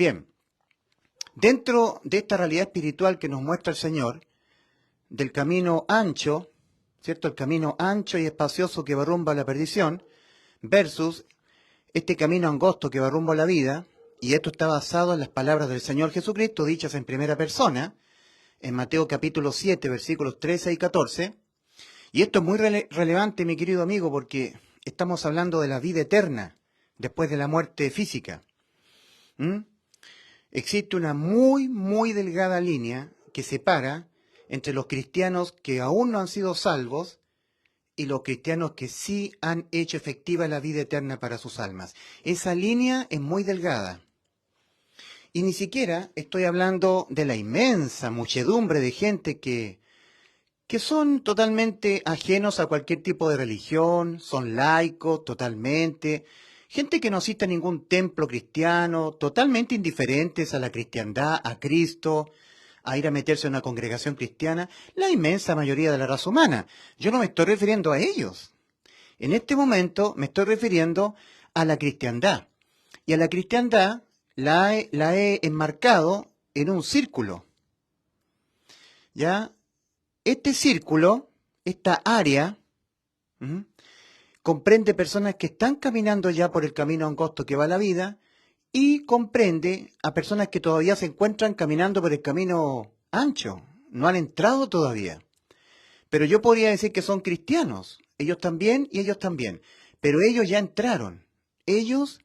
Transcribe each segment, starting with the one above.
Bien, dentro de esta realidad espiritual que nos muestra el Señor, del camino ancho, ¿cierto? El camino ancho y espacioso que va rumbo a la perdición, versus este camino angosto que va rumbo a la vida, y esto está basado en las palabras del Señor Jesucristo, dichas en primera persona, en Mateo capítulo 7, versículos 13 y 14. Y esto es muy relevante, mi querido amigo, porque estamos hablando de la vida eterna, después de la muerte física. Existe una muy delgada línea que separa entre los cristianos que aún no han sido salvos y los cristianos que sí han hecho efectiva la vida eterna para sus almas. Esa línea es muy delgada. Y ni siquiera estoy hablando de la inmensa muchedumbre de gente que son totalmente ajenos a cualquier tipo de religión, son laicos totalmente, gente que no asiste a ningún templo cristiano, totalmente indiferentes a la cristiandad, a Cristo, a ir a meterse en una congregación cristiana, la inmensa mayoría de la raza humana. Yo no me estoy refiriendo a ellos. En este momento me estoy refiriendo a la cristiandad. Y a la cristiandad la he enmarcado en un círculo. ¿Ya? Este círculo, esta área, comprende personas que están caminando ya por el camino angosto que va a la vida y comprende a personas que todavía se encuentran caminando por el camino ancho, no han entrado todavía. Pero yo podría decir que son cristianos, ellos también y ellos también, pero ellos ya entraron. Ellos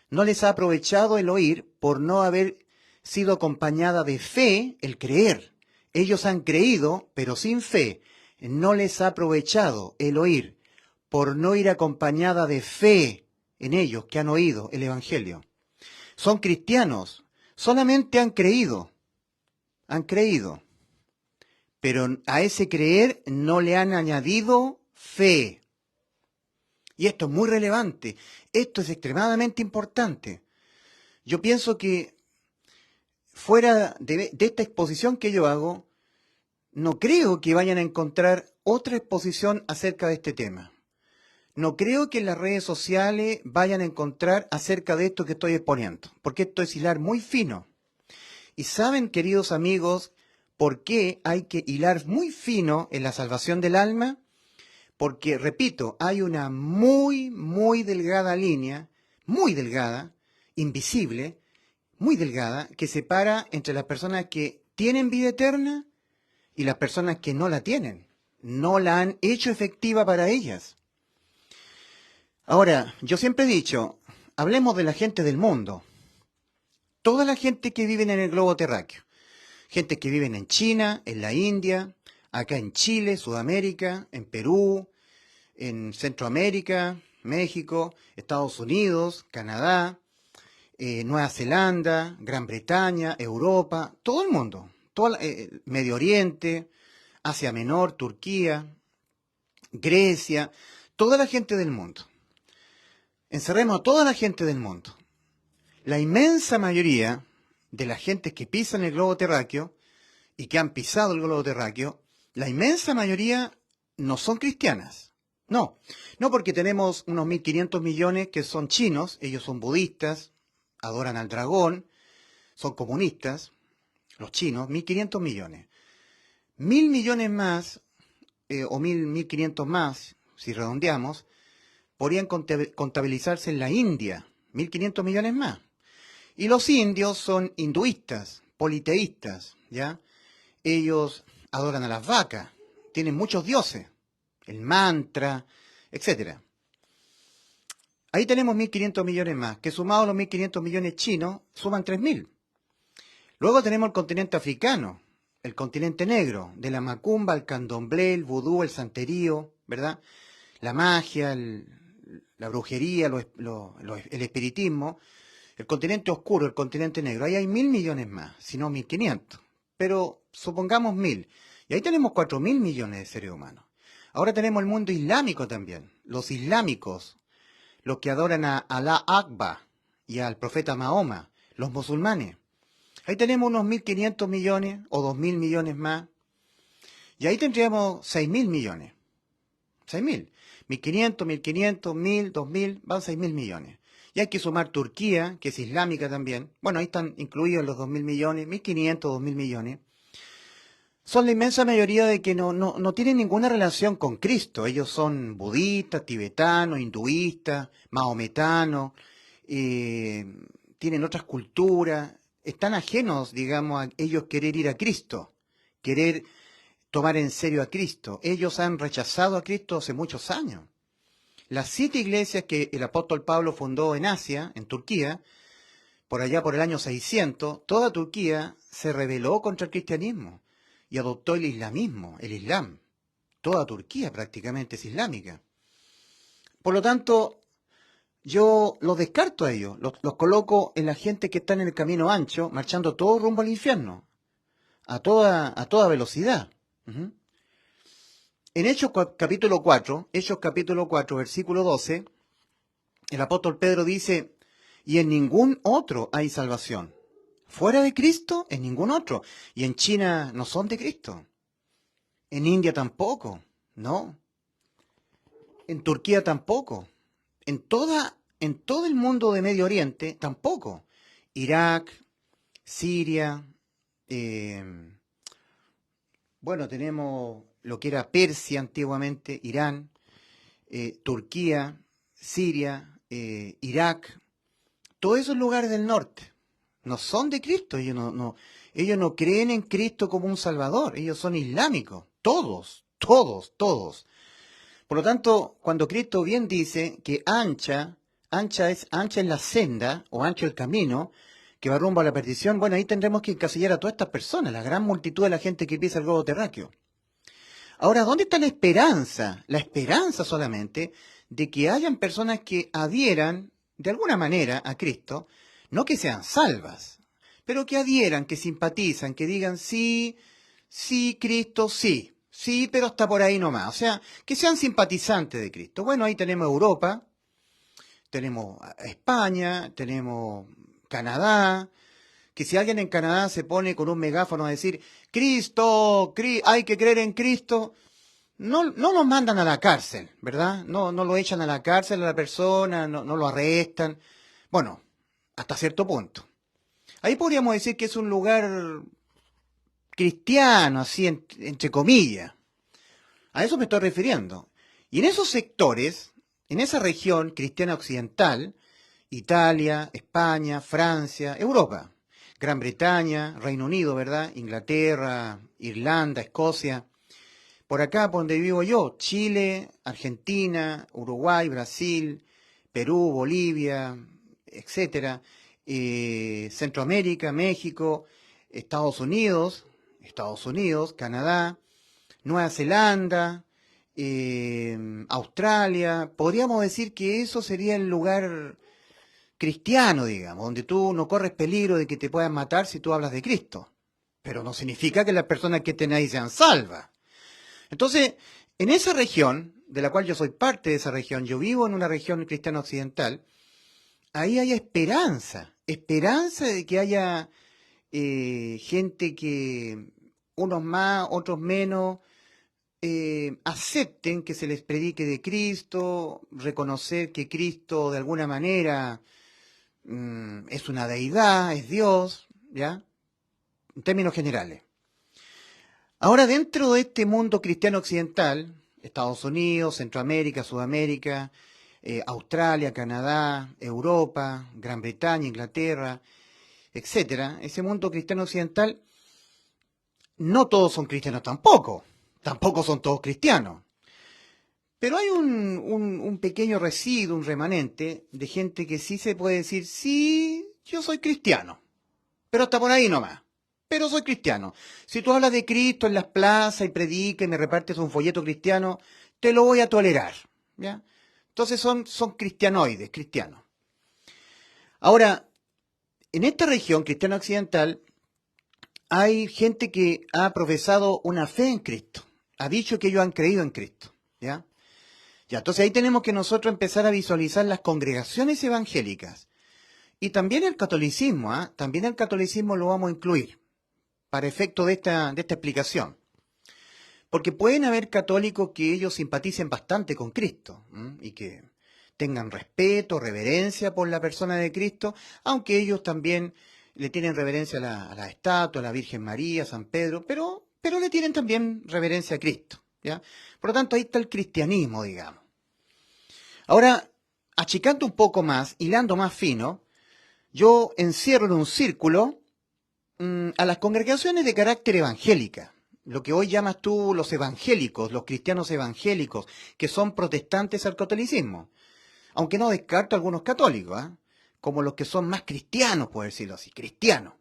no les ha aprovechado el oír por no haber sido acompañada de fe el creer. Ellos han creído, pero sin fe. No les ha aprovechado el oír por no ir acompañada de fe en ellos que han oído el Evangelio. Son cristianos, solamente han creído, pero a ese creer no le han añadido fe. Y esto es muy relevante, esto es extremadamente importante. Yo pienso que fuera de esta exposición que yo hago, no creo que vayan a encontrar otra exposición acerca de este tema. No creo que en las redes sociales vayan a encontrar acerca de esto que estoy exponiendo, porque esto es hilar muy fino. Y saben, queridos amigos, por qué hay que hilar muy fino en la salvación del alma. Porque, repito, hay una muy delgada línea, muy delgada, invisible, muy delgada, que separa entre las personas que tienen vida eterna y las personas que no la tienen. No la han hecho efectiva para ellas. Ahora, yo siempre he dicho, hablemos de la gente del mundo. Toda la gente que vive en el globo terráqueo. Gente que vive en China, en la India, acá en Chile, Sudamérica, en Perú, en Centroamérica, México, Estados Unidos, Canadá, Nueva Zelanda, Gran Bretaña, Europa, todo el mundo, Medio Oriente, Asia Menor, Turquía, Grecia, toda la gente del mundo. Encerremos a toda la gente del mundo. La inmensa mayoría de la gente que pisan el globo terráqueo y que han pisado el globo terráqueo, la inmensa mayoría no son cristianas. No porque tenemos unos 1.500 millones que son chinos, ellos son budistas, adoran al dragón, son comunistas, los chinos, 1.500 millones. 1.000 millones más, o 1.500 más, si redondeamos, podrían contabilizarse en la India, 1.500 millones más. Y los indios son hinduistas, politeístas, ¿ya? Ellos adoran a las vacas, tienen muchos dioses, el mantra, etc. Ahí tenemos 1.500 millones más, que sumados a los 1.500 millones chinos, suman 3.000. Luego tenemos el continente africano, el continente negro, de la macumba, el candomblé, el vudú, el santerío, ¿verdad? La magia, la brujería, el espiritismo. El continente oscuro, el continente negro, ahí hay 1.000 millones más, si no 1.500. Pero supongamos 1.000. Y ahí tenemos 4.000 millones de seres humanos. Ahora tenemos el mundo islámico también. Los islámicos, los que adoran a Alá Akbar y al profeta Mahoma, los musulmanes. Ahí tenemos unos 1.500 millones o 2.000 millones más. Y ahí tendríamos 6.000 millones. 6.000. 1.500, 1.500, 1.000, 2.000, van 6.000 millones. Y hay que sumar Turquía, que es islámica también. Bueno, ahí están incluidos los 2.000 millones, 1.500, 2.000 millones. Son la inmensa mayoría de que no tienen ninguna relación con Cristo. Ellos son budistas, tibetanos, hinduistas, mahometanos, eh, tienen otras culturas, están ajenos, digamos, a ellos querer ir a Cristo, querer tomar en serio a Cristo. Ellos han rechazado a Cristo hace muchos años. Las 7 iglesias que el apóstol Pablo fundó en Asia, en Turquía, por allá por el año 600, toda Turquía se rebeló contra el cristianismo y adoptó el islamismo, el islam. Toda Turquía prácticamente es islámica. Por lo tanto, yo los descarto a ellos, los coloco en la gente que está en el camino ancho, marchando todo rumbo al infierno, a toda velocidad. Ujú. En Hechos capítulo 4, versículo 12, el apóstol Pedro dice, y en ningún otro hay salvación. Fuera de Cristo, en ningún otro. Y en China no son de Cristo. En India tampoco, no. En Turquía tampoco. En todo el mundo de Medio Oriente tampoco. Irak, Siria, eh, bueno, tenemos lo que era Persia antiguamente, Irán, Turquía, Siria, Irak, todos esos lugares del norte no son de Cristo, ellos no creen en Cristo como un Salvador, ellos son islámicos, todos, todos, todos. Por lo tanto, cuando Cristo bien dice que ancha es la senda o ancho el camino que va rumbo a la perdición, bueno, ahí tendremos que encasillar a todas estas personas, la gran multitud de la gente que pisa el globo terráqueo. Ahora, ¿dónde está la esperanza? La esperanza solamente de que hayan personas que adhieran de alguna manera a Cristo, no que sean salvas, pero que adhieran, que simpatizan, que digan sí, sí, Cristo, sí, sí, pero hasta por ahí nomás. O sea, que sean simpatizantes de Cristo. Bueno, ahí tenemos Europa, tenemos España, tenemos Canadá, que si alguien en Canadá se pone con un megáfono a decir, Cristo, hay que creer en Cristo, no lo mandan a la cárcel, ¿verdad? No lo echan a la cárcel a la persona, no lo arrestan. Bueno, hasta cierto punto. Ahí podríamos decir que es un lugar cristiano, así entre comillas. A eso me estoy refiriendo. Y en esos sectores, en esa región cristiana occidental, Italia, España, Francia, Europa, Gran Bretaña, Reino Unido, ¿verdad? Inglaterra, Irlanda, Escocia. Por acá, por donde vivo yo, Chile, Argentina, Uruguay, Brasil, Perú, Bolivia, etcétera, Centroamérica, México, Estados Unidos, Canadá, Nueva Zelanda, Australia. Podríamos decir que eso sería el lugar cristiano, digamos, donde tú no corres peligro de que te puedan matar si tú hablas de Cristo. Pero no significa que las personas que estén ahí sean salvas. Entonces, en esa región, de la cual yo soy parte de esa región, yo vivo en una región cristiana occidental, ahí hay esperanza, esperanza de que haya gente que, unos más, otros menos, acepten que se les predique de Cristo, reconocer que Cristo de alguna manera es una deidad, es Dios, ¿ya? En términos generales. Ahora, dentro de este mundo cristiano occidental, Estados Unidos, Centroamérica, Sudamérica, Australia, Canadá, Europa, Gran Bretaña, Inglaterra, etcétera, ese mundo cristiano occidental, no todos son cristianos tampoco son todos cristianos. Pero hay un pequeño residuo, un remanente de gente que sí se puede decir, sí, yo soy cristiano, pero hasta por ahí nomás. Pero soy cristiano. Si tú hablas de Cristo en las plazas y predicas y me repartes un folleto cristiano, te lo voy a tolerar, ¿ya? Entonces son cristianoides, cristianos. Ahora, en esta región cristiana occidental hay gente que ha profesado una fe en Cristo, ha dicho que ellos han creído en Cristo, ¿ya? Ya, entonces ahí tenemos que nosotros empezar a visualizar las congregaciones evangélicas y también el catolicismo, ¿ah? También el catolicismo lo vamos a incluir para efecto de esta explicación. Porque pueden haber católicos que ellos simpaticen bastante con Cristo, ¿m? Y que tengan respeto, reverencia por la persona de Cristo, aunque ellos también le tienen reverencia a la estatua, a la Virgen María, a San Pedro, pero le tienen también reverencia a Cristo, ¿ya? Por lo tanto, ahí está el cristianismo, digamos. Ahora, achicando un poco más, hilando más fino, yo encierro en un círculo a las congregaciones de carácter evangélica, lo que hoy llamas tú los evangélicos, los cristianos evangélicos, que son protestantes al catolicismo, aunque no descarto algunos católicos, ¿eh? Como los que son más cristianos, por decirlo así, cristianos.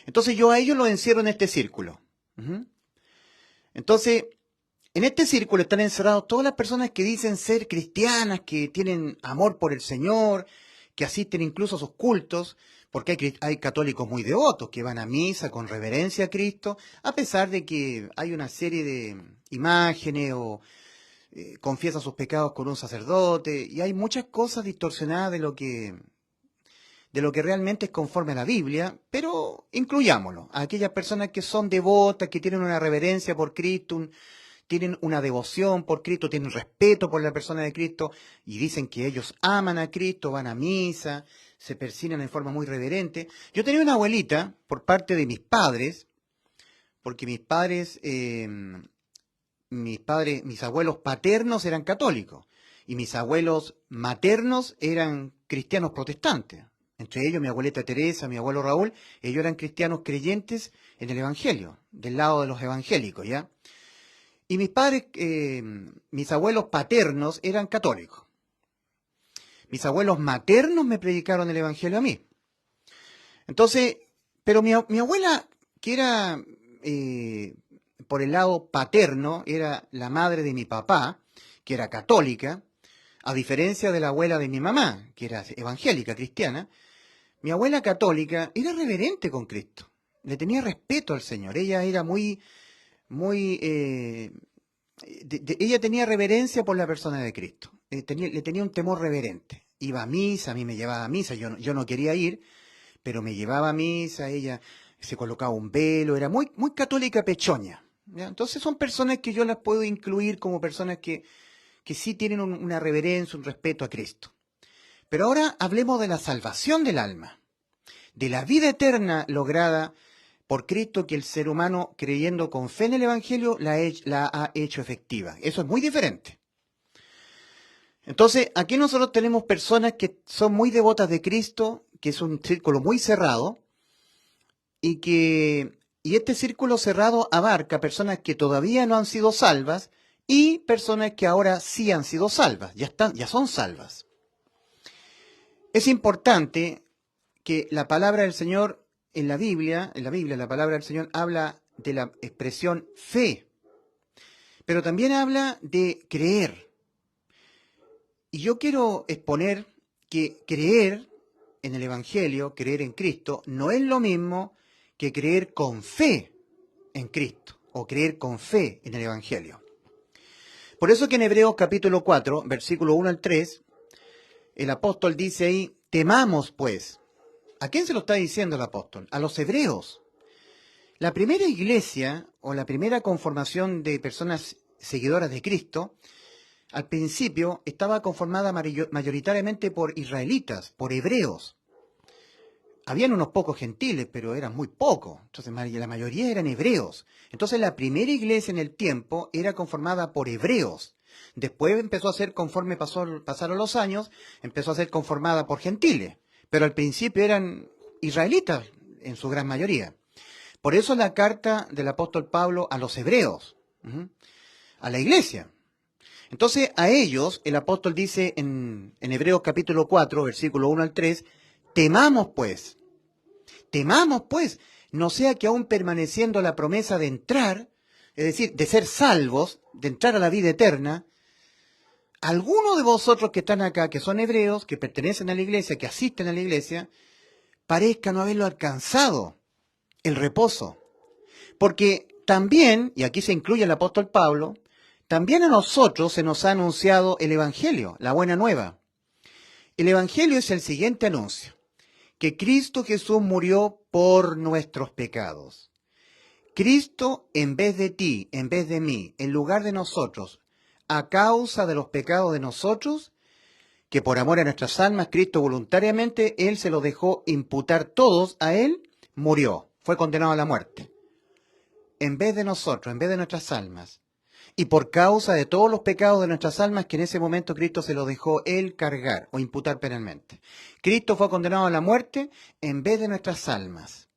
Entonces yo a ellos los encierro en este círculo. Entonces, en este círculo están encerrados todas las personas que dicen ser cristianas, que tienen amor por el Señor, que asisten incluso a sus cultos, porque hay católicos muy devotos que van a misa con reverencia a Cristo, a pesar de que hay una serie de imágenes o confiesan sus pecados con un sacerdote, y hay muchas cosas distorsionadas de lo que realmente es conforme a la Biblia, pero incluyámoslo, a aquellas personas que son devotas, que tienen una reverencia por Cristo, tienen una devoción por Cristo, tienen respeto por la persona de Cristo y dicen que ellos aman a Cristo, van a misa, se persignan en forma muy reverente. Yo tenía una abuelita por parte de mis padres, porque mis abuelos paternos eran católicos y mis abuelos maternos eran cristianos protestantes. Entre ellos mi abuelita Teresa, mi abuelo Raúl, ellos eran cristianos creyentes en el Evangelio, del lado de los evangélicos, ¿ya? Y mis abuelos paternos eran católicos. Mis abuelos maternos me predicaron el Evangelio a mí. Entonces, pero mi abuela, que era por el lado paterno, era la madre de mi papá, que era católica, a diferencia de la abuela de mi mamá, que era evangélica, cristiana. Mi abuela católica era reverente con Cristo, le tenía respeto al Señor, ella era ella tenía reverencia por la persona de Cristo, le tenía un temor reverente, iba a misa, a mí me llevaba a misa, yo no quería ir, pero me llevaba a misa, ella se colocaba un velo, era muy, muy católica pechoña, ¿ya? Entonces son personas que yo las puedo incluir como personas que sí tienen una reverencia, un respeto a Cristo. Pero ahora hablemos de la salvación del alma, de la vida eterna lograda por Cristo, que el ser humano, creyendo con fe en el Evangelio, la ha hecho efectiva. Eso es muy diferente. Entonces, aquí nosotros tenemos personas que son muy devotas de Cristo, que es un círculo muy cerrado, y este círculo cerrado abarca personas que todavía no han sido salvas y personas que ahora sí han sido salvas, ya son salvas. Es importante que la palabra del Señor en la Biblia, la palabra del Señor habla de la expresión fe, pero también habla de creer. Y yo quiero exponer que creer en el Evangelio, creer en Cristo, no es lo mismo que creer con fe en Cristo o creer con fe en el Evangelio. Por eso que en Hebreos capítulo 4, versículo 1 al 3, el apóstol dice ahí, temamos pues. ¿A quién se lo está diciendo el apóstol? A los hebreos. La primera iglesia o la primera conformación de personas seguidoras de Cristo, al principio estaba conformada mayoritariamente por israelitas, por hebreos. Habían unos pocos gentiles, pero eran muy pocos. Entonces la mayoría eran hebreos. Entonces la primera iglesia en el tiempo era conformada por hebreos. Después empezó a ser, conforme pasaron los años, empezó a ser conformada por gentiles. Pero al principio eran israelitas en su gran mayoría. Por eso la carta del apóstol Pablo a los hebreos, a la iglesia. Entonces a ellos el apóstol dice en Hebreos capítulo 4, versículo 1 al 3, temamos pues, no sea que aún permaneciendo la promesa de entrar, es decir, de ser salvos, de entrar a la vida eterna, algunos de vosotros que están acá, que son hebreos, que pertenecen a la iglesia, que asisten a la iglesia, parezca no haberlo alcanzado el reposo. Porque también, y aquí se incluye el apóstol Pablo, también a nosotros se nos ha anunciado el Evangelio, la buena nueva. El Evangelio es el siguiente anuncio, que Cristo Jesús murió por nuestros pecados. Cristo, en vez de ti, en vez de mí, en lugar de nosotros, a causa de los pecados de nosotros, que por amor a nuestras almas, Cristo voluntariamente, Él se los dejó imputar todos a Él, murió, fue condenado a la muerte. En vez de nosotros, en vez de nuestras almas. Y por causa de todos los pecados de nuestras almas que en ese momento Cristo se los dejó Él cargar o imputar penalmente. Cristo fue condenado a la muerte en vez de nuestras almas,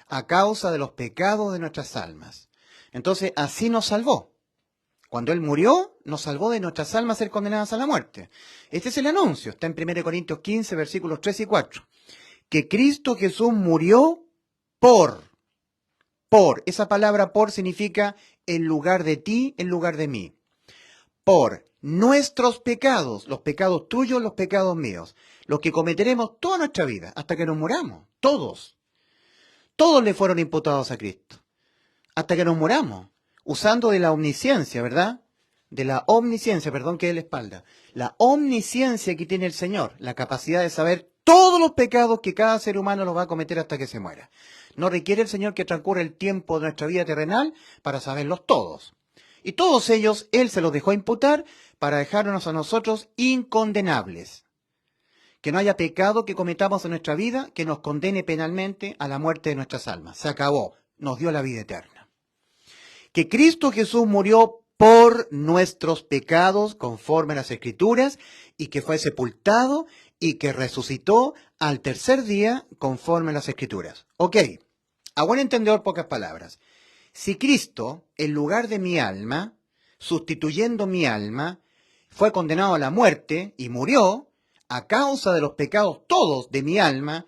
a causa de los pecados de nuestras almas. Entonces, así nos salvó. Cuando Él murió, nos salvó de nuestras almas ser condenadas a la muerte. Este es el anuncio, está en 1 Corintios 15, versículos 3 y 4. Que Cristo Jesús murió por. Esa palabra por significa en lugar de ti, en lugar de mí. Por nuestros pecados, los pecados tuyos, los pecados míos, los que cometeremos toda nuestra vida, hasta que nos muramos, todos. Todos le fueron imputados a Cristo, hasta que nos muramos, usando de la omnisciencia, ¿verdad? De la omnisciencia, perdón que dé la espalda. La omnisciencia que tiene el Señor, la capacidad de saber todos los pecados que cada ser humano los va a cometer hasta que se muera. No requiere el Señor que transcurra el tiempo de nuestra vida terrenal para saberlos todos. Y todos ellos, Él se los dejó imputar para dejarnos a nosotros incondenables. Que no haya pecado que cometamos en nuestra vida que nos condene penalmente a la muerte de nuestras almas. Se acabó, nos dio la vida eterna. Que Cristo Jesús murió por nuestros pecados conforme a las Escrituras y que fue sepultado y que resucitó al tercer día conforme a las Escrituras. Ok, a buen entendedor, pocas palabras. Si Cristo, en lugar de mi alma, sustituyendo mi alma, fue condenado a la muerte y murió a causa de los pecados todos de mi alma,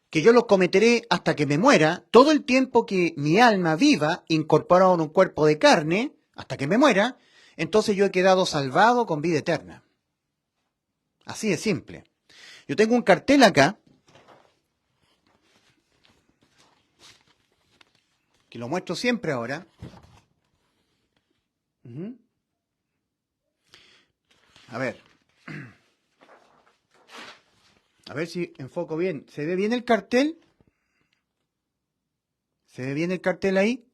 que yo los cometeré hasta que me muera, todo el tiempo que mi alma viva, incorporado en un cuerpo de carne, hasta que me muera, entonces yo he quedado salvado con vida eterna. Así de simple. Yo tengo un cartel acá, que lo muestro siempre ahora. A ver si enfoco bien. ¿Se ve bien el cartel? ¿Se ve bien el cartel ahí?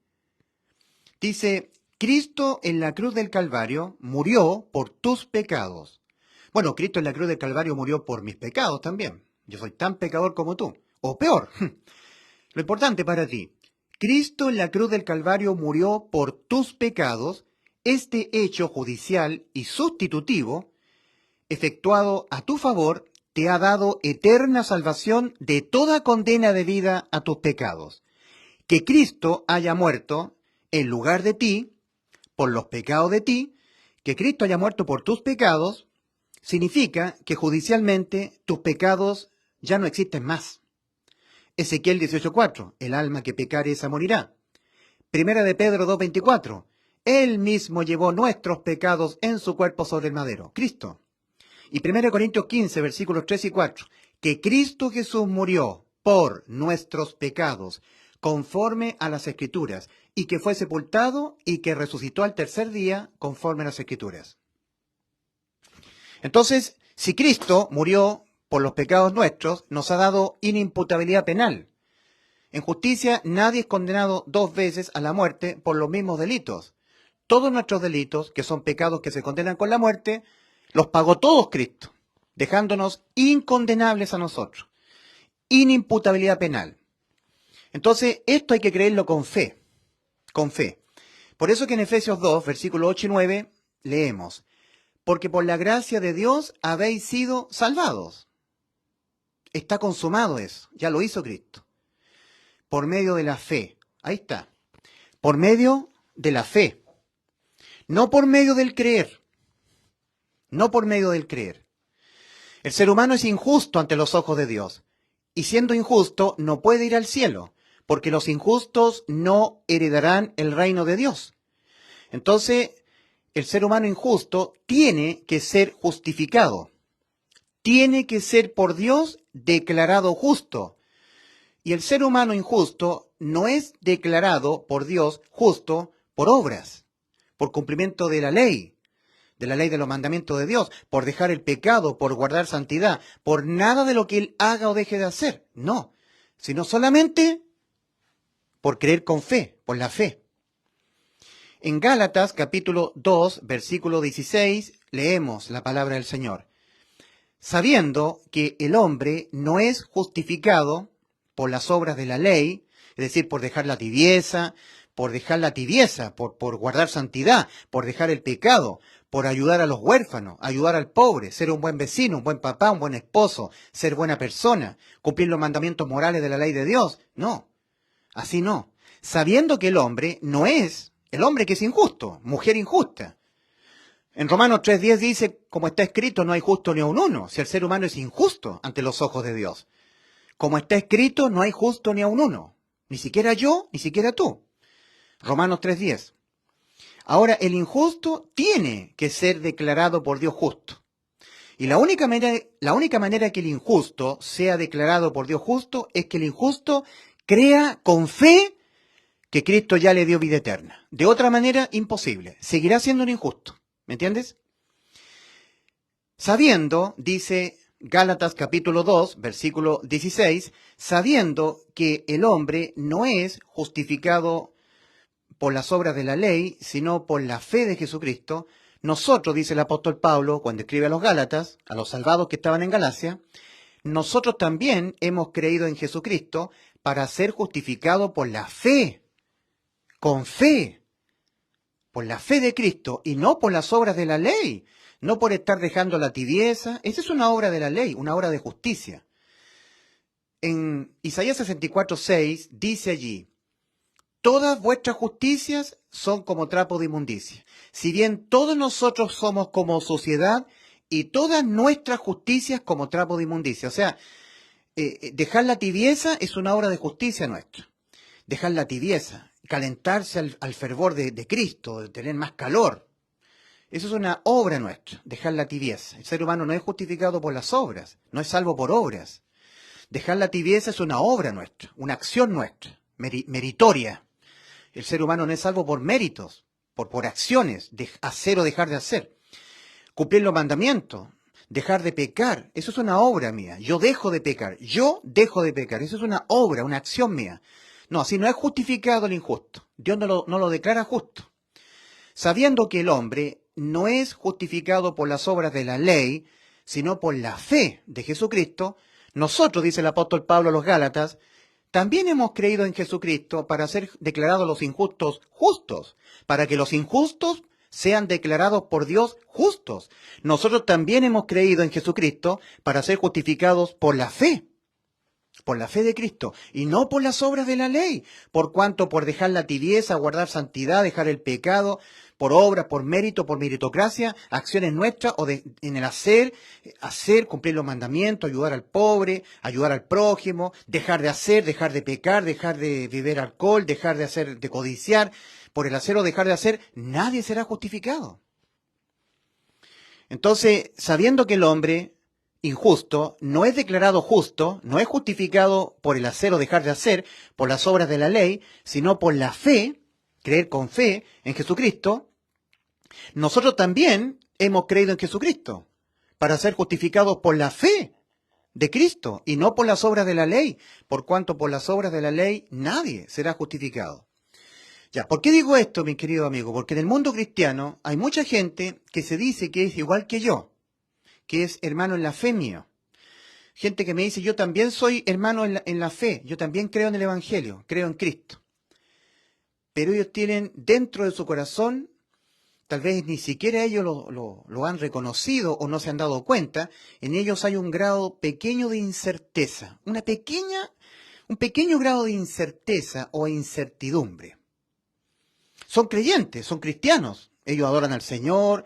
Dice, Cristo en la cruz del Calvario murió por tus pecados. Bueno, Cristo en la cruz del Calvario murió por mis pecados también. Yo soy tan pecador como tú. O peor. Lo importante para ti. Cristo en la cruz del Calvario murió por tus pecados. Este hecho judicial y sustitutivo, efectuado a tu favor, te ha dado eterna salvación de toda condena de vida a tus pecados. Que Cristo haya muerto en lugar de ti, por los pecados de ti, que Cristo haya muerto por tus pecados, significa que judicialmente tus pecados ya no existen más. Ezequiel 18:4, el alma que pecare esa morirá. Primera de Pedro 2:24, Él mismo llevó nuestros pecados en su cuerpo sobre el madero, Cristo. Y 1 Corintios 15, versículos 3 y 4, que Cristo Jesús murió por nuestros pecados, conforme a las Escrituras, y que fue sepultado y que resucitó al tercer día, conforme a las Escrituras. Entonces, si Cristo murió por los pecados nuestros, nos ha dado inimputabilidad penal. En justicia, nadie es condenado dos veces a la muerte por los mismos delitos. Todos nuestros delitos, que son pecados que se condenan con la muerte, los pagó todos Cristo, dejándonos incondenables a nosotros. Inimputabilidad penal. Entonces, esto hay que creerlo con fe. Con fe. Por eso que en Efesios 2, versículos 8 y 9, leemos, porque por la gracia de Dios habéis sido salvados. Está consumado eso, ya lo hizo Cristo. Por medio de la fe. Ahí está. Por medio de la fe. No por medio del creer. No por medio del creer. El ser humano es injusto ante los ojos de Dios. Y siendo injusto, no puede ir al cielo, porque los injustos no heredarán el reino de Dios. Entonces, el ser humano injusto tiene que ser justificado. Tiene que ser por Dios declarado justo. Y el ser humano injusto no es declarado por Dios justo por obras, por cumplimiento de la ley de los mandamientos de Dios, por dejar el pecado, por guardar santidad, por nada de lo que él haga o deje de hacer. No, sino solamente por creer con fe, por la fe. En Gálatas capítulo 2, versículo 16, leemos la palabra del Señor. sabiendo que el hombre no es justificado por las obras de la ley, es decir, por dejar la tibieza, por guardar santidad, por dejar el pecado, por ayudar a los huérfanos, ayudar al pobre, ser un buen vecino, un buen papá, un buen esposo, ser buena persona, cumplir los mandamientos morales de la ley de Dios. No, así no. Sabiendo que el hombre no es el hombre que es injusto, mujer injusta. En Romanos 3:10 dice, como está escrito, no hay justo ni a un uno, si el ser humano es injusto ante los ojos de Dios. Como está escrito, no hay justo ni a un uno, ni siquiera yo, ni siquiera tú. Romanos 3:10. Ahora, el injusto tiene que ser declarado por Dios justo. Y la única manera que el injusto sea declarado por Dios justo es que el injusto crea con fe que Cristo ya le dio vida eterna. De otra manera, imposible. Seguirá siendo un injusto. ¿Me entiendes? Sabiendo, dice Gálatas capítulo 2, versículo 16, sabiendo que el hombre no es justificado por las obras de la ley, sino por la fe de Jesucristo, nosotros, dice el apóstol Pablo, cuando escribe a los Gálatas, a los salvados que estaban en Galacia, nosotros también hemos creído en Jesucristo para ser justificados por la fe, con fe, por la fe de Cristo y no por las obras de la ley, no por estar dejando la tibieza. Esa es una obra de la ley, una obra de justicia. En Isaías 64:6 dice allí, todas vuestras justicias son como trapo de inmundicia. Si bien todos nosotros somos como sociedad y todas nuestras justicias como trapo de inmundicia. O sea, dejar la tibieza es una obra de justicia nuestra. Dejar la tibieza, calentarse al fervor de Cristo, de tener más calor. Eso es una obra nuestra, dejar la tibieza. El ser humano no es justificado por las obras, no es salvo por obras. Dejar la tibieza es una obra nuestra, una acción nuestra, meritoria. El ser humano no es salvo por méritos, por acciones, de hacer o dejar de hacer. Cumplir los mandamientos, dejar de pecar, eso es una obra mía. Yo dejo de pecar, eso es una obra, una acción mía. No, así no es justificado el injusto. Dios no lo declara justo. Sabiendo que el hombre no es justificado por las obras de la ley, sino por la fe de Jesucristo, nosotros, dice el apóstol Pablo a los Gálatas, también hemos creído en Jesucristo para ser declarados los injustos justos, para que los injustos sean declarados por Dios justos. Nosotros también hemos creído en Jesucristo para ser justificados por la fe de Cristo, y no por las obras de la ley, por cuanto por dejar la tibieza, guardar santidad, dejar el pecado, por obras, por mérito, por meritocracia, acciones nuestras, en el hacer, cumplir los mandamientos, ayudar al pobre, ayudar al prójimo, dejar de hacer, dejar de pecar, dejar de beber alcohol, dejar de codiciar, por el hacer o dejar de hacer, nadie será justificado. Entonces, sabiendo que el hombre injusto no es declarado justo, no es justificado por el hacer o dejar de hacer, por las obras de la ley, sino por la fe, creer con fe en Jesucristo, nosotros también hemos creído en Jesucristo para ser justificados por la fe de Cristo y no por las obras de la ley, por cuanto por las obras de la ley nadie será justificado. Ya, ¿por qué digo esto, mi querido amigo? Porque en el mundo cristiano hay mucha gente que se dice que es igual que yo, que es hermano en la fe mío. Gente que me dice, yo también soy hermano en la fe, yo también creo en el Evangelio, creo en Cristo. Pero ellos tienen dentro de su corazón, tal vez ni siquiera ellos lo han reconocido o no se han dado cuenta, en ellos hay un grado pequeño de incerteza, un pequeño grado de incerteza o incertidumbre. Son creyentes, son cristianos, ellos adoran al Señor,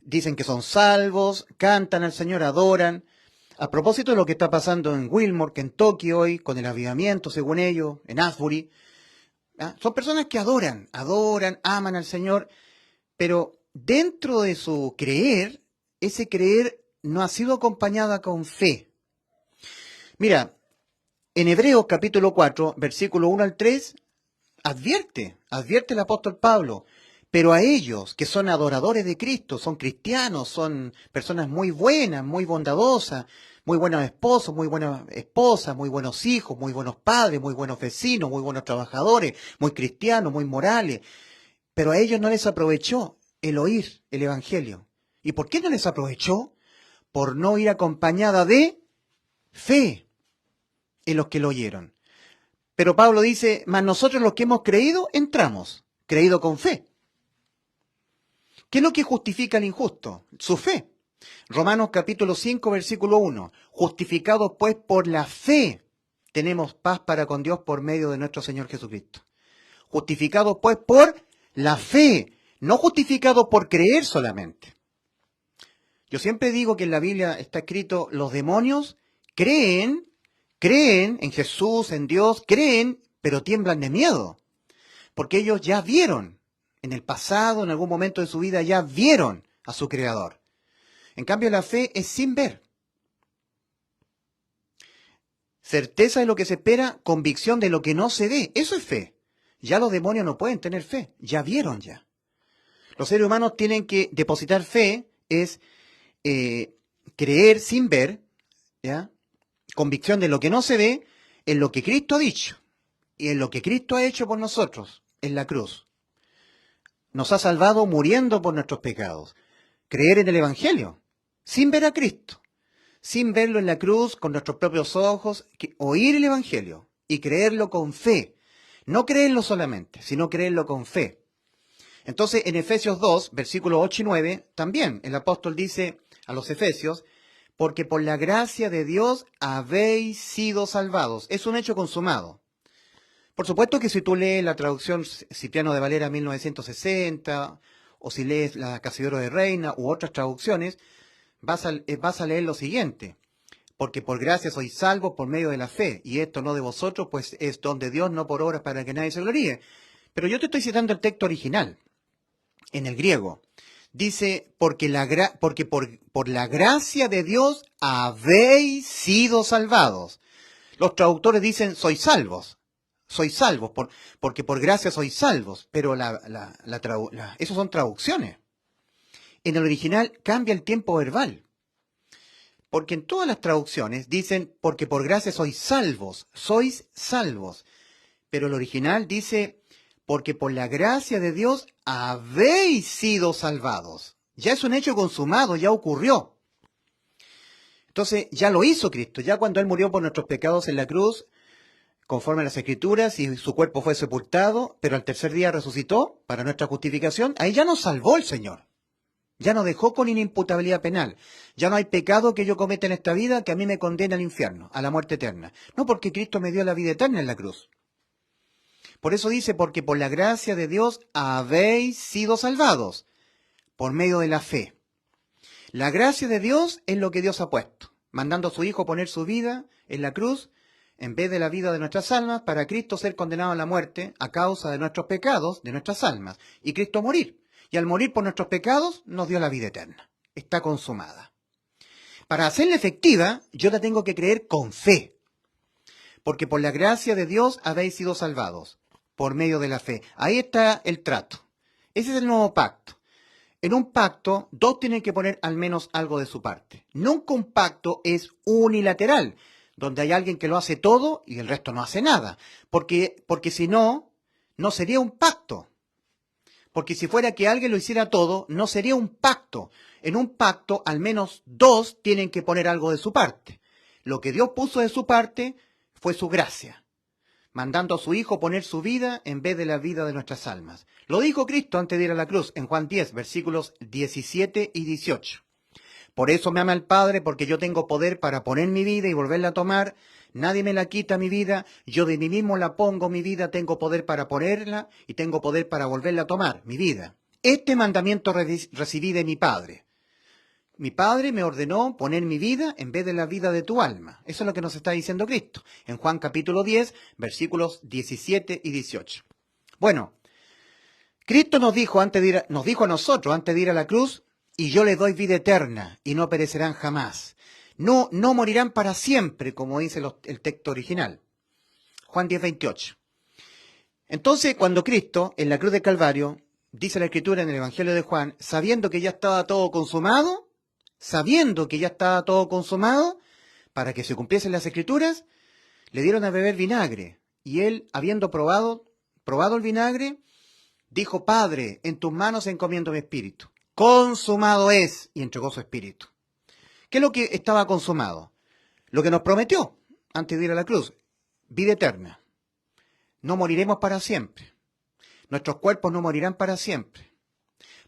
dicen que son salvos, cantan al Señor, adoran. A propósito de lo que está pasando en Wilmore, Kentucky hoy, con el avivamiento, según ellos, en Asbury, son personas que adoran, aman al Señor, pero dentro de su creer, ese creer no ha sido acompañado con fe. Mira, en Hebreos capítulo 4, versículo 1 al 3, advierte el apóstol Pablo, pero a ellos que son adoradores de Cristo, son cristianos, son personas muy buenas, muy bondadosas, muy buenos esposos, muy buenas esposas, muy buenos hijos, muy buenos padres, muy buenos vecinos, muy buenos trabajadores, muy cristianos, muy morales, pero a ellos no les aprovechó el oír el Evangelio. ¿Y por qué no les aprovechó? por no ir acompañada de fe en los que lo oyeron. Pero Pablo dice, mas nosotros los que hemos creído, entramos, creído con fe. ¿Qué es lo que justifica al injusto? Su fe. Romanos capítulo 5, versículo 1. Justificados pues por la fe, tenemos paz para con Dios por medio de nuestro Señor Jesucristo. Justificados pues por la fe, no justificados por creer solamente. Yo siempre digo que en la Biblia está escrito, los demonios creen en Jesús, en Dios, creen, pero tiemblan de miedo. Porque ellos ya vieron, en el pasado, en algún momento de su vida, ya vieron a su Creador. En cambio, la fe es sin ver. Certeza de lo que se espera, convicción de lo que no se ve. Eso es fe. Ya los demonios no pueden tener fe. Ya vieron ya. Los seres humanos tienen que depositar fe, es creer sin ver, ¿ya? Convicción de lo que no se ve, en lo que Cristo ha dicho y en lo que Cristo ha hecho por nosotros en la cruz. Nos ha salvado muriendo por nuestros pecados. Creer en el Evangelio, sin ver a Cristo, sin verlo en la cruz con nuestros propios ojos, oír el Evangelio y creerlo con fe. No creerlo solamente, sino creerlo con fe. Entonces, en Efesios 2, versículos 8 y 9, también el apóstol dice a los efesios, porque por la gracia de Dios habéis sido salvados. Es un hecho consumado. Por supuesto que si tú lees la traducción Cipriano de Valera 1960, o si lees la Casidoro de Reina u otras traducciones, vas a leer lo siguiente. Porque por gracia sois salvos por medio de la fe, y esto no de vosotros, pues es don de Dios, no por obras para que nadie se gloríe. Pero yo te estoy citando el texto original, en el griego. Dice, porque por la gracia de Dios habéis sido salvados. Los traductores dicen, sois salvos, porque por gracia sois salvos, pero esos son traducciones. En el original cambia el tiempo verbal, porque en todas las traducciones dicen, porque por gracia sois salvos, pero el original dice, porque por la gracia de Dios habéis sido salvados. Ya es un hecho consumado, ya ocurrió. Entonces, ya lo hizo Cristo. Ya cuando Él murió por nuestros pecados en la cruz, conforme a las Escrituras, y su cuerpo fue sepultado, pero al tercer día resucitó para nuestra justificación, ahí ya nos salvó el Señor. Ya nos dejó con inimputabilidad penal. Ya no hay pecado que yo cometa en esta vida que a mí me condene al infierno, a la muerte eterna. No, porque Cristo me dio la vida eterna en la cruz. Por eso dice, porque por la gracia de Dios habéis sido salvados, por medio de la fe. La gracia de Dios es lo que Dios ha puesto, mandando a su Hijo poner su vida en la cruz, en vez de la vida de nuestras almas, para Cristo ser condenado a la muerte a causa de nuestros pecados, de nuestras almas, y Cristo morir. Y al morir por nuestros pecados, nos dio la vida eterna. Está consumada. Para hacerla efectiva, yo la tengo que creer con fe, porque por la gracia de Dios habéis sido salvados, por medio de la fe. Ahí está el trato. Ese es el nuevo pacto. En un pacto, dos tienen que poner al menos algo de su parte. Nunca un pacto es unilateral, donde hay alguien que lo hace todo y el resto no hace nada. Porque si no, no sería un pacto. Porque si fuera que alguien lo hiciera todo, no sería un pacto. En un pacto, al menos dos tienen que poner algo de su parte. Lo que Dios puso de su parte fue su gracia, mandando a su Hijo poner su vida en vez de la vida de nuestras almas. Lo dijo Cristo antes de ir a la cruz, en Juan 10, versículos 17 y 18. Por eso me ama el Padre, porque yo tengo poder para poner mi vida y volverla a tomar. Nadie me la quita mi vida, yo de mí mismo la pongo mi vida, tengo poder para ponerla y tengo poder para volverla a tomar, mi vida. Este mandamiento recibí de mi Padre. Mi Padre me ordenó poner mi vida en vez de la vida de tu alma. Eso es lo que nos está diciendo Cristo en Juan capítulo 10, versículos 17 y 18. Bueno, Cristo nos dijo a nosotros antes de ir a la cruz, y yo les doy vida eterna y no perecerán jamás. No morirán para siempre, como dice el texto original. Juan 10, 28. Entonces, cuando Cristo, en la cruz del Calvario, dice la Escritura en el Evangelio de Juan, sabiendo que ya estaba todo consumado, para que se cumpliesen las Escrituras, le dieron a beber vinagre. Y él, habiendo probado el vinagre, dijo, Padre, en tus manos encomiendo mi espíritu. Consumado es, y entregó su espíritu. ¿Qué es lo que estaba consumado? Lo que nos prometió antes de ir a la cruz, vida eterna. No moriremos para siempre. Nuestros cuerpos no morirán para siempre.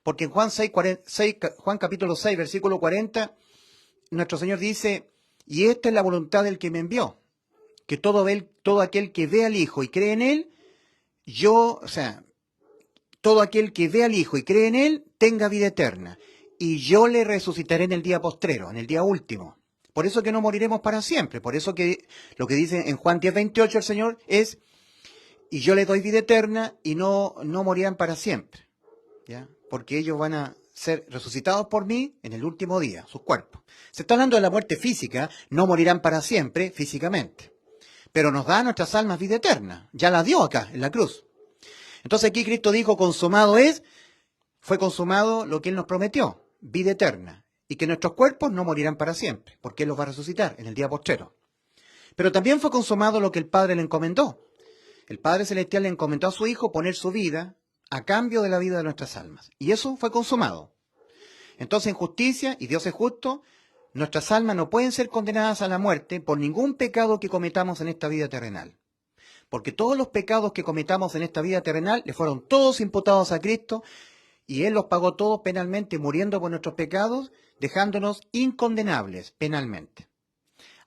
Porque en Juan capítulo 6, versículo 40, nuestro Señor dice, y esta es la voluntad del que me envió, que todo aquel que ve al Hijo y cree en Él, todo aquel que ve al Hijo y cree en Él, tenga vida eterna. Y yo le resucitaré en el día postrero, en el día último. Por eso que no moriremos para siempre. Por eso que lo que dice en Juan 10:28 el Señor es, y yo le doy vida eterna y no morirán para siempre. ¿Ya? Porque ellos van a ser resucitados por mí en el último día, sus cuerpos. Se está hablando de la muerte física, no morirán para siempre físicamente. Pero nos da a nuestras almas vida eterna. Ya la dio acá, en la cruz. Entonces aquí Cristo dijo, fue consumado lo que Él nos prometió, vida eterna. Y que nuestros cuerpos no morirán para siempre, porque Él los va a resucitar en el día postrero. Pero también fue consumado lo que el Padre le encomendó. El Padre Celestial le encomendó a su Hijo poner su vida a cambio de la vida de nuestras almas. Y eso fue consumado. Entonces, en justicia, y Dios es justo, nuestras almas no pueden ser condenadas a la muerte por ningún pecado que cometamos en esta vida terrenal. Porque todos los pecados que cometamos en esta vida terrenal le fueron todos imputados a Cristo y Él los pagó todos penalmente, muriendo por nuestros pecados, dejándonos incondenables penalmente.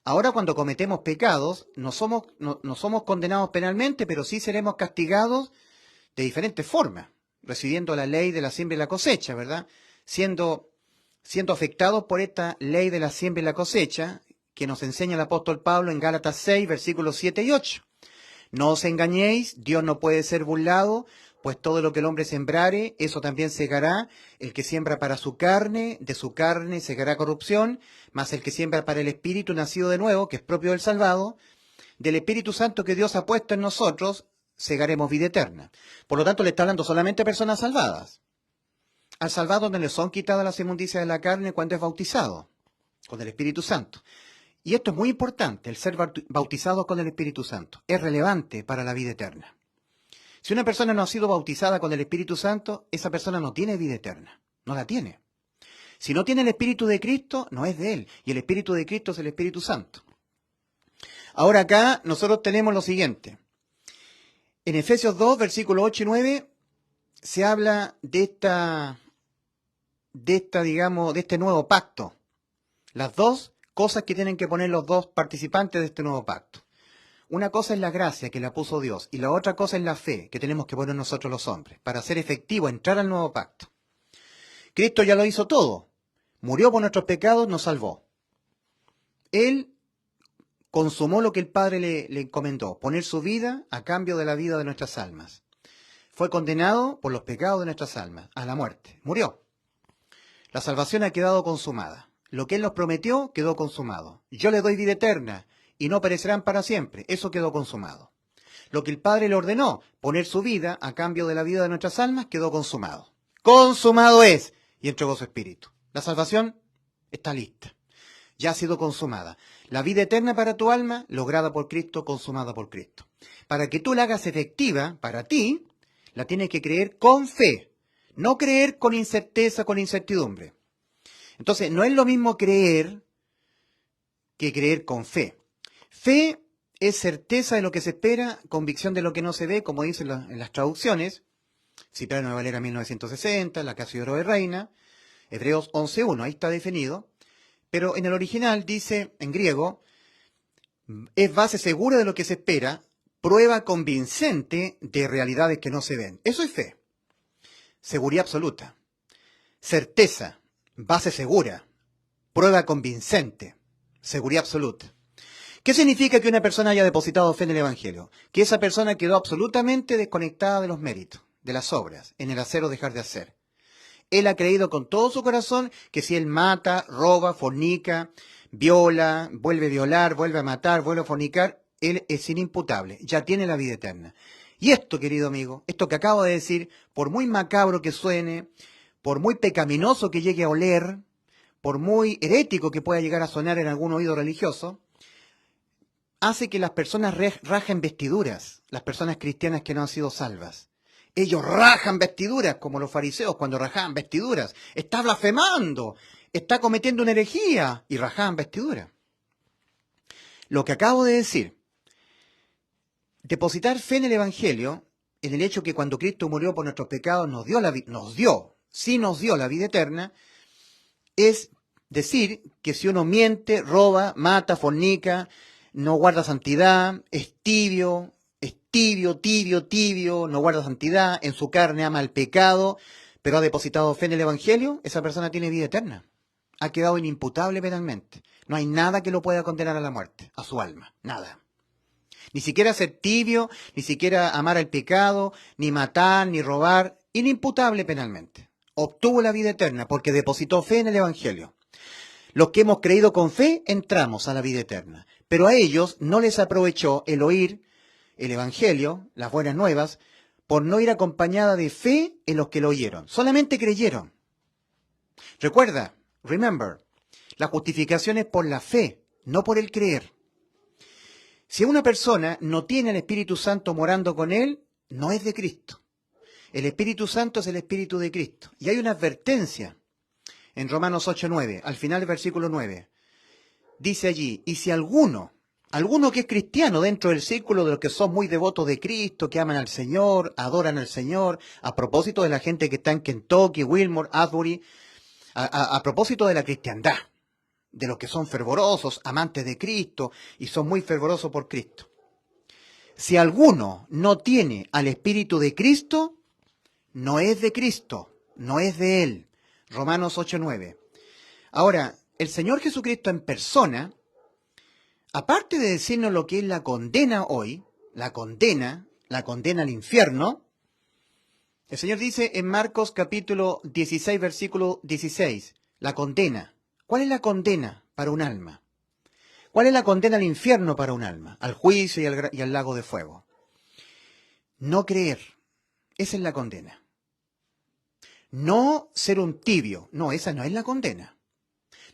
Ahora cuando cometemos pecados, no somos condenados penalmente, pero sí seremos castigados de diferentes formas, recibiendo la ley de la siembra y la cosecha, ¿verdad? Siendo afectados por esta ley de la siembra y la cosecha, que nos enseña el apóstol Pablo en Gálatas 6, versículos 7 y 8. No os engañéis, Dios no puede ser burlado, pues todo lo que el hombre sembrare, eso también segará. El que siembra para su carne, de su carne segará corrupción, mas el que siembra para el Espíritu nacido de nuevo, que es propio del salvado, del Espíritu Santo que Dios ha puesto en nosotros, segaremos vida eterna. Por lo tanto, le está hablando solamente a personas salvadas. Al salvado no le son quitadas las inmundicias de la carne cuando es bautizado con el Espíritu Santo. Y esto es muy importante, el ser bautizado con el Espíritu Santo. Es relevante para la vida eterna. Si una persona no ha sido bautizada con el Espíritu Santo, esa persona no tiene vida eterna. No la tiene. Si no tiene el Espíritu de Cristo, no es de Él. Y el Espíritu de Cristo es el Espíritu Santo. Ahora acá nosotros tenemos lo siguiente. En Efesios 2, versículos 8 y 9, se habla de este nuevo pacto. Las dos cosas que tienen que poner los dos participantes de este nuevo pacto. Una cosa es la gracia que la puso Dios y la otra cosa es la fe que tenemos que poner nosotros los hombres para hacer efectivo entrar al nuevo pacto. Cristo ya lo hizo todo. Murió por nuestros pecados, nos salvó. Él consumó lo que el Padre le encomendó, poner su vida a cambio de la vida de nuestras almas. Fue condenado por los pecados de nuestras almas a la muerte. Murió. La salvación ha quedado consumada. Lo que Él nos prometió quedó consumado. Yo le doy vida eterna y no perecerán para siempre. Eso quedó consumado. Lo que el Padre le ordenó, poner su vida a cambio de la vida de nuestras almas, quedó consumado. Consumado es. Y entregó su espíritu. La salvación está lista. Ya ha sido consumada. La vida eterna para tu alma, lograda por Cristo, consumada por Cristo. Para que tú la hagas efectiva para ti, la tienes que creer con fe. No creer con incerteza, con incertidumbre. Entonces, no es lo mismo creer que creer con fe. Fe es certeza de lo que se espera, convicción de lo que no se ve, como dicen en las traducciones. Cipriano de Valera 1960, la Casio de Oro de Reina, Hebreos 11.1, ahí está definido. Pero en el original dice, en griego, es base segura de lo que se espera, prueba convincente de realidades que no se ven. Eso es fe. Seguridad absoluta. Certeza, base segura, prueba convincente, seguridad absoluta. ¿Qué significa que una persona haya depositado fe en el Evangelio? Que esa persona quedó absolutamente desconectada de los méritos, de las obras, en el hacer o dejar de hacer. Él ha creído con todo su corazón que si él mata, roba, fornica, viola, vuelve a violar, vuelve a matar, vuelve a fornicar, él es inimputable, ya tiene la vida eterna. Y esto, querido amigo, esto que acabo de decir, por muy macabro que suene, por muy pecaminoso que llegue a oler, por muy herético que pueda llegar a sonar en algún oído religioso, hace que las personas rajen vestiduras, las personas cristianas que no han sido salvas. Ellos rajan vestiduras, como los fariseos cuando rajaban vestiduras. Está blasfemando. está cometiendo una herejía y rajaban vestidura. Lo que acabo de decir, depositar fe en el Evangelio, en el hecho que cuando Cristo murió por nuestros pecados nos dio la vida eterna, es decir que si uno miente, roba, mata, fornica, no guarda santidad, es tibio, no guarda santidad, en su carne ama el pecado, pero ha depositado fe en el Evangelio, esa persona tiene vida eterna. Ha quedado inimputable penalmente. No hay nada que lo pueda condenar a la muerte, a su alma, nada. Ni siquiera ser tibio, ni siquiera amar el pecado, ni matar, ni robar, inimputable penalmente. Obtuvo la vida eterna porque depositó fe en el Evangelio. Los que hemos creído con fe entramos a la vida eterna, pero a ellos no les aprovechó el oír el Evangelio, las buenas nuevas, por no ir acompañada de fe en los que lo oyeron. Solamente creyeron. Recuerda, remember, la justificación es por la fe, no por el creer. Si una persona no tiene el Espíritu Santo morando con él, no es de Cristo. El Espíritu Santo es el Espíritu de Cristo. Y hay una advertencia en Romanos 8:9, al final del versículo 9. Dice allí, y si alguno que es cristiano dentro del círculo de los que son muy devotos de Cristo, que aman al Señor, adoran al Señor, a propósito de la gente que está en Kentucky, Wilmore, Asbury, a propósito de la cristiandad, de los que son fervorosos, amantes de Cristo y son muy fervorosos por Cristo. Si alguno no tiene al Espíritu de Cristo, no es de Cristo, no es de Él. Romanos 8:9. Ahora, el Señor Jesucristo en persona, aparte de decirnos lo que es la condena hoy, la condena al infierno, el Señor dice en Marcos capítulo 16, versículo 16, la condena. ¿Cuál es la condena para un alma? ¿Cuál es la condena al infierno para un alma? Al juicio y al lago de fuego. No creer. Esa es la condena. No ser un tibio. No, esa no es la condena.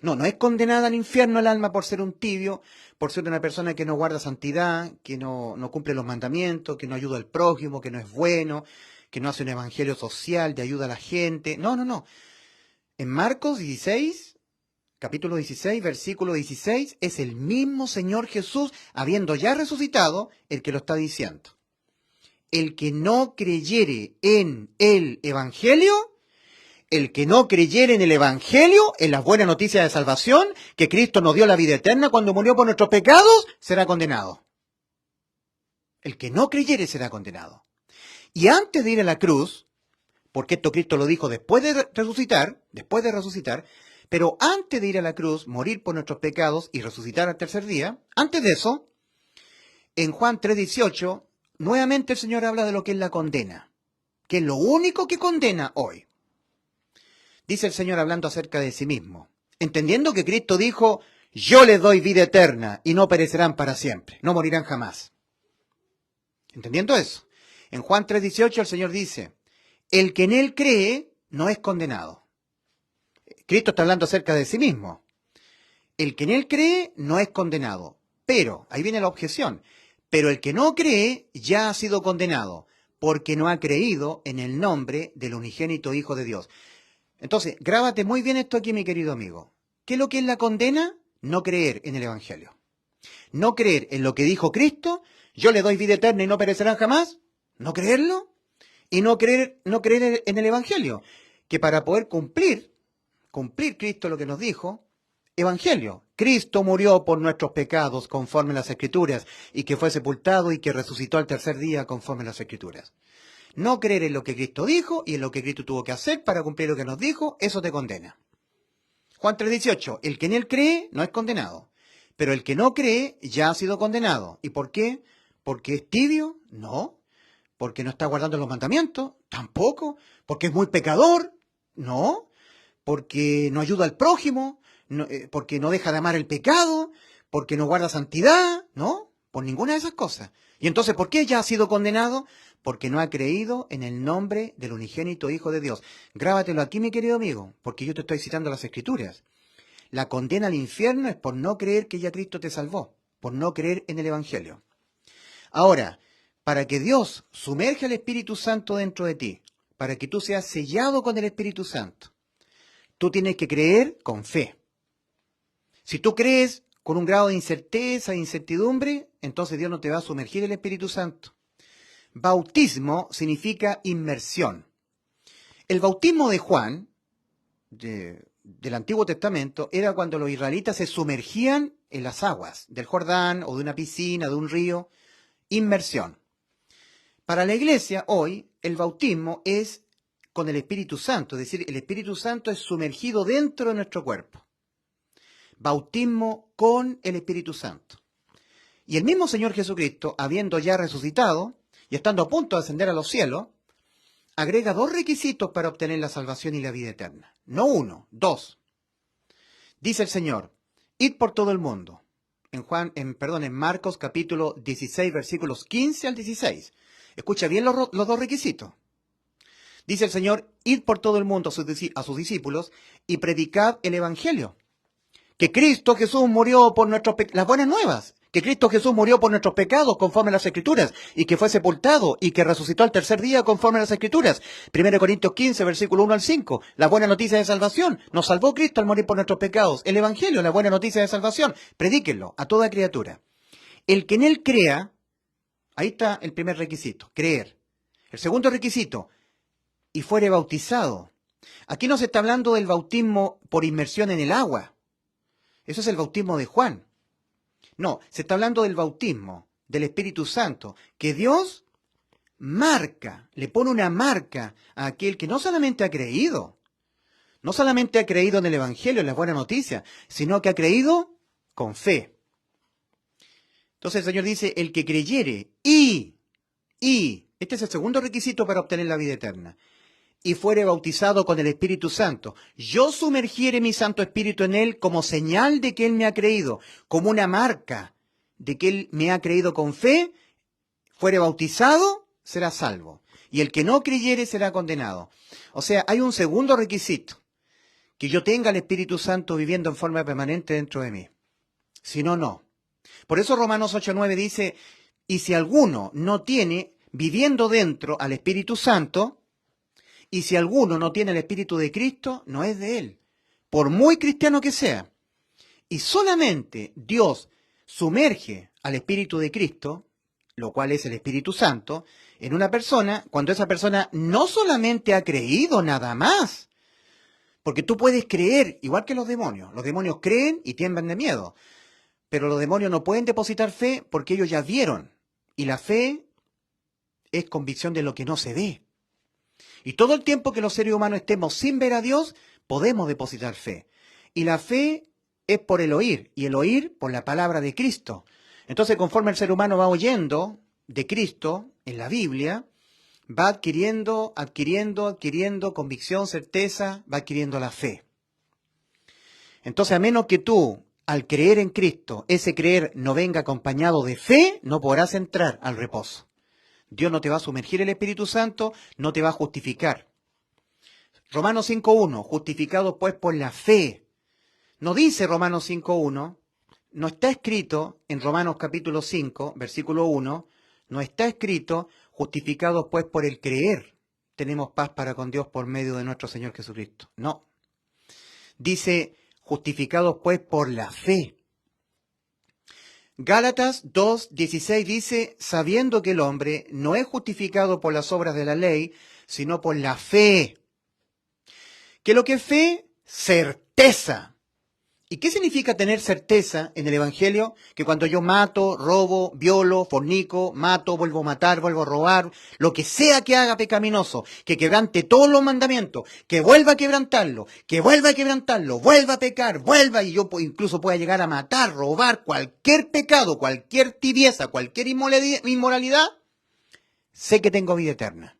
No es condenada al infierno el alma por ser un tibio, por ser una persona que no guarda santidad, que no cumple los mandamientos, que no ayuda al prójimo, que no es bueno, que no hace un evangelio social de ayuda a la gente. No. En Marcos 16, capítulo 16, versículo 16, es el mismo Señor Jesús, habiendo ya resucitado, el que lo está diciendo. El que no creyere en el Evangelio, en las buenas noticias de salvación, que Cristo nos dio la vida eterna cuando murió por nuestros pecados, será condenado. El que no creyere será condenado. Y antes de ir a la cruz, porque esto Cristo lo dijo después de resucitar, pero antes de ir a la cruz, morir por nuestros pecados y resucitar al tercer día, antes de eso, en Juan 3:18, nuevamente el Señor habla de lo que es la condena, que es lo único que condena hoy. Dice el Señor hablando acerca de sí mismo, entendiendo que Cristo dijo, yo les doy vida eterna y no perecerán para siempre, no morirán jamás. Entendiendo eso, en Juan 3:18 el Señor dice, el que en él cree no es condenado. Cristo está hablando acerca de sí mismo. El que en él cree no es condenado. Pero, ahí viene la objeción, pero el que no cree ya ha sido condenado, porque no ha creído en el nombre del unigénito Hijo de Dios. Entonces, grábate muy bien esto aquí, mi querido amigo. ¿Qué es lo que es la condena? No creer en el Evangelio. No creer en lo que dijo Cristo, yo le doy vida eterna y no perecerán jamás. No creerlo. Y no creer en el Evangelio. Que para poder cumplir Cristo lo que nos dijo, Evangelio. Cristo murió por nuestros pecados conforme a las Escrituras y que fue sepultado y que resucitó al tercer día conforme a las Escrituras. No creer en lo que Cristo dijo y en lo que Cristo tuvo que hacer para cumplir lo que nos dijo, eso te condena. Juan 3:18, el que en él cree no es condenado, pero el que no cree ya ha sido condenado. ¿Y por qué? ¿Porque es tibio? No. ¿Porque no está guardando los mandamientos? Tampoco. ¿Porque es muy pecador? No. ¿Porque no ayuda al prójimo? No, ¿porque no deja de amar el pecado? ¿Porque no guarda santidad? No. Por ninguna de esas cosas. ¿Y entonces por qué ya ha sido condenado? Porque no ha creído en el nombre del unigénito Hijo de Dios. Grábatelo aquí, mi querido amigo, porque yo te estoy citando las Escrituras. La condena al infierno es por no creer que ya Cristo te salvó, por no creer en el Evangelio. Ahora, para que Dios sumerja el Espíritu Santo dentro de ti, para que tú seas sellado con el Espíritu Santo, Tú tienes que creer con fe. Si tú crees con un grado de incerteza e incertidumbre, entonces Dios no te va a sumergir el Espíritu Santo. Bautismo significa inmersión. El bautismo de Juan, del Antiguo Testamento, era cuando los israelitas se sumergían en las aguas del Jordán o de una piscina, de un río. Inmersión. Para la iglesia hoy, el bautismo es con el Espíritu Santo, es decir, el Espíritu Santo es sumergido dentro de nuestro cuerpo. Bautismo con el Espíritu Santo. Y el mismo Señor Jesucristo, habiendo ya resucitado y estando a punto de ascender a los cielos, agrega 2 requisitos para obtener la salvación y la vida eterna. No 1, 2. Dice el Señor, id por todo el mundo. En Marcos capítulo 16, versículos 15 al 16. Escucha bien los 2 requisitos. Dice el Señor, id por todo el mundo a sus discípulos y predicad el Evangelio. Que Cristo Jesús murió por nuestros pecados, las buenas nuevas, que Cristo Jesús murió por nuestros pecados conforme a las Escrituras, y que fue sepultado y que resucitó al tercer día conforme a las Escrituras. 1 Corintios 15, versículo 1 al 5, la buena noticia de salvación. Nos salvó Cristo al morir por nuestros pecados. El Evangelio, la buena noticia de salvación. Predíquenlo a toda criatura. El que en él crea, ahí está el primer requisito, creer. El segundo requisito, y fuere bautizado. Aquí no se está hablando del bautismo por inmersión en el agua. Eso es el bautismo de Juan. No, se está hablando del bautismo del Espíritu Santo, que Dios marca, le pone una marca a aquel que no solamente ha creído, no solamente ha creído en el Evangelio, en la buena noticia, sino que ha creído con fe. Entonces el Señor dice, el que creyere este es el segundo requisito para obtener la vida eterna, y fuere bautizado con el Espíritu Santo, yo sumergiere mi Santo Espíritu en él como señal de que él me ha creído, como una marca de que él me ha creído con fe, fuere bautizado, será salvo. Y el que no creyere será condenado. O sea, hay un segundo requisito, que yo tenga el Espíritu Santo viviendo en forma permanente dentro de mí. Si no, no. Por eso Romanos 8:9 dice, y si alguno no tiene viviendo dentro al Espíritu Santo, y si alguno no tiene el Espíritu de Cristo, no es de él, por muy cristiano que sea. Y solamente Dios sumerge al Espíritu de Cristo, lo cual es el Espíritu Santo, en una persona cuando esa persona no solamente ha creído nada más. Porque tú puedes creer, igual que los demonios creen y tiemblan de miedo, pero los demonios no pueden depositar fe porque ellos ya vieron. Y la fe es convicción de lo que no se ve. Y todo el tiempo que los seres humanos estemos sin ver a Dios, podemos depositar fe. Y la fe es por el oír, y el oír por la palabra de Cristo. Entonces, conforme el ser humano va oyendo de Cristo en la Biblia, va adquiriendo convicción, certeza, va adquiriendo la fe. Entonces, a menos que tú, al creer en Cristo, ese creer no venga acompañado de fe, no podrás entrar al reposo. Dios no te va a sumergir el Espíritu Santo, no te va a justificar. Romanos 5:1, justificados pues por la fe. No dice Romanos 5:1, no está escrito en Romanos capítulo 5, versículo 1, no está escrito, justificados pues por el creer, tenemos paz para con Dios por medio de nuestro Señor Jesucristo. No. Dice, justificados pues por la fe. Gálatas 2:16 dice, sabiendo que el hombre no es justificado por las obras de la ley, sino por la fe. ¿Qué es lo que es fe? Certeza. ¿Y qué significa tener certeza en el Evangelio? Que cuando yo mato, robo, violo, fornico, mato, vuelvo a matar, vuelvo a robar, lo que sea que haga pecaminoso, que quebrante todos los mandamientos, que vuelva a quebrantarlo, vuelva a pecar, y yo incluso pueda llegar a matar, robar, cualquier pecado, cualquier tibieza, cualquier inmoralidad, sé que tengo vida eterna.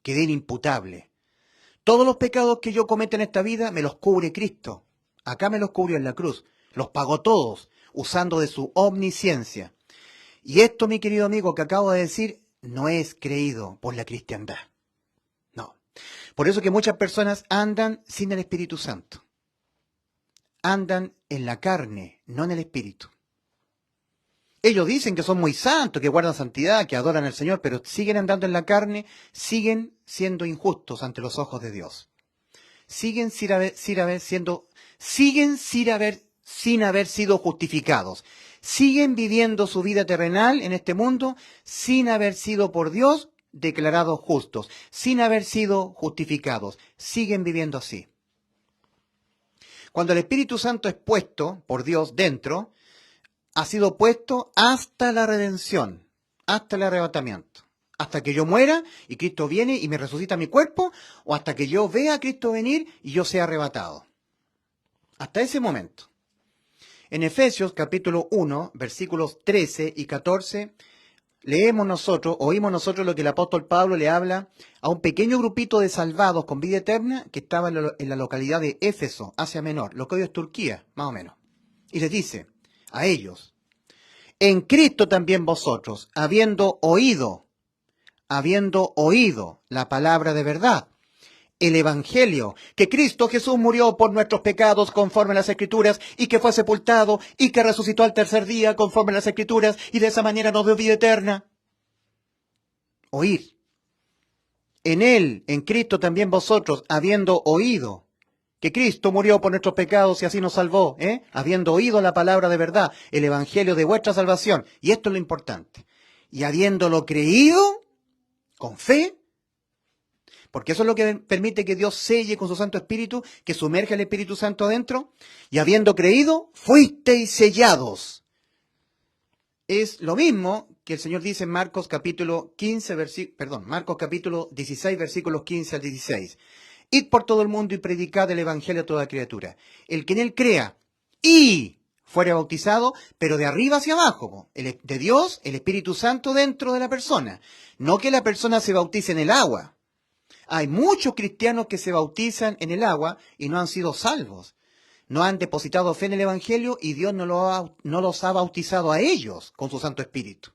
Quedé inimputable. Todos los pecados que yo cometa en esta vida me los cubre Cristo. Acá me los cubrió en la cruz, los pagó todos, usando de su omnisciencia. Y esto, mi querido amigo, que acabo de decir, no es creído por la cristiandad. No. Por eso que muchas personas andan sin el Espíritu Santo. Andan en la carne, no en el Espíritu. Ellos dicen que son muy santos, que guardan santidad, que adoran al Señor, pero siguen andando en la carne, siguen siendo injustos ante los ojos de Dios. siguen sin haber sido justificados. Siguen viviendo su vida terrenal en este mundo sin haber sido por Dios declarados justos, sin haber sido justificados. Siguen viviendo así. Cuando el Espíritu Santo es puesto por Dios dentro, ha sido puesto hasta la redención, hasta el arrebatamiento. Hasta que yo muera y Cristo viene y me resucita mi cuerpo, o hasta que yo vea a Cristo venir y yo sea arrebatado. Hasta ese momento. En Efesios capítulo 1, versículos 13 y 14, oímos nosotros lo que el apóstol Pablo le habla a un pequeño grupito de salvados con vida eterna que estaba en la localidad de Éfeso, Asia Menor, lo que hoy es Turquía, más o menos. Y les dice a ellos: en Cristo también vosotros, habiendo oído la palabra de verdad, el Evangelio, que Cristo Jesús murió por nuestros pecados conforme a las Escrituras, y que fue sepultado, y que resucitó al tercer día conforme a las Escrituras, y de esa manera nos dio vida eterna. Oír. En Él, en Cristo también vosotros, habiendo oído que Cristo murió por nuestros pecados y así nos salvó, habiendo oído la palabra de verdad, el Evangelio de vuestra salvación, y esto es lo importante, y habiéndolo creído, con fe, porque eso es lo que permite que Dios selle con su Santo Espíritu, que sumerja el Espíritu Santo adentro, y habiendo creído, fuisteis sellados. Es lo mismo que el Señor dice en Marcos capítulo 16, versículos 15 al 16. Id por todo el mundo y predicad el Evangelio a toda criatura. El que en él crea y fuere bautizado, pero de arriba hacia abajo, de Dios, el Espíritu Santo dentro de la persona. No que la persona se bautice en el agua. Hay muchos cristianos que se bautizan en el agua y no han sido salvos. No han depositado fe en el Evangelio y Dios no los ha bautizado a ellos con su Santo Espíritu.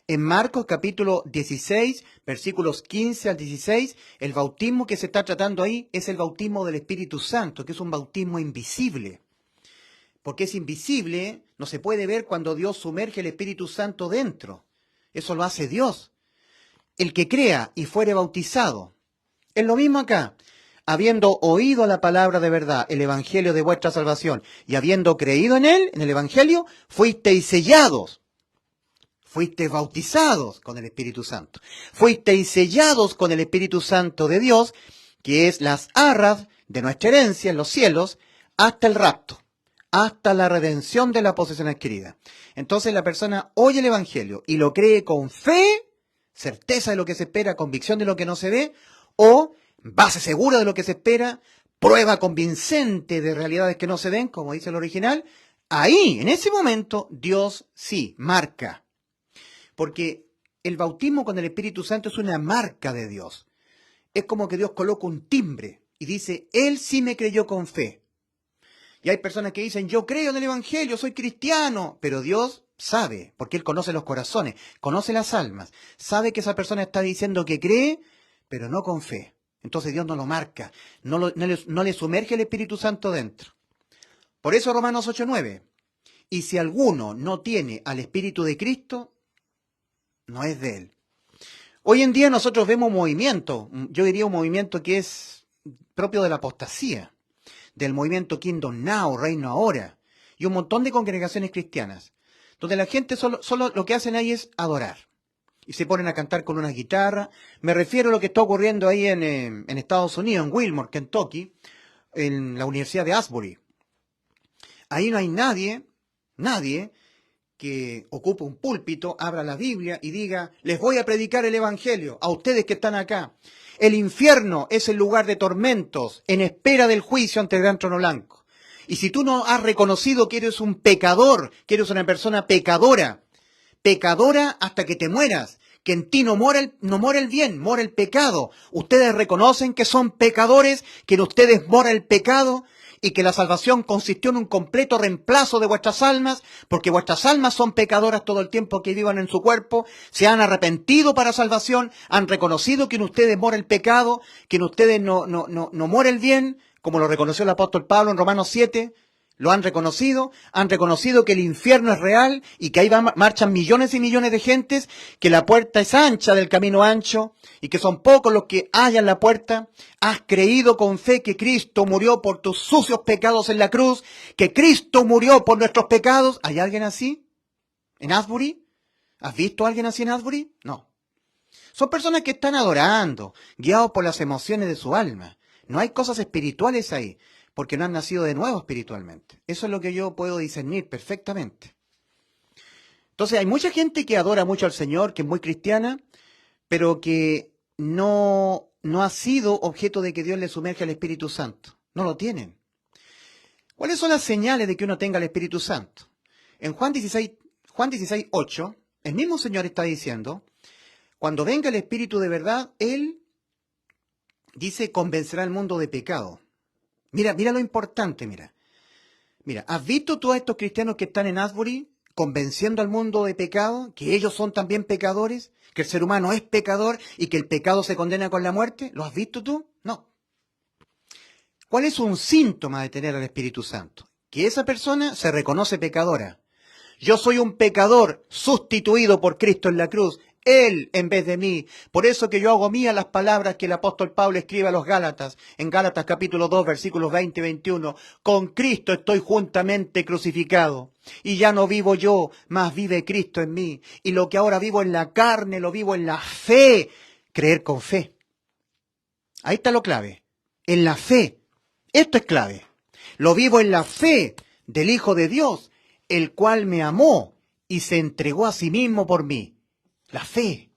En Marcos capítulo 16, versículos 15 al 16, el bautismo que se está tratando ahí es el bautismo del Espíritu Santo, que es un bautismo invisible. Porque es invisible, no se puede ver cuando Dios sumerge el Espíritu Santo dentro. Eso lo hace Dios. El que crea y fuere bautizado. Es lo mismo acá. Habiendo oído la palabra de verdad, el Evangelio de vuestra salvación, y habiendo creído en él, en el Evangelio, fuisteis sellados. Fuisteis bautizados con el Espíritu Santo. Fuisteis sellados con el Espíritu Santo de Dios, que es las arras de nuestra herencia en los cielos, hasta el rapto, hasta la redención de la posesión adquirida. Entonces la persona oye el Evangelio y lo cree con fe, certeza de lo que se espera, convicción de lo que no se ve, o base segura de lo que se espera, prueba convincente de realidades que no se ven, como dice el original. Ahí, en ese momento, Dios sí marca. Porque el bautismo con el Espíritu Santo es una marca de Dios. Es como que Dios coloca un timbre y dice: Él sí me creyó con fe. Y hay personas que dicen: yo creo en el Evangelio, soy cristiano, pero Dios sabe, porque Él conoce los corazones, conoce las almas, sabe que esa persona está diciendo que cree, pero no con fe. Entonces Dios no lo marca, no le sumerge el Espíritu Santo dentro. Por eso Romanos 8:9. Y si alguno no tiene al Espíritu de Cristo, no es de Él. Hoy en día nosotros vemos movimiento, yo diría un movimiento que es propio de la apostasía, del movimiento Kingdom Now, Reino Ahora, y un montón de congregaciones cristianas, donde la gente solo lo que hacen ahí es adorar. Y se ponen a cantar con una guitarra. Me refiero a lo que está ocurriendo ahí en Estados Unidos, en Wilmore, Kentucky, en la Universidad de Asbury. Ahí no hay nadie que ocupe un púlpito, abra la Biblia y diga: les voy a predicar el Evangelio a ustedes que están acá. El infierno es el lugar de tormentos, en espera del juicio ante el gran trono blanco. Y si tú no has reconocido que eres un pecador, que eres una persona pecadora hasta que te mueras, que en ti no mora el bien, mora el pecado. Ustedes reconocen que son pecadores, que en ustedes mora el pecado, y que la salvación consistió en un completo reemplazo de vuestras almas, porque vuestras almas son pecadoras todo el tiempo que vivan en su cuerpo, se han arrepentido para salvación, han reconocido que en ustedes mora el pecado, que en ustedes no mora el bien, como lo reconoció el apóstol Pablo en Romanos 7, Lo han reconocido que el infierno es real y que ahí marchan millones y millones de gentes, que la puerta es ancha del camino ancho y que son pocos los que hallan la puerta. Has creído con fe que Cristo murió por tus sucios pecados en la cruz, que Cristo murió por nuestros pecados. ¿Hay alguien así en Asbury? ¿Has visto a alguien así en Asbury? No. Son personas que están adorando, guiados por las emociones de su alma. No hay cosas espirituales ahí, porque no han nacido de nuevo espiritualmente. Eso es lo que yo puedo discernir perfectamente. Entonces hay mucha gente que adora mucho al Señor, que es muy cristiana, pero que no ha sido objeto de que Dios le sumerja al Espíritu Santo. No lo tienen. ¿Cuáles son las señales de que uno tenga el Espíritu Santo? En Juan 16:8, el mismo Señor está diciendo, cuando venga el Espíritu de verdad, Él, dice, convencerá al mundo de pecado. Mira lo importante, mira. ¿Has visto tú a estos cristianos que están en Asbury convenciendo al mundo de pecado, que ellos son también pecadores, que el ser humano es pecador y que el pecado se condena con la muerte? ¿Lo has visto tú? No. ¿Cuál es un síntoma de tener al Espíritu Santo? Que esa persona se reconoce pecadora. Yo soy un pecador sustituido por Cristo en la cruz. Él en vez de mí. Por eso que yo hago mías las palabras que el apóstol Pablo escribe a los Gálatas, en Gálatas capítulo 2, versículos 20 y 21. Con Cristo estoy juntamente crucificado. Y ya no vivo yo, mas vive Cristo en mí. Y lo que ahora vivo en la carne, lo vivo en la fe. Creer con fe. Ahí está lo clave. En la fe. Esto es clave. Lo vivo en la fe del Hijo de Dios, el cual me amó y se entregó a sí mismo por mí. La fe.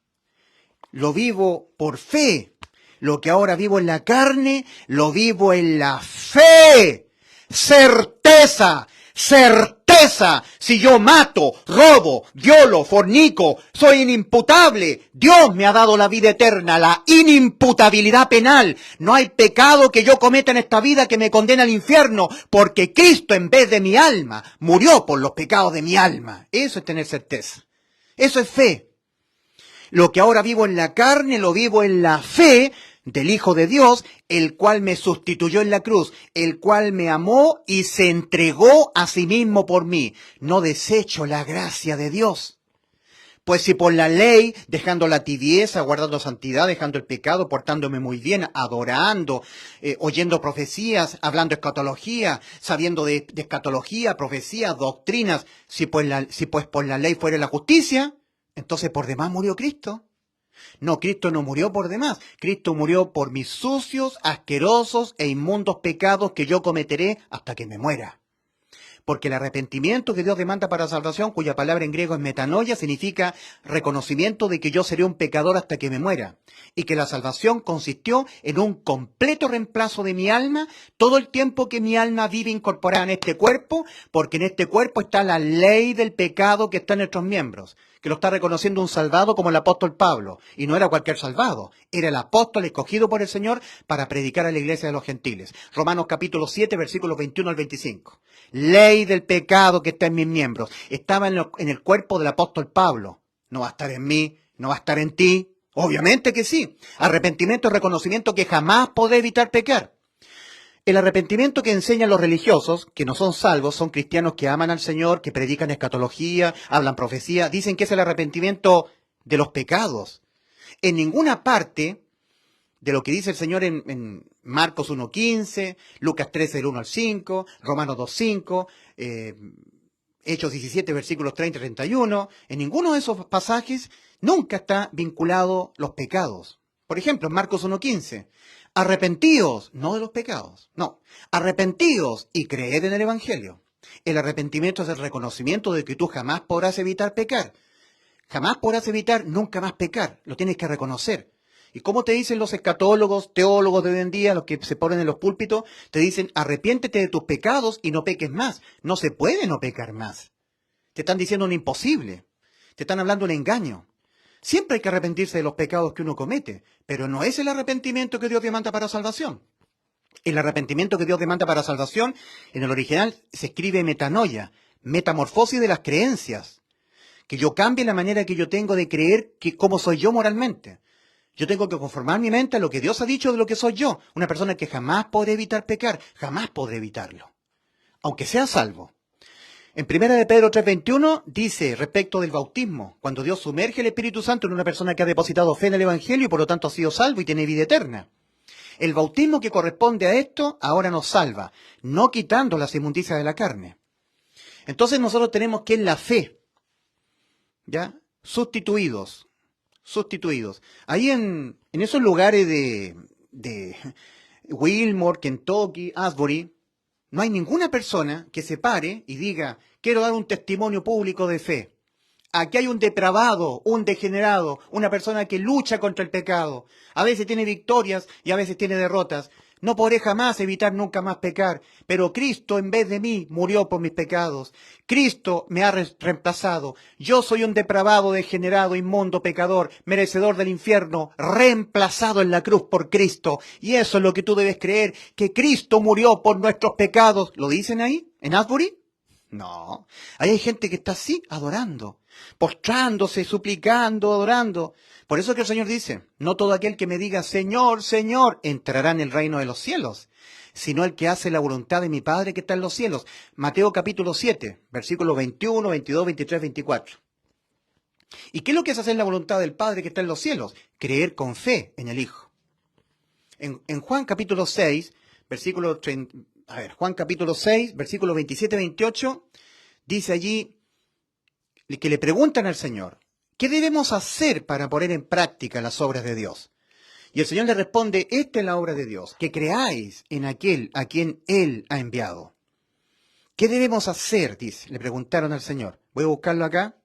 Lo vivo por fe. Lo que ahora vivo en la carne, lo vivo en la fe. Certeza, certeza. Si yo mato, robo, violo, fornico, soy inimputable. Dios me ha dado la vida eterna, la inimputabilidad penal. No hay pecado que yo cometa en esta vida que me condene al infierno, porque Cristo en vez de mi alma murió por los pecados de mi alma. Eso es tener certeza. Eso es fe. Lo que ahora vivo en la carne, lo vivo en la fe del Hijo de Dios, el cual me sustituyó en la cruz, el cual me amó y se entregó a sí mismo por mí. No desecho la gracia de Dios. Pues si por la ley, dejando la tibieza, guardando santidad, dejando el pecado, portándome muy bien, adorando, oyendo profecías, hablando escatología, sabiendo de escatología, profecías, doctrinas, si pues por la ley fuera la justicia, entonces por demás murió Cristo. No, Cristo no murió por demás. Cristo murió por mis sucios, asquerosos e inmundos pecados que yo cometeré hasta que me muera. Porque el arrepentimiento que Dios demanda para salvación, cuya palabra en griego es metanoia, significa reconocimiento de que yo seré un pecador hasta que me muera. Y que la salvación consistió en un completo reemplazo de mi alma todo el tiempo que mi alma vive incorporada en este cuerpo, porque en este cuerpo está la ley del pecado que está en nuestros miembros, que lo está reconociendo un salvado como el apóstol Pablo. Y no era cualquier salvado, era el apóstol escogido por el Señor para predicar a la iglesia de los gentiles. Romanos capítulo 7, versículos 21 al 25. Ley del pecado que está en mis miembros. Estaba en el cuerpo del apóstol Pablo. No va a estar en mí, no va a estar en ti. Obviamente que sí. Arrepentimiento es reconocimiento que jamás podré evitar pecar. El arrepentimiento que enseñan los religiosos, que no son salvos, son cristianos que aman al Señor, que predican escatología, hablan profecía, dicen que es el arrepentimiento de los pecados. En ninguna parte de lo que dice el Señor en Marcos 1:15, Lucas 13, del 1 al 5, Romanos 2:5, Hechos 17, versículos 30 y 31, en ninguno de esos pasajes nunca está vinculado los pecados. Por ejemplo, en Marcos 1:15, arrepentíos, no de los pecados, no, arrepentíos y creed en el Evangelio. El arrepentimiento es el reconocimiento de que tú jamás podrás evitar pecar. Jamás podrás evitar nunca más pecar, lo tienes que reconocer. ¿Y cómo te dicen los escatólogos, teólogos de hoy en día, los que se ponen en los púlpitos? Te dicen, arrepiéntete de tus pecados y no peques más. No se puede no pecar más. Te están diciendo un imposible. Te están hablando un engaño. Siempre hay que arrepentirse de los pecados que uno comete, pero no es el arrepentimiento que Dios demanda para salvación. El arrepentimiento que Dios demanda para salvación, en el original se escribe metanoia, metamorfosis de las creencias. Que yo cambie la manera que yo tengo de creer que cómo soy yo moralmente. Yo tengo que conformar mi mente a lo que Dios ha dicho de lo que soy yo. Una persona que jamás podré evitar pecar, jamás podré evitarlo. aunque sea salvo. En 1 de Pedro 3:21 dice respecto del bautismo, cuando Dios sumerge el Espíritu Santo en una persona que ha depositado fe en el Evangelio y por lo tanto ha sido salvo y tiene vida eterna. El bautismo que corresponde a esto ahora nos salva, no quitando las inmundicias de la carne. Entonces nosotros tenemos que en la fe, ¿ya? Sustituidos. Ahí en esos lugares de Wilmore, Kentucky, Asbury, no hay ninguna persona que se pare y diga, quiero dar un testimonio público de fe. Aquí hay un depravado, un degenerado, una persona que lucha contra el pecado. A veces tiene victorias y a veces tiene derrotas. No podré jamás evitar nunca más pecar, pero Cristo en vez de mí murió por mis pecados. Cristo me ha reemplazado. Yo soy un depravado, degenerado, inmundo, pecador, merecedor del infierno, reemplazado en la cruz por Cristo. Y eso es lo que tú debes creer, que Cristo murió por nuestros pecados. ¿Lo dicen ahí, en Asbury? No. Ahí hay gente que está así, adorando, postrándose, suplicando, adorando. Por eso que el Señor dice, no todo aquel que me diga, Señor, Señor, entrará en el reino de los cielos, sino el que hace la voluntad de mi Padre que está en los cielos. Mateo capítulo 7, versículos 21, 22, 23, 24. ¿Y qué es lo que es hacer la voluntad del Padre que está en los cielos? Creer con fe en el Hijo. En Juan capítulo 6, versículo 30, Juan capítulo 6, versículos 27, 28, dice allí que le preguntan al Señor, ¿qué debemos hacer para poner en práctica las obras de Dios? Y el Señor le responde, esta es la obra de Dios, que creáis en aquel a quien Él ha enviado. ¿Qué debemos hacer? Dice, le preguntaron al Señor. Voy a buscarlo acá.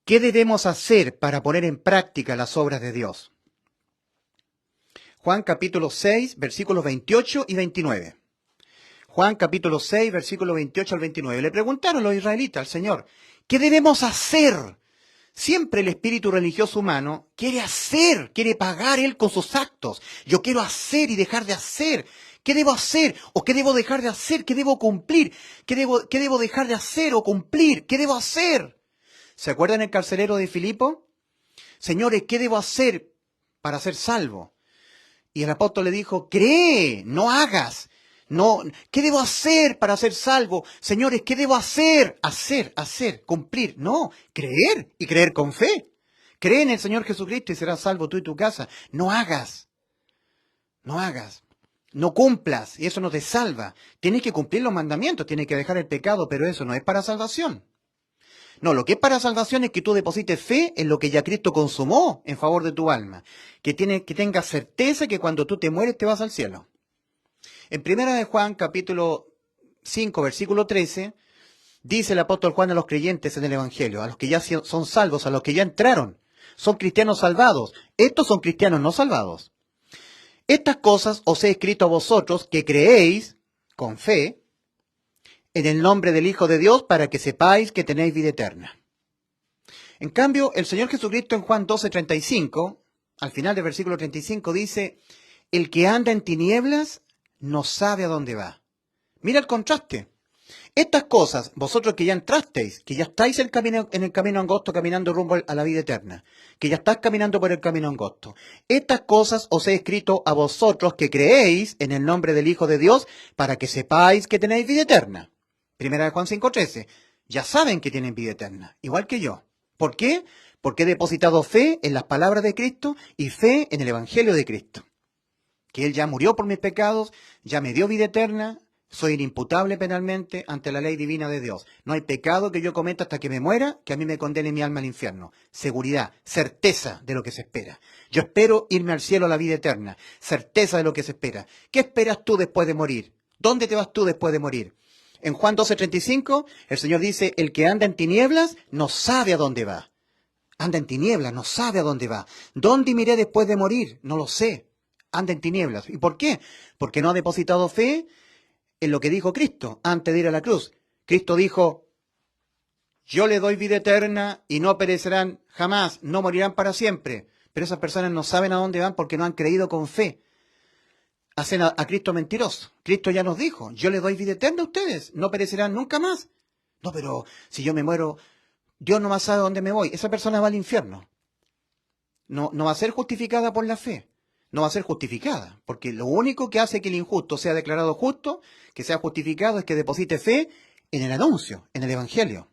¿Qué debemos hacer para poner en práctica las obras de Dios? Juan capítulo 6, versículos 28 y 29. Juan capítulo 6, versículos 28 al 29. Le preguntaron los israelitas al Señor, ¿qué debemos hacer? Siempre el espíritu religioso humano quiere hacer, quiere pagar él con sus actos. Yo quiero hacer y dejar de hacer. ¿Qué debo hacer? ¿O qué debo dejar de hacer? ¿Qué debo cumplir? ¿Qué debo dejar de hacer o cumplir? ¿Qué debo hacer? ¿Se acuerdan el carcelero de Filipo? Señores, ¿qué debo hacer para ser salvo? Y el apóstol le dijo, cree, no hagas. No, ¿qué debo hacer para ser salvo? Señores, ¿qué debo hacer? Hacer, cumplir. No, creer y creer con fe. Cree en el Señor Jesucristo y serás salvo tú y tu casa. No hagas. No cumplas y eso no te salva. Tienes que cumplir los mandamientos, tienes que dejar el pecado, pero eso no es para salvación. No, lo que es para salvación es que tú deposites fe en lo que ya Cristo consumó en favor de tu alma. Que tengas certeza que cuando tú te mueres te vas al cielo. En 1 de Juan, capítulo 5, versículo 13, dice el apóstol Juan a los creyentes en el Evangelio, a los que ya son salvos, a los que ya entraron, son cristianos salvados. Estos son cristianos no salvados. Estas cosas os he escrito a vosotros que creéis con fe en el nombre del Hijo de Dios para que sepáis que tenéis vida eterna. En cambio, el Señor Jesucristo en Juan 12:35, al final del versículo 35, dice, el que anda en tinieblas no sabe a dónde va. Mira el contraste. Estas cosas, vosotros que ya entrasteis, que ya estáis en el camino angosto caminando rumbo a la vida eterna, que ya estás caminando por el camino angosto, estas cosas os he escrito a vosotros que creéis en el nombre del Hijo de Dios para que sepáis que tenéis vida eterna. 1 Juan 5:13. Ya saben que tienen vida eterna, igual que yo. ¿Por qué? Porque he depositado fe en las palabras de Cristo y fe en el Evangelio de Cristo. Que Él ya murió por mis pecados, ya me dio vida eterna, soy inimputable penalmente ante la ley divina de Dios. No hay pecado que yo cometa hasta que me muera, que a mí me condene mi alma al infierno. Seguridad, certeza de lo que se espera. Yo espero irme al cielo a la vida eterna, certeza de lo que se espera. ¿Qué esperas tú después de morir? ¿Dónde te vas tú después de morir? En Juan 12:35, el Señor dice, el que anda en tinieblas no sabe a dónde va. Anda en tinieblas, no sabe a dónde va. ¿Dónde miré después de morir? No lo sé. Anda en tinieblas. ¿Y por qué? Porque no ha depositado fe en lo que dijo Cristo antes de ir a la cruz. Cristo dijo, yo le doy vida eterna y no perecerán jamás, no morirán para siempre. Pero esas personas no saben a dónde van porque no han creído con fe. Hacen a Cristo mentiroso. Cristo ya nos dijo, yo le doy vida eterna a ustedes, no perecerán nunca más. No, pero si yo me muero, Dios no más sabe a dónde me voy. Esa persona va al infierno. No va a ser justificada por la fe. no va a ser justificada, porque lo único que hace que el injusto sea declarado justo, que sea justificado, es que deposite fe en el anuncio, en el Evangelio.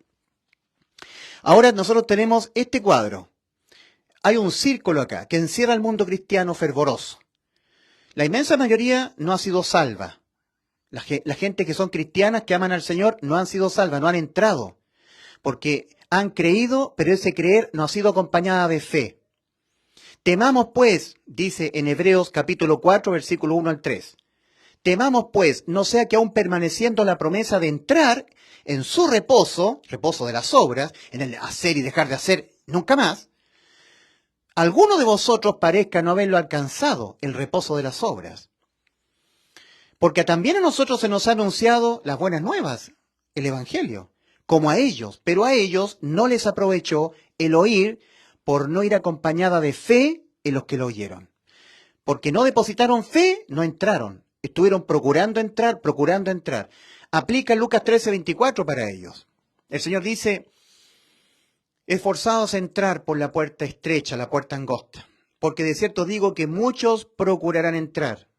Ahora nosotros tenemos este cuadro. Hay un círculo acá que encierra al mundo cristiano fervoroso. La inmensa mayoría no ha sido salva. La gente que son cristianas, que aman al Señor, no han sido salvas, no han entrado. Porque han creído, pero ese creer no ha sido acompañada de fe. Temamos pues, dice en Hebreos capítulo 4, versículo 1 al 3. Temamos pues, no sea que aún permaneciendo la promesa de entrar en su reposo, reposo de las obras, en el hacer y dejar de hacer nunca más, alguno de vosotros parezca no haberlo alcanzado, el reposo de las obras. Porque también a nosotros se nos ha anunciado las buenas nuevas, el Evangelio, como a ellos, pero a ellos no les aprovechó el oír por no ir acompañada de fe en los que lo oyeron. Porque no depositaron fe, no entraron. Estuvieron procurando entrar, procurando entrar. Aplica Lucas 13:24 para ellos. El Señor dice, esforzados a entrar por la puerta estrecha, la puerta angosta. Porque de cierto digo que muchos procurarán entrar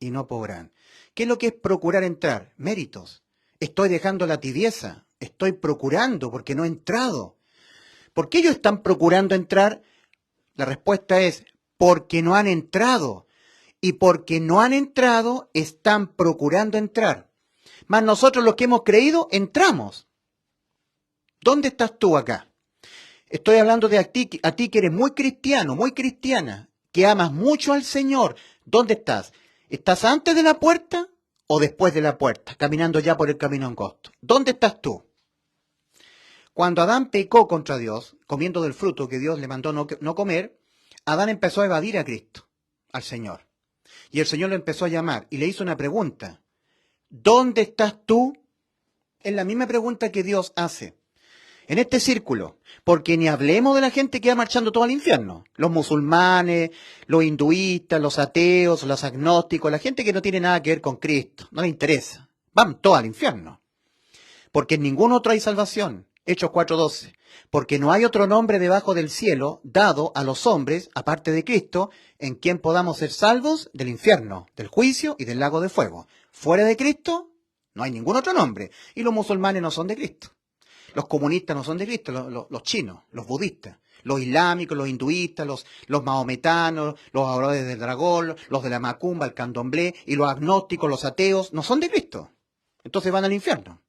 y no podrán. ¿Qué es lo que es procurar entrar? Méritos. Estoy dejando la tibieza. Estoy procurando porque no he entrado. ¿Por qué ellos están procurando entrar? La respuesta es porque no han entrado. Y porque no han entrado, están procurando entrar. Mas nosotros los que hemos creído, entramos. ¿Dónde estás tú acá? Estoy hablando de a ti que eres muy cristiano, muy cristiana, que amas mucho al Señor. ¿Dónde estás? ¿Estás antes de la puerta o después de la puerta, caminando ya por el camino angosto? ¿Dónde estás tú? Cuando Adán pecó contra Dios, comiendo del fruto que Dios le mandó no comer, Adán empezó a evadir a Cristo, al Señor. Y el Señor lo empezó a llamar y le hizo una pregunta. ¿Dónde estás tú? Es la misma pregunta que Dios hace. En este círculo, porque ni hablemos de la gente que va marchando todo al infierno. Los musulmanes, los hinduistas, los ateos, los agnósticos, la gente que no tiene nada que ver con Cristo, no le interesa. Van todos al infierno. Porque en ningún otro hay salvación. Hechos 4:12. Porque no hay otro nombre debajo del cielo dado a los hombres, aparte de Cristo, en quien podamos ser salvos del infierno, del juicio y del lago de fuego. Fuera de Cristo, no hay ningún otro nombre. Y los musulmanes no son de Cristo. Los comunistas no son de Cristo, los chinos, los budistas, los islámicos, los hinduistas, los mahometanos, los adoradores del dragón, los de la macumba, el candomblé, y los agnósticos, los ateos, no son de Cristo. Entonces van al infierno.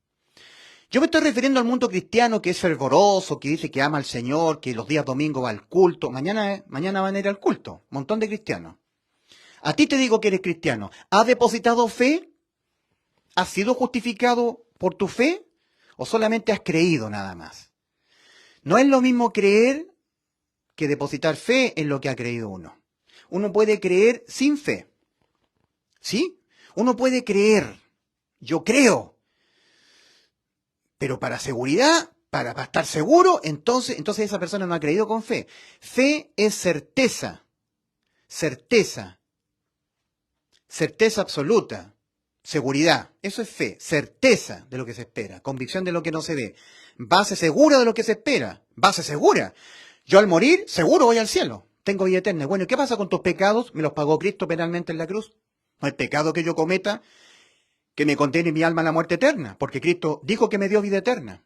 Yo me estoy refiriendo al mundo cristiano que es fervoroso, que dice que ama al Señor, que los días domingos va al culto. Mañana van a ir al culto, un montón de cristianos. A ti te digo que eres cristiano. ¿Has depositado fe? ¿Has sido justificado por tu fe? ¿O solamente has creído nada más? No es lo mismo creer que depositar fe en lo que ha creído uno. Uno puede creer sin fe. ¿Sí? Uno puede creer. Yo creo. Pero para seguridad, para estar seguro, entonces esa persona no ha creído con fe. Fe es certeza. Certeza. Certeza absoluta. Seguridad, eso es fe, certeza de lo que se espera, convicción de lo que no se ve, base segura de lo que se espera, base segura. Yo al morir, seguro voy al cielo, tengo vida eterna. Bueno, ¿y qué pasa con tus pecados? Me los pagó Cristo penalmente en la cruz. No hay pecado que yo cometa que me condene mi alma a la muerte eterna, porque Cristo dijo que me dio vida eterna.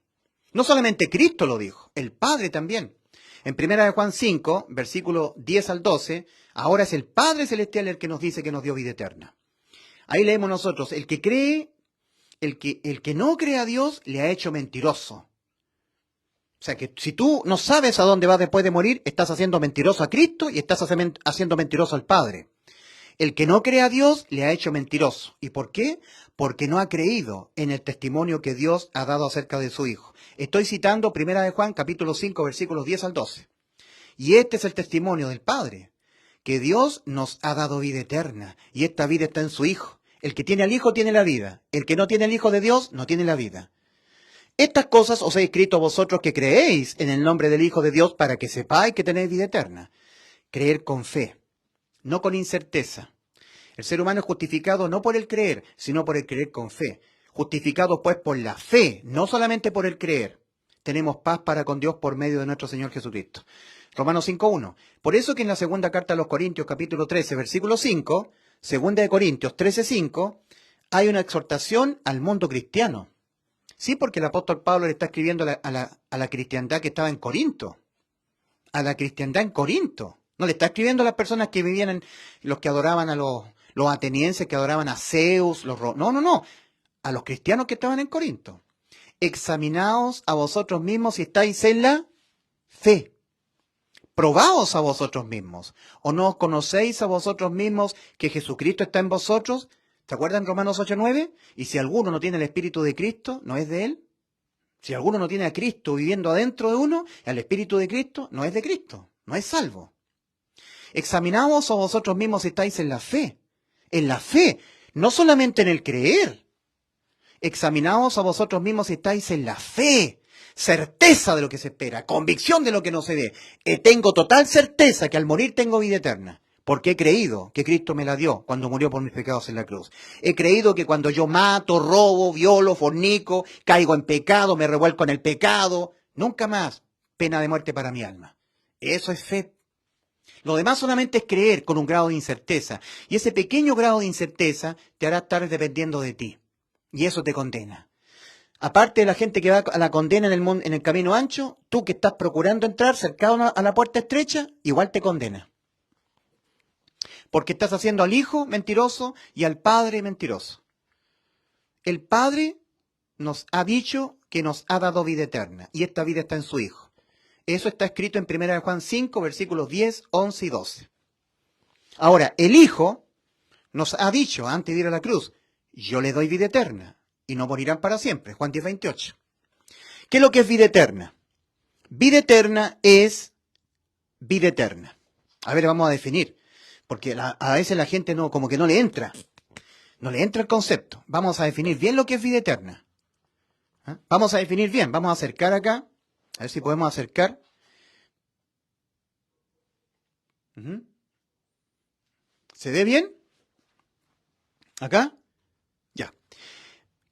No solamente Cristo lo dijo, el Padre también. En 1 Juan 5, versículo 10 al 12, ahora es el Padre Celestial el que nos dice que nos dio vida eterna. Ahí leemos nosotros, el que cree, el que no cree a Dios, le ha hecho mentiroso. O sea que si tú no sabes a dónde vas después de morir, estás haciendo mentiroso a Cristo y estás haciendo mentiroso al Padre. El que no cree a Dios, le ha hecho mentiroso. ¿Y por qué? Porque no ha creído en el testimonio que Dios ha dado acerca de su Hijo. Estoy citando 1 Juan, capítulo 5, versículos 10 al 12. Y este es el testimonio del Padre, que Dios nos ha dado vida eterna, y esta vida está en su Hijo. El que tiene al Hijo tiene la vida. El que no tiene al Hijo de Dios no tiene la vida. Estas cosas os he escrito a vosotros que creéis en el nombre del Hijo de Dios para que sepáis que tenéis vida eterna. Creer con fe, no con incerteza. El ser humano es justificado no por el creer, sino por el creer con fe. Justificado pues por la fe, no solamente por el creer. Tenemos paz para con Dios por medio de nuestro Señor Jesucristo. Romanos 5.1. Por eso que en la segunda carta a los Corintios, capítulo 13, versículo 5, segunda de Corintios 13.5, hay una exhortación al mundo cristiano. Sí, porque el apóstol Pablo le está escribiendo a la cristiandad que estaba en Corinto. A la cristiandad en Corinto. No le está escribiendo a las personas que vivían los que adoraban a los atenienses, que adoraban a Zeus, no. A los cristianos que estaban en Corinto. Examinaos a vosotros mismos si estáis en la fe. Probaos a vosotros mismos. ¿O no os conocéis a vosotros mismos que Jesucristo está en vosotros? ¿Se acuerdan Romanos 8:9? Y si alguno no tiene el Espíritu de Cristo, ¿no es de él? Si alguno no tiene a Cristo viviendo adentro de uno, el Espíritu de Cristo no es de Cristo, no es salvo. Examinaos a vosotros mismos si estáis en la fe. En la fe, no solamente en el creer. Examinaos a vosotros mismos si estáis en la fe. Certeza de lo que se espera, convicción de lo que no se ve. Tengo total certeza que al morir tengo vida eterna. Porque he creído que Cristo me la dio cuando murió por mis pecados en la cruz. He creído que cuando yo mato, robo, violo, fornico, caigo en pecado, me revuelco en el pecado, nunca más pena de muerte para mi alma. Eso es fe. Lo demás solamente es creer con un grado de incerteza. Y ese pequeño grado de incerteza te hará estar dependiendo de ti. Y eso te condena. Aparte de la gente que va a la condena en el camino ancho, tú que estás procurando entrar cercado a la puerta estrecha, igual te condena. Porque estás haciendo al hijo mentiroso y al padre mentiroso. El Padre nos ha dicho que nos ha dado vida eterna. Y esta vida está en su Hijo. Eso está escrito en 1 Juan 5, versículos 10, 11 y 12. Ahora, el Hijo nos ha dicho antes de ir a la cruz, yo le doy vida eterna y no morirán para siempre. Juan 10, 28. ¿Qué es lo que es vida eterna? Vida eterna es vida eterna. A ver, vamos a definir. Porque a veces la gente como que no le entra. No le entra el concepto. Vamos a definir bien lo que es vida eterna. Vamos a definir bien. Vamos a acercar acá. A ver si podemos acercar. ¿Se ve bien? ¿Acá? Ya.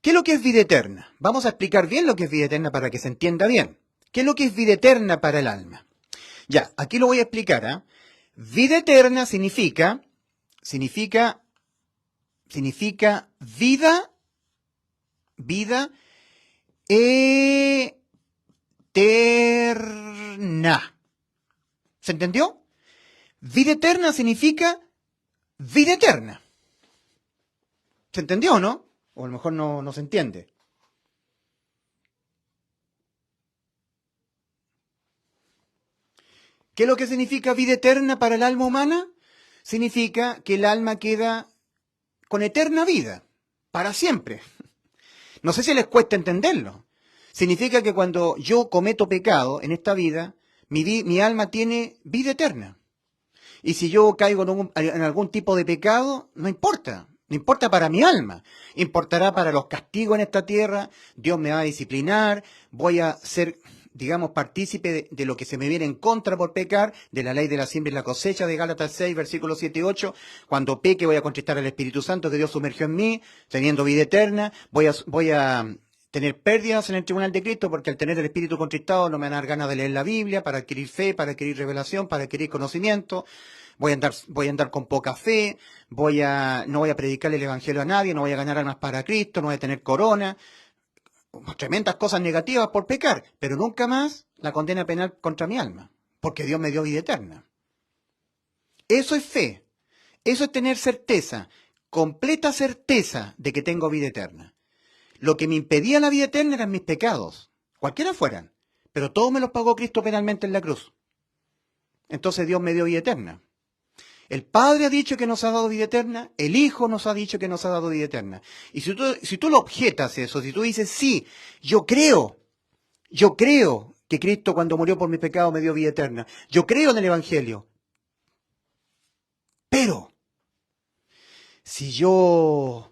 ¿Qué es lo que es vida eterna? Vamos a explicar bien lo que es vida eterna para que se entienda bien. ¿Qué es lo que es vida eterna para el alma? Ya, aquí lo voy a explicar. Vida eterna significa vida eterna. ¿Se entendió? Vida eterna significa vida eterna. ¿Se entendió o no? O a lo mejor no se entiende. ¿Qué es lo que significa vida eterna para el alma humana? Significa que el alma queda con eterna vida, para siempre. No sé si les cuesta entenderlo. Significa que cuando yo cometo pecado en esta vida, mi alma tiene vida eterna. Y si yo caigo en algún tipo de pecado, no importa. No importa para mi alma. Importará para los castigos en esta tierra. Dios me va a disciplinar. Voy a ser, digamos, partícipe de lo que se me viene en contra por pecar, de la ley de la siembra y la cosecha de Gálatas 6, versículos 7 y 8. Cuando peque voy a contristar al Espíritu Santo que Dios sumergió en mí, teniendo vida eterna. Voy a tener pérdidas en el tribunal de Cristo, porque al tener el espíritu contristado no me van a dar ganas de leer la Biblia, para adquirir fe, para adquirir revelación, para adquirir conocimiento. Voy a andar con poca fe, no voy a predicar el evangelio a nadie, no voy a ganar almas para Cristo, no voy a tener corona. Tremendas cosas negativas por pecar, pero nunca más la condena penal contra mi alma, porque Dios me dio vida eterna. Eso es fe, eso es tener certeza, completa certeza de que tengo vida eterna. Lo que me impedía la vida eterna eran mis pecados, cualquiera fueran, pero todos me los pagó Cristo penalmente en la cruz. Entonces Dios me dio vida eterna. El Padre ha dicho que nos ha dado vida eterna, el Hijo nos ha dicho que nos ha dado vida eterna. Y si tú lo objetas eso, si tú dices, sí, yo creo que Cristo cuando murió por mis pecados me dio vida eterna, yo creo en el Evangelio, pero si yo,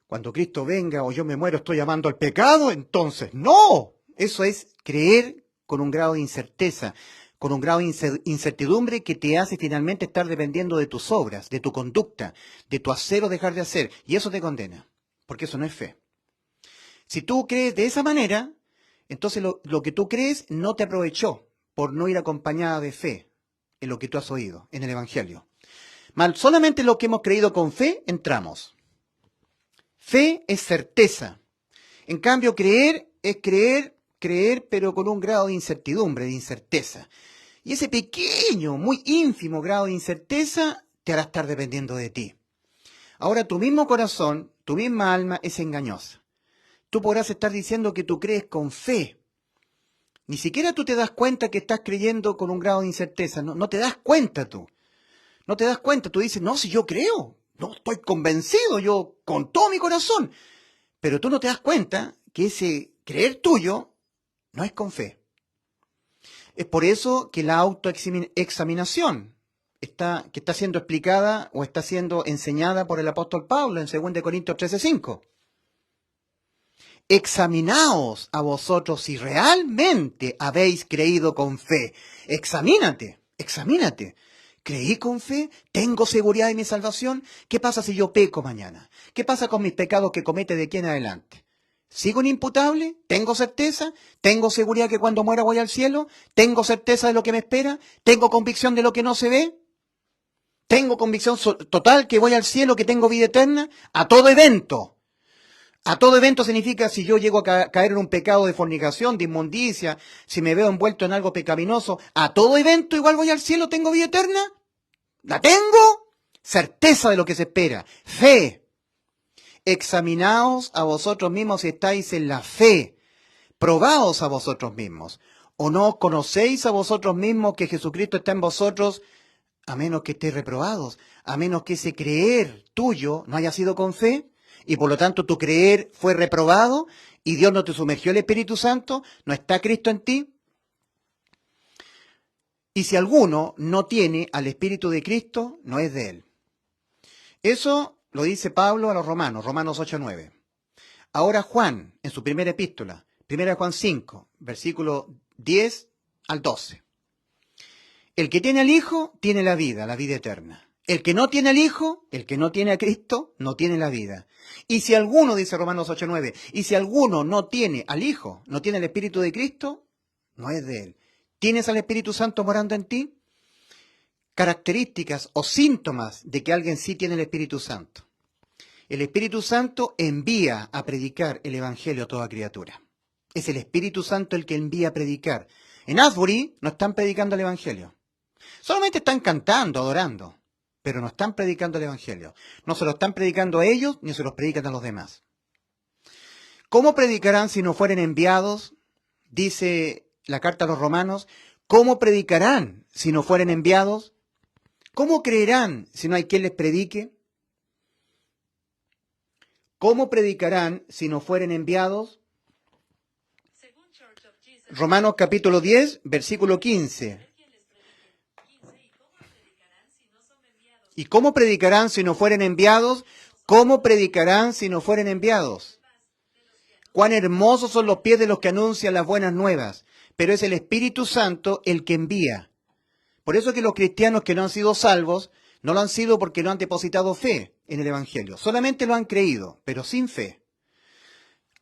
cuando Cristo venga o yo me muero, estoy amando al pecado, entonces no. Eso es creer con un grado de incerteza, con un grado de incertidumbre que te hace finalmente estar dependiendo de tus obras, de tu conducta, de tu hacer o dejar de hacer. Y eso te condena, porque eso no es fe. Si tú crees de esa manera, entonces lo que tú crees no te aprovechó, por no ir acompañada de fe en lo que tú has oído, en el Evangelio. Solamente lo que hemos creído con fe, entramos. Fe es certeza. En cambio, creer es creer, pero con un grado de incertidumbre, de incerteza. Y ese pequeño, muy ínfimo grado de incerteza te hará estar dependiendo de ti. Ahora, tu mismo corazón, tu misma alma es engañosa. Tú podrás estar diciendo que tú crees con fe. Ni siquiera tú te das cuenta que estás creyendo con un grado de incerteza. No te das cuenta tú. No te das cuenta. Tú dices, no, si yo creo. No, estoy convencido, yo con todo mi corazón. Pero tú no te das cuenta que ese creer tuyo no es con fe. Es por eso que la autoexaminación que está siendo explicada o está siendo enseñada por el apóstol Pablo en 2 Corintios 13:5. Examinaos a vosotros si realmente habéis creído con fe. Examínate. ¿Creí con fe? ¿Tengo seguridad de mi salvación? ¿Qué pasa si yo peco mañana? ¿Qué pasa con mis pecados que comete de aquí en adelante? ¿Sigo inimputable? ¿Tengo certeza? ¿Tengo seguridad que cuando muera voy al cielo? ¿Tengo certeza de lo que me espera? ¿Tengo convicción de lo que no se ve? ¿Tengo convicción total que voy al cielo, que tengo vida eterna? A todo evento. A todo evento significa si yo llego a caer en un pecado de fornicación, de inmundicia, si me veo envuelto en algo pecaminoso, a todo evento igual voy al cielo, ¿tengo vida eterna? ¿La tengo? Certeza de lo que se espera. Fe. Examinaos a vosotros mismos si estáis en la fe. Probaos a vosotros mismos. ¿O no os conocéis a vosotros mismos que Jesucristo está en vosotros, a menos que estéis reprobados, a menos que ese creer tuyo no haya sido con fe? Y por lo tanto tu creer fue reprobado y Dios no te sumergió el Espíritu Santo, no está Cristo en ti. Y si alguno no tiene al Espíritu de Cristo, no es de él. Eso lo dice Pablo a los Romanos, Romanos 8:9. Ahora Juan, en su primera epístola, 1 Juan 5, versículo 10 al 12. El que tiene al Hijo, tiene la vida eterna. El que no tiene al Hijo, el que no tiene a Cristo, no tiene la vida. Y si alguno, dice Romanos 8:9, y si alguno no tiene al Hijo, no tiene el Espíritu de Cristo, no es de él. ¿Tienes al Espíritu Santo morando en ti? Características o síntomas de que alguien sí tiene el Espíritu Santo. El Espíritu Santo envía a predicar el Evangelio a toda criatura. Es el Espíritu Santo el que envía a predicar. En Asbury no están predicando el Evangelio. Solamente están cantando, adorando, pero no están predicando el Evangelio. No se lo están predicando a ellos, ni se los predican a los demás. ¿Cómo predicarán si no fueren enviados? Dice la carta a los Romanos. ¿Cómo predicarán si no fueren enviados? ¿Cómo creerán si no hay quien les predique? ¿Cómo predicarán si no fueren enviados? Romanos capítulo 10, versículo 15. ¿Y cómo predicarán si no fueren enviados? ¿Cómo predicarán si no fueren enviados? Cuán hermosos son los pies de los que anuncian las buenas nuevas, pero es el Espíritu Santo el que envía. Por eso que los cristianos que no han sido salvos, no lo han sido porque no han depositado fe en el Evangelio. Solamente lo han creído, pero sin fe.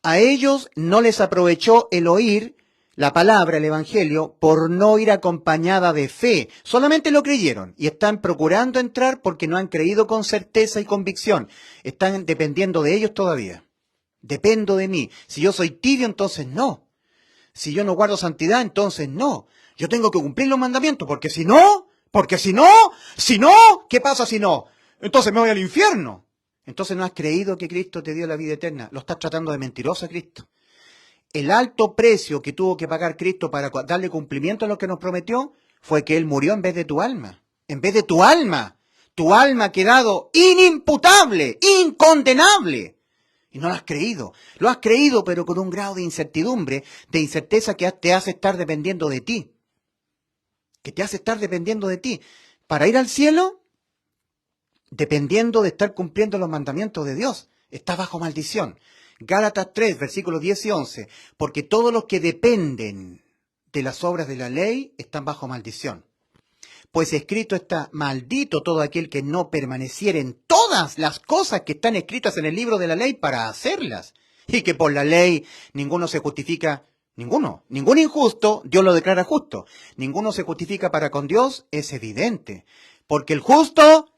A ellos no les aprovechó el oír la palabra, el Evangelio, por no ir acompañada de fe. Solamente lo creyeron y están procurando entrar porque no han creído con certeza y convicción. Están dependiendo de ellos todavía. Dependo de mí. Si yo soy tibio, entonces no. Si yo no guardo santidad, entonces no. Yo tengo que cumplir los mandamientos, porque si no, ¿qué pasa si no? Entonces me voy al infierno. Entonces no has creído que Cristo te dio la vida eterna. Lo estás tratando de mentiroso a Cristo. El alto precio que tuvo que pagar Cristo para darle cumplimiento a lo que nos prometió fue que Él murió en vez de tu alma. En vez de tu alma. Tu alma ha quedado inimputable, incondenable. Y no lo has creído. Lo has creído, pero con un grado de incertidumbre, de incerteza que te hace estar dependiendo de ti. Que te hace estar dependiendo de ti. Para ir al cielo, dependiendo de estar cumpliendo los mandamientos de Dios. Estás bajo maldición. Gálatas 3, versículos 10 y 11. Porque todos los que dependen de las obras de la ley están bajo maldición. Pues escrito está, maldito todo aquel que no permaneciere en todas las cosas que están escritas en el libro de la ley para hacerlas. Y que por la ley ninguno se justifica Ninguno. Ningún injusto, Dios lo declara justo. Ninguno se justifica para con Dios, es evidente. Porque el justo,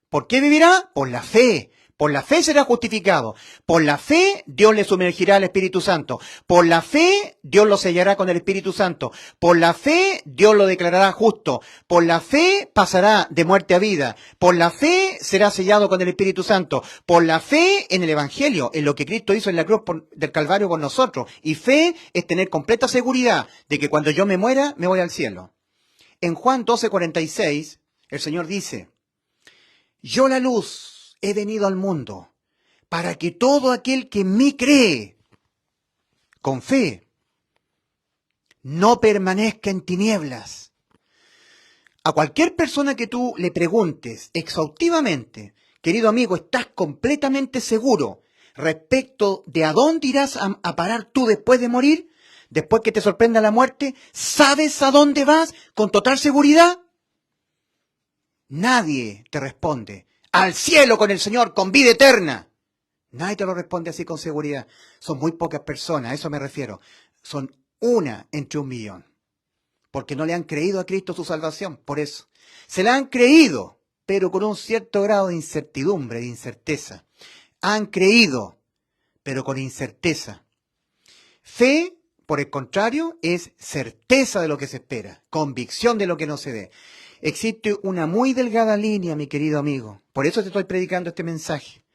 ¿por qué vivirá? Por la fe. Por la fe será justificado. Por la fe Dios le sumergirá al Espíritu Santo. Por la fe Dios lo sellará con el Espíritu Santo. Por la fe Dios lo declarará justo. Por la fe pasará de muerte a vida. Por la fe será sellado con el Espíritu Santo. Por la fe en el Evangelio, en lo que Cristo hizo en la cruz del Calvario con nosotros. Y fe es tener completa seguridad de que cuando yo me muera me voy al cielo. En Juan 12:46 el Señor dice: yo la luz he venido al mundo para que todo aquel que en mí cree, con fe, no permanezca en tinieblas. A cualquier persona que tú le preguntes exhaustivamente, querido amigo, ¿estás completamente seguro respecto de a dónde irás a parar tú después de morir? Después que te sorprenda la muerte, ¿sabes a dónde vas con total seguridad? Nadie te responde: al cielo con el Señor, con vida eterna. Nadie te lo responde así con seguridad. Son muy pocas personas, a eso me refiero. Son una entre 1.000.000. Porque no le han creído a Cristo su salvación, por eso. Se la han creído, pero con un cierto grado de incertidumbre, de incerteza. Han creído, pero con incerteza. Fe, por el contrario, es certeza de lo que se espera, convicción de lo que no se ve. Existe una muy delgada línea, mi querido amigo. Por eso te estoy predicando este mensaje.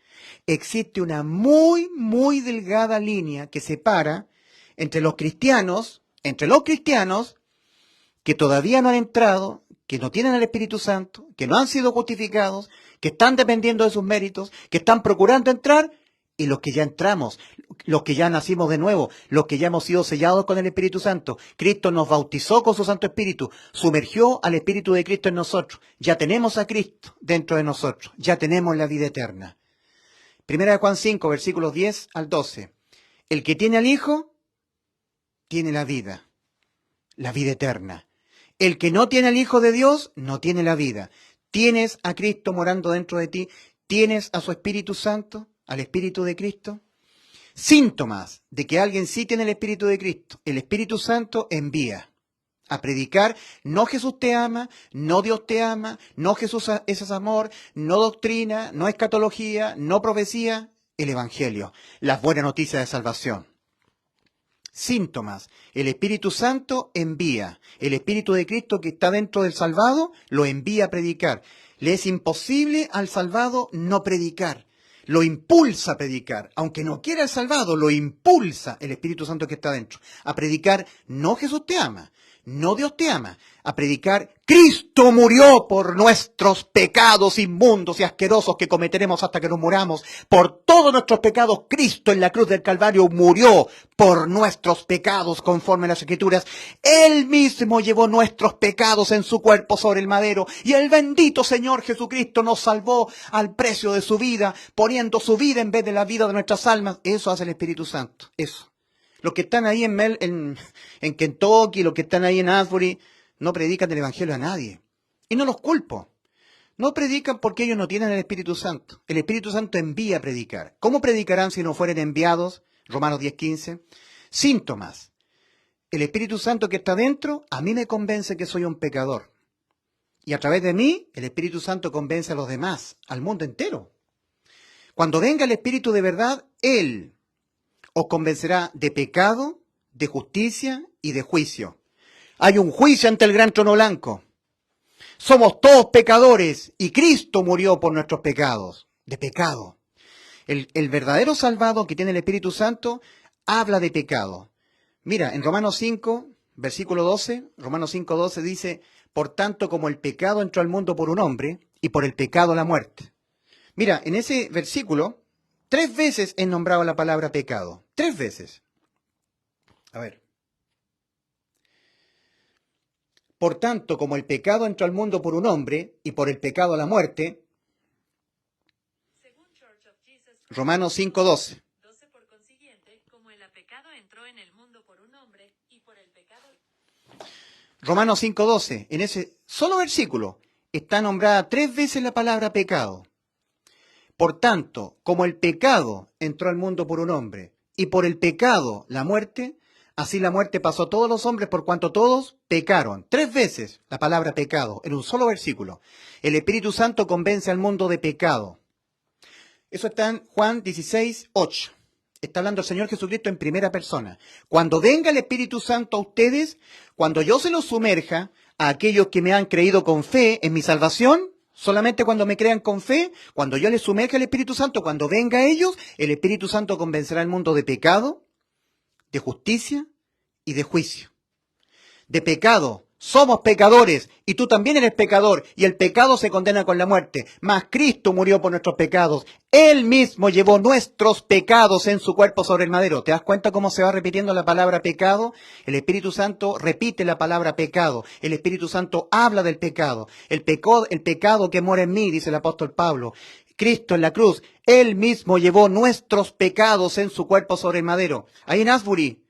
Existe una muy, muy delgada línea que separa entre los cristianos que todavía no han entrado, que no tienen el Espíritu Santo, que no han sido justificados, que están dependiendo de sus méritos, que están procurando entrar, y los que ya entramos, los que ya nacimos de nuevo, los que ya hemos sido sellados con el Espíritu Santo. Cristo nos bautizó con su Santo Espíritu, sumergió al Espíritu de Cristo en nosotros. Ya tenemos a Cristo dentro de nosotros, ya tenemos la vida eterna. Primera de Juan 5, versículos 10 al 12. El que tiene al Hijo, tiene la vida eterna. El que no tiene al Hijo de Dios, no tiene la vida. Tienes a Cristo morando dentro de ti, tienes a su Espíritu Santo, al Espíritu de Cristo. Síntomas de que alguien sí tiene el Espíritu de Cristo. El Espíritu Santo envía a predicar: no Jesús te ama, no Dios te ama, no Jesús es amor, no doctrina, no escatología, no profecía, el Evangelio, las buenas noticias de salvación. Síntomas: el Espíritu Santo envía, el Espíritu de Cristo que está dentro del salvado lo envía a predicar. Le es imposible al salvado no predicar. Lo impulsa a predicar, aunque no quiera el salvado, lo impulsa el Espíritu Santo que está dentro, a predicar: no Jesús te ama, no Dios te ama, a predicar: Cristo murió por nuestros pecados inmundos y asquerosos que cometeremos hasta que nos muramos. Por todos nuestros pecados, Cristo en la cruz del Calvario murió por nuestros pecados, conforme a las Escrituras. Él mismo llevó nuestros pecados en su cuerpo sobre el madero, y el bendito Señor Jesucristo nos salvó al precio de su vida, poniendo su vida en vez de la vida de nuestras almas. Eso hace el Espíritu Santo, eso. Los que están ahí en Kentucky, los que están ahí en Asbury, no predican el Evangelio a nadie. Y no los culpo. No predican porque ellos no tienen el Espíritu Santo. El Espíritu Santo envía a predicar. ¿Cómo predicarán si no fueren enviados? Romanos 10:15. Síntomas: el Espíritu Santo que está dentro a mí me convence que soy un pecador. Y a través de mí, el Espíritu Santo convence a los demás, al mundo entero. Cuando venga el Espíritu de verdad, Él os convencerá de pecado, de justicia y de juicio. Hay un juicio ante el gran trono blanco. Somos todos pecadores y Cristo murió por nuestros pecados. De pecado. El verdadero salvado que tiene el Espíritu Santo habla de pecado. Mira, en Romanos 5, versículo 12, Romanos 5:12 dice: por tanto, como el pecado entró al mundo por un hombre, y por el pecado la muerte. Mira, en ese versículo 3 veces he nombrado la palabra pecado. 3 veces. A ver. Por tanto, como el pecado entró al mundo por un hombre, y por el pecado la muerte. Romanos 5:12. Por consiguiente, como el pecado entró en el mundo por un hombre, y por el pecado... Romanos 5:12. En ese solo versículo está nombrada 3 veces la palabra pecado. Por tanto, como el pecado entró al mundo por un hombre, y por el pecado la muerte, Así la muerte pasó a todos los hombres por cuanto todos pecaron. 3 veces la palabra pecado en un solo versículo. El Espíritu Santo convence al mundo de pecado. Eso está en Juan 16:8. Está hablando el Señor Jesucristo en primera persona. Cuando venga el Espíritu Santo a ustedes, cuando yo se los sumerja a aquellos que me han creído con fe en mi salvación, solamente cuando me crean con fe, cuando yo les sumerja el Espíritu Santo, cuando venga a ellos, el Espíritu Santo convencerá al mundo de pecado, de justicia y de juicio. De pecado. Somos pecadores y tú también eres pecador y el pecado se condena con la muerte. Mas Cristo murió por nuestros pecados. Él mismo llevó nuestros pecados en su cuerpo sobre el madero. ¿Te das cuenta cómo se va repitiendo la palabra pecado? El Espíritu Santo repite la palabra pecado. El Espíritu Santo habla del pecado. El pecado que mora en mí, dice el apóstol Pablo. Cristo en la cruz, Él mismo llevó nuestros pecados en su cuerpo sobre el madero. Ahí en Asbury,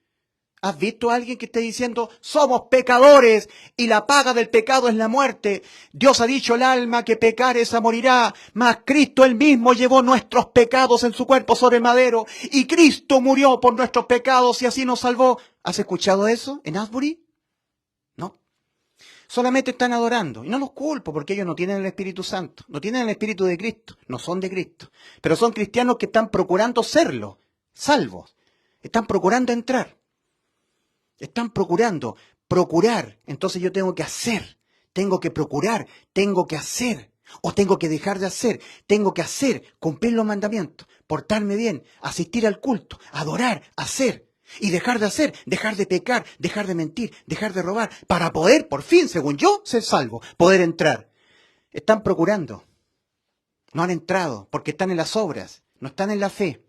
¿has visto a alguien que esté diciendo, somos pecadores y la paga del pecado es la muerte? Dios ha dicho al alma que pecar esa morirá, mas Cristo Él mismo llevó nuestros pecados en su cuerpo sobre el madero y Cristo murió por nuestros pecados y así nos salvó. ¿Has escuchado eso en Asbury? No. Solamente están adorando. Y no los culpo porque ellos no tienen el Espíritu Santo, no tienen el Espíritu de Cristo, no son de Cristo. Pero son cristianos que están procurando serlo, salvos. Están procurando entrar. Están procurando, procurar. Entonces yo tengo que hacer, tengo que procurar, tengo que hacer. O tengo que dejar de hacer, tengo que hacer, cumplir los mandamientos, portarme bien, asistir al culto, adorar, hacer. Y dejar de hacer, dejar de pecar, dejar de mentir, dejar de robar, para poder, por fin, según yo, ser salvo, poder entrar. Están procurando. No han entrado, porque están en las obras, no están en la fe.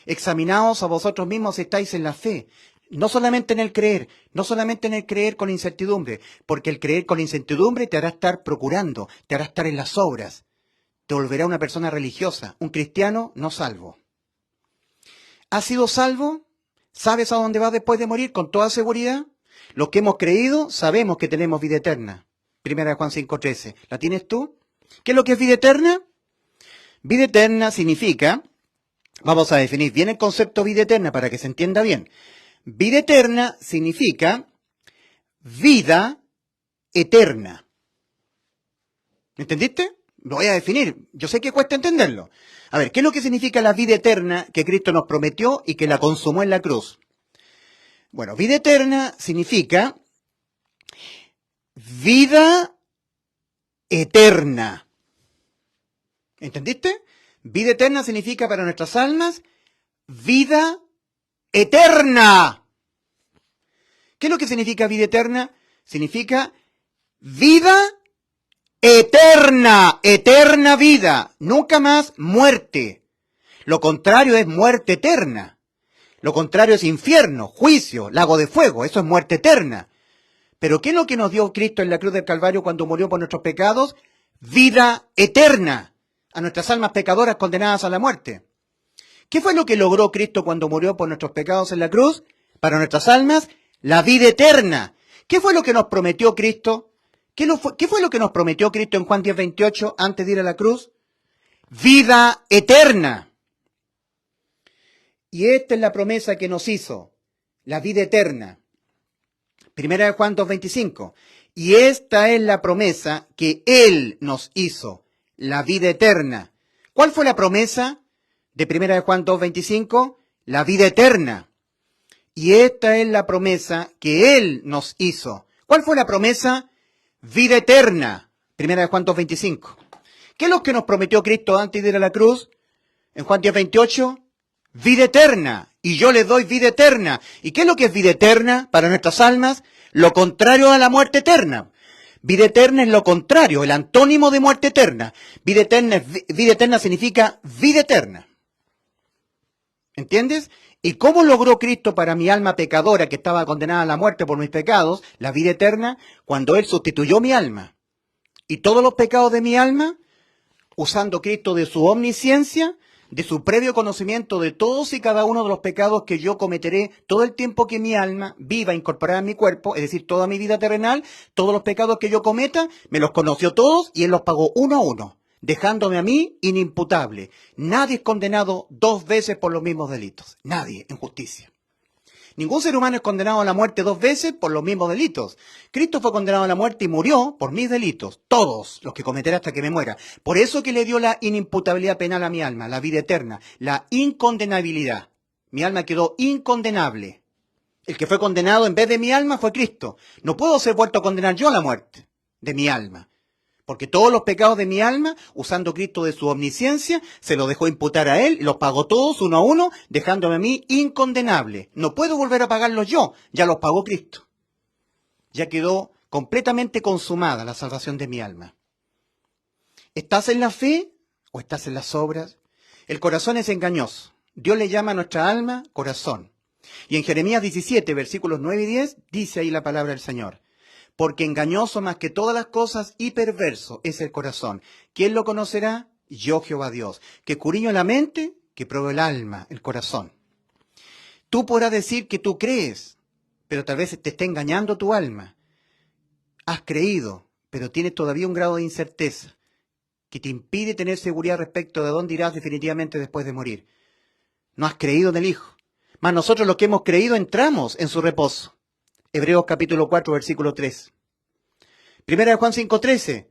Examinaos a vosotros mismos si estáis en la fe. No solamente en el creer, no solamente en el creer con incertidumbre, porque el creer con incertidumbre te hará estar procurando, te hará estar en las obras. Te volverá una persona religiosa, un cristiano no salvo. ¿Has sido salvo? ¿Sabes a dónde vas después de morir con toda seguridad? Los que hemos creído sabemos que tenemos vida eterna. Primera de Juan 5:13. ¿La tienes tú? ¿Qué es lo que es vida eterna? Vida eterna significa, vamos a definir bien el concepto vida eterna para que se entienda bien. Vida eterna significa vida eterna. ¿Entendiste? Lo voy a definir. Yo sé que cuesta entenderlo. A ver, ¿qué es lo que significa la vida eterna que Cristo nos prometió y que la consumó en la cruz? Bueno, vida eterna significa vida eterna. ¿Entendiste? Vida eterna significa para nuestras almas vida eterna. ¿Qué es lo que significa vida eterna? Significa vida eterna, eterna vida, nunca más muerte. Lo contrario es muerte eterna. Lo contrario es infierno, juicio, lago de fuego, eso es muerte eterna. Pero ¿qué es lo que nos dio Cristo en la cruz del Calvario cuando murió por nuestros pecados? Vida eterna a nuestras almas pecadoras condenadas a la muerte. ¿Qué fue lo que logró Cristo cuando murió por nuestros pecados en la cruz? Para nuestras almas, la vida eterna. ¿Qué fue lo que nos prometió Cristo? ¿Qué fue lo que nos prometió Cristo en Juan 10:28 antes de ir a la cruz? Vida eterna. Y esta es la promesa que nos hizo, la vida eterna. Primera de Juan 2:25. Y esta es la promesa que Él nos hizo, la vida eterna. ¿Cuál fue la promesa de Primera de Juan 2:25? La vida eterna. Y esta es la promesa que Él nos hizo. ¿Cuál fue la promesa? Vida eterna. Primera de Juan 2:25. ¿Qué es lo que nos prometió Cristo antes de ir a la cruz? En Juan 10:28, vida eterna. Y yo les doy vida eterna. ¿Y qué es lo que es vida eterna para nuestras almas? Lo contrario a la muerte eterna. Vida eterna es lo contrario, el antónimo de muerte eterna. Vida eterna significa vida eterna. ¿Entiendes? ¿Y cómo logró Cristo para mi alma pecadora que estaba condenada a la muerte por mis pecados, la vida eterna? Cuando Él sustituyó mi alma. Y todos los pecados de mi alma, usando Cristo de su omnisciencia, de su previo conocimiento de todos y cada uno de los pecados que yo cometeré todo el tiempo que mi alma viva incorporada en mi cuerpo, es decir, toda mi vida terrenal, todos los pecados que yo cometa, me los conoció todos y Él los pagó uno a uno, dejándome a mí inimputable. Nadie es condenado 2 veces por los mismos delitos. Nadie en justicia. Ningún ser humano es condenado a la muerte 2 veces por los mismos delitos. Cristo fue condenado a la muerte y murió por mis delitos, todos los que cometeré hasta que me muera. Por eso que le dio la inimputabilidad penal a mi alma, la vida eterna, la incondenabilidad. Mi alma quedó incondenable. El que fue condenado en vez de mi alma fue Cristo. No puedo ser vuelto a condenar yo a la muerte de mi alma. Porque todos los pecados de mi alma, usando Cristo de su omnisciencia, se los dejó imputar a Él, y los pagó todos uno a uno, dejándome a mí incondenable. No puedo volver a pagarlos yo, ya los pagó Cristo. Ya quedó completamente consumada la salvación de mi alma. ¿Estás en la fe o estás en las obras? El corazón es engañoso. Dios le llama a nuestra alma corazón. Y en Jeremías 17, versículos 9 y 10, dice ahí la palabra del Señor. Porque engañoso más que todas las cosas y perverso es el corazón. ¿Quién lo conocerá? Yo, Jehová Dios, que escudriño la mente, que pruebo el alma, el corazón. Tú podrás decir que tú crees, pero tal vez te esté engañando tu alma. Has creído, pero tienes todavía un grado de incerteza que te impide tener seguridad respecto de dónde irás definitivamente después de morir. No has creído en el Hijo. Mas nosotros los que hemos creído entramos en su reposo. Hebreos capítulo 4, versículo 3. Primera de Juan 5:13.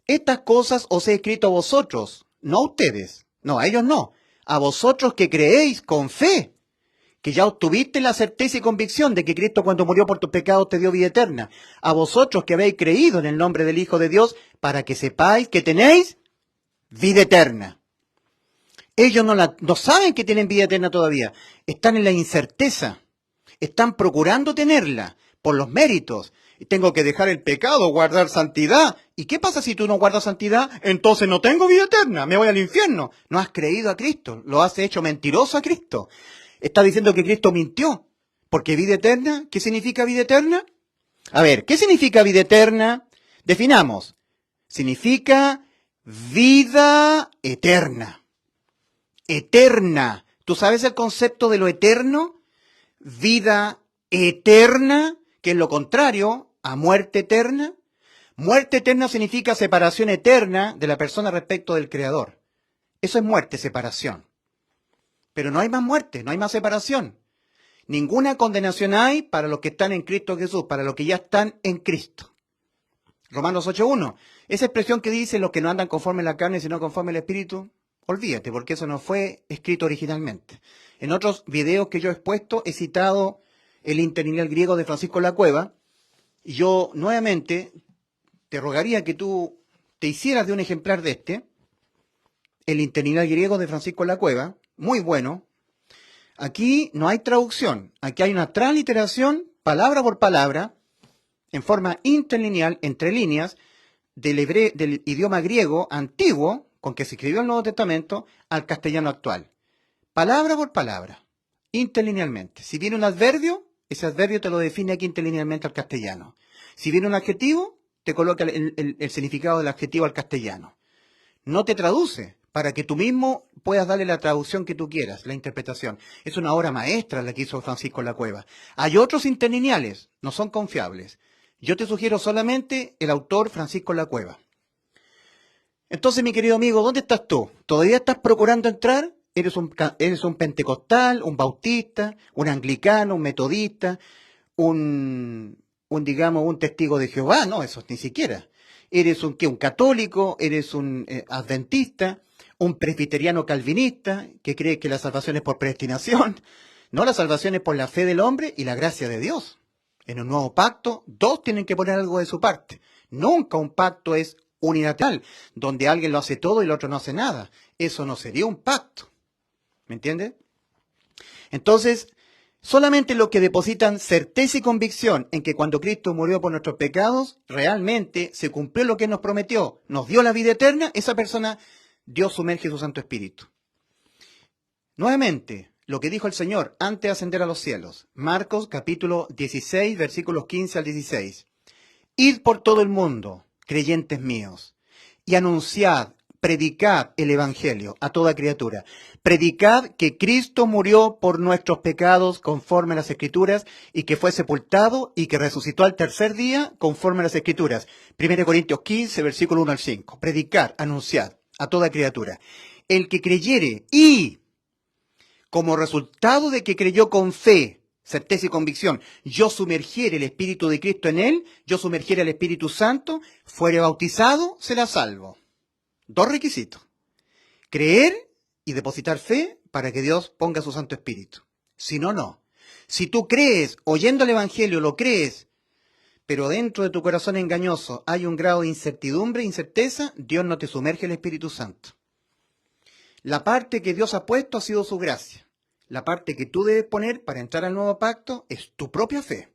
Estas cosas os he escrito a vosotros, no a ustedes, no, a ellos no, a vosotros que creéis con fe, que ya obtuviste la certeza y convicción de que Cristo cuando murió por tus pecados te dio vida eterna, a vosotros que habéis creído en el nombre del Hijo de Dios, para que sepáis que tenéis vida eterna. Ellos no saben que tienen vida eterna todavía, están en la incerteza, están procurando tenerla por los méritos. Tengo que dejar el pecado, guardar santidad. ¿Y qué pasa si tú no guardas santidad? Entonces no tengo vida eterna, me voy al infierno. No has creído a Cristo, lo has hecho mentiroso a Cristo. Está diciendo que Cristo mintió. Porque vida eterna, ¿qué significa vida eterna? A ver, ¿qué significa vida eterna? Definamos. Significa vida eterna. Eterna. ¿Tú sabes el concepto de lo eterno? Vida eterna, que es lo contrario a muerte eterna. Muerte eterna significa separación eterna de la persona respecto del Creador. Eso es muerte, separación. Pero no hay más muerte, no hay más separación. Ninguna condenación hay para los que están en Cristo Jesús, para los que ya están en Cristo. Romanos 8:1. Esa expresión que dice los que no andan conforme a la carne, sino conforme al Espíritu, olvídate, porque eso no fue escrito originalmente. En otros videos que yo he expuesto, he citado el interlineal griego de Francisco Lacueva, y yo nuevamente te rogaría que tú te hicieras de un ejemplar de este, el interlineal griego de Francisco Lacueva, muy bueno. Aquí no hay traducción, aquí hay una transliteración, palabra por palabra, en forma interlineal, entre líneas, del idioma griego antiguo, con que se escribió el Nuevo Testamento, al castellano actual. Palabra por palabra, interlinealmente. Si viene un adverbio, ese adverbio te lo define aquí interlinealmente al castellano. Si viene un adjetivo, te coloca el significado del adjetivo al castellano. No te traduce, para que tú mismo puedas darle la traducción que tú quieras, la interpretación. Es una obra maestra la que hizo Francisco Lacueva. Hay otros interlineales, no son confiables. Yo te sugiero solamente el autor Francisco Lacueva. Entonces, mi querido amigo, ¿dónde estás tú? ¿Todavía estás procurando entrar? ¿Eres un pentecostal, un bautista, un anglicano, un metodista, un testigo de Jehová? No, eso ni siquiera. ¿Eres un católico? ¿Eres un adventista? ¿Un presbiteriano calvinista que cree que la salvación es por predestinación? No, la salvación es por la fe del hombre y la gracia de Dios. En un nuevo pacto, dos tienen que poner algo de su parte. Nunca un pacto es unilateral, donde alguien lo hace todo y el otro no hace nada. Eso no sería un pacto. ¿Me entiendes? Entonces, solamente los que depositan certeza y convicción en que cuando Cristo murió por nuestros pecados, realmente se cumplió lo que nos prometió, nos dio la vida eterna, esa persona Dios sumerge su Santo Espíritu. Nuevamente, lo que dijo el Señor antes de ascender a los cielos. Marcos capítulo 16, versículos 15 al 16. Id por todo el mundo, creyentes míos, y anunciad, predicad el Evangelio a toda criatura. Predicad que Cristo murió por nuestros pecados conforme a las Escrituras y que fue sepultado y que resucitó al tercer día conforme a las Escrituras. 1 Corintios 15, versículo 1 al 5. Predicar, anunciad a toda criatura. El que creyere y, como resultado de que creyó con fe, certeza y convicción. Yo sumergiere el Espíritu de Cristo en él, yo sumergiere el Espíritu Santo, fuere bautizado, será salvo. 2 requisitos. Creer y depositar fe para que Dios ponga su Santo Espíritu. Si no, no. Si tú crees, oyendo el Evangelio, lo crees, pero dentro de tu corazón engañoso hay un grado de incertidumbre e incerteza, Dios no te sumerge el Espíritu Santo. La parte que Dios ha puesto ha sido su gracia. La parte que tú debes poner para entrar al nuevo pacto es tu propia fe,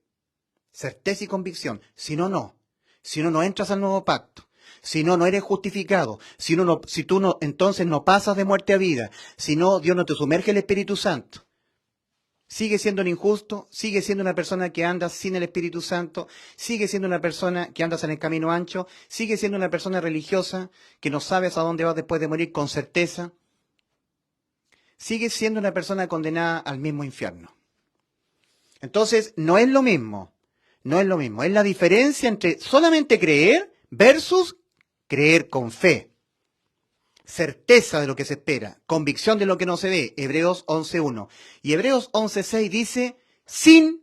certeza y convicción. Si no, no. Si no, no entras al nuevo pacto. Si no, no eres justificado. Si tú no, entonces no pasas de muerte a vida. Si no, Dios no te sumerge el Espíritu Santo. Sigue siendo un injusto, sigue siendo una persona que anda sin el Espíritu Santo, sigue siendo una persona que andas en el camino ancho, sigue siendo una persona religiosa que no sabes a dónde vas después de morir con certeza. Sigue siendo una persona condenada al mismo infierno. Entonces, no es lo mismo, es la diferencia entre solamente creer versus creer con fe. Certeza de lo que se espera, convicción de lo que no se ve, Hebreos 11.1. Y Hebreos 11.6 dice, sin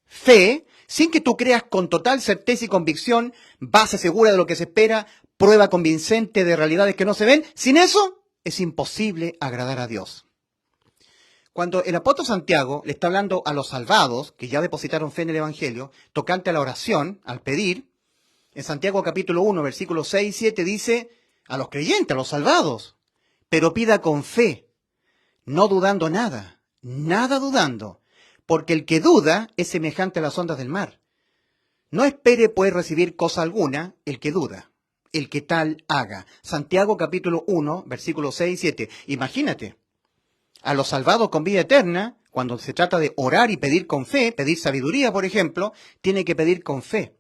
fe, sin que tú creas con total certeza y convicción, base segura de lo que se espera, prueba convincente de realidades que no se ven, sin eso es imposible agradar a Dios. Cuando el apóstol Santiago le está hablando a los salvados, que ya depositaron fe en el Evangelio, tocante a la oración, al pedir, en Santiago capítulo 1, versículos 6 y 7 dice, a los creyentes, a los salvados, pero pida con fe, no dudando nada, nada dudando, porque el que duda es semejante a las ondas del mar. No espere poder recibir cosa alguna el que duda, el que tal haga. Santiago capítulo 1, versículos 6 y 7. Imagínate, a los salvados con vida eterna, cuando se trata de orar y pedir con fe, pedir sabiduría, por ejemplo, tiene que pedir con fe,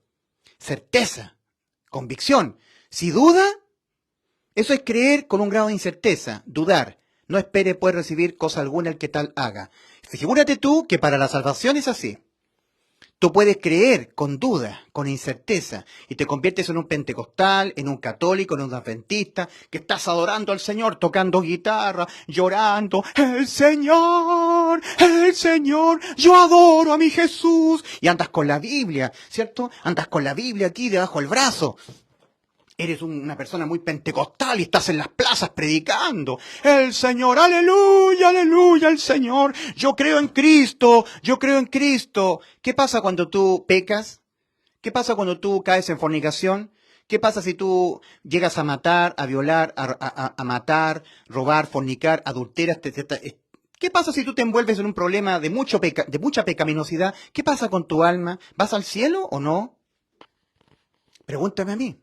certeza, convicción. Si duda, eso es creer con un grado de incerteza, dudar. No espere poder recibir cosa alguna el que tal haga. Figúrate tú que para la salvación es así. Tú puedes creer con duda, con incerteza, y te conviertes en un pentecostal, en un católico, en un adventista, que estás adorando al Señor, tocando guitarra, llorando, el Señor, yo adoro a mi Jesús. Y andas con la Biblia, ¿cierto? Andas con la Biblia aquí debajo del brazo. Eres una persona muy pentecostal y estás en las plazas predicando. El Señor, aleluya, aleluya, el Señor. Yo creo en Cristo, yo creo en Cristo. ¿Qué pasa cuando tú pecas? ¿Qué pasa cuando tú caes en fornicación? ¿Qué pasa si tú llegas a matar, a violar, a matar, robar, fornicar, adulteras? ¿Qué pasa si tú te envuelves en un problema de mucha pecaminosidad? ¿Qué pasa con tu alma? ¿Vas al cielo o no? Pregúntame a mí.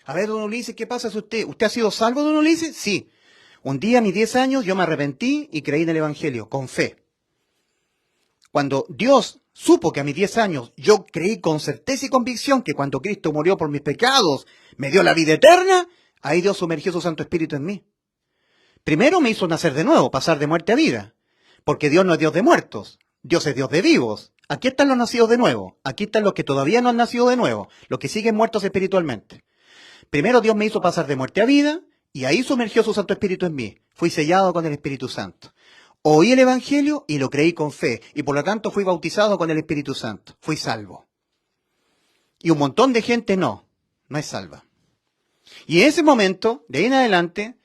A ver, don Ulises, ¿qué pasa si usted ha sido salvo, don Ulises? Sí. Un día, a mis 10 años, yo me arrepentí y creí en el Evangelio, con fe. Cuando Dios supo que a mis 10 años yo creí con certeza y convicción que cuando Cristo murió por mis pecados me dio la vida eterna, ahí Dios sumergió su Santo Espíritu en mí. Primero me hizo nacer de nuevo, pasar de muerte a vida, porque Dios no es Dios de muertos, Dios es Dios de vivos. Aquí están los nacidos de nuevo, aquí están los que todavía no han nacido de nuevo, los que siguen muertos espiritualmente. Primero Dios me hizo pasar de muerte a vida y ahí sumergió su Santo Espíritu en mí. Fui sellado con el Espíritu Santo. Oí el Evangelio y lo creí con fe y por lo tanto fui bautizado con el Espíritu Santo. Fui salvo. Y un montón de gente no es salva. Y en ese momento, de ahí en adelante,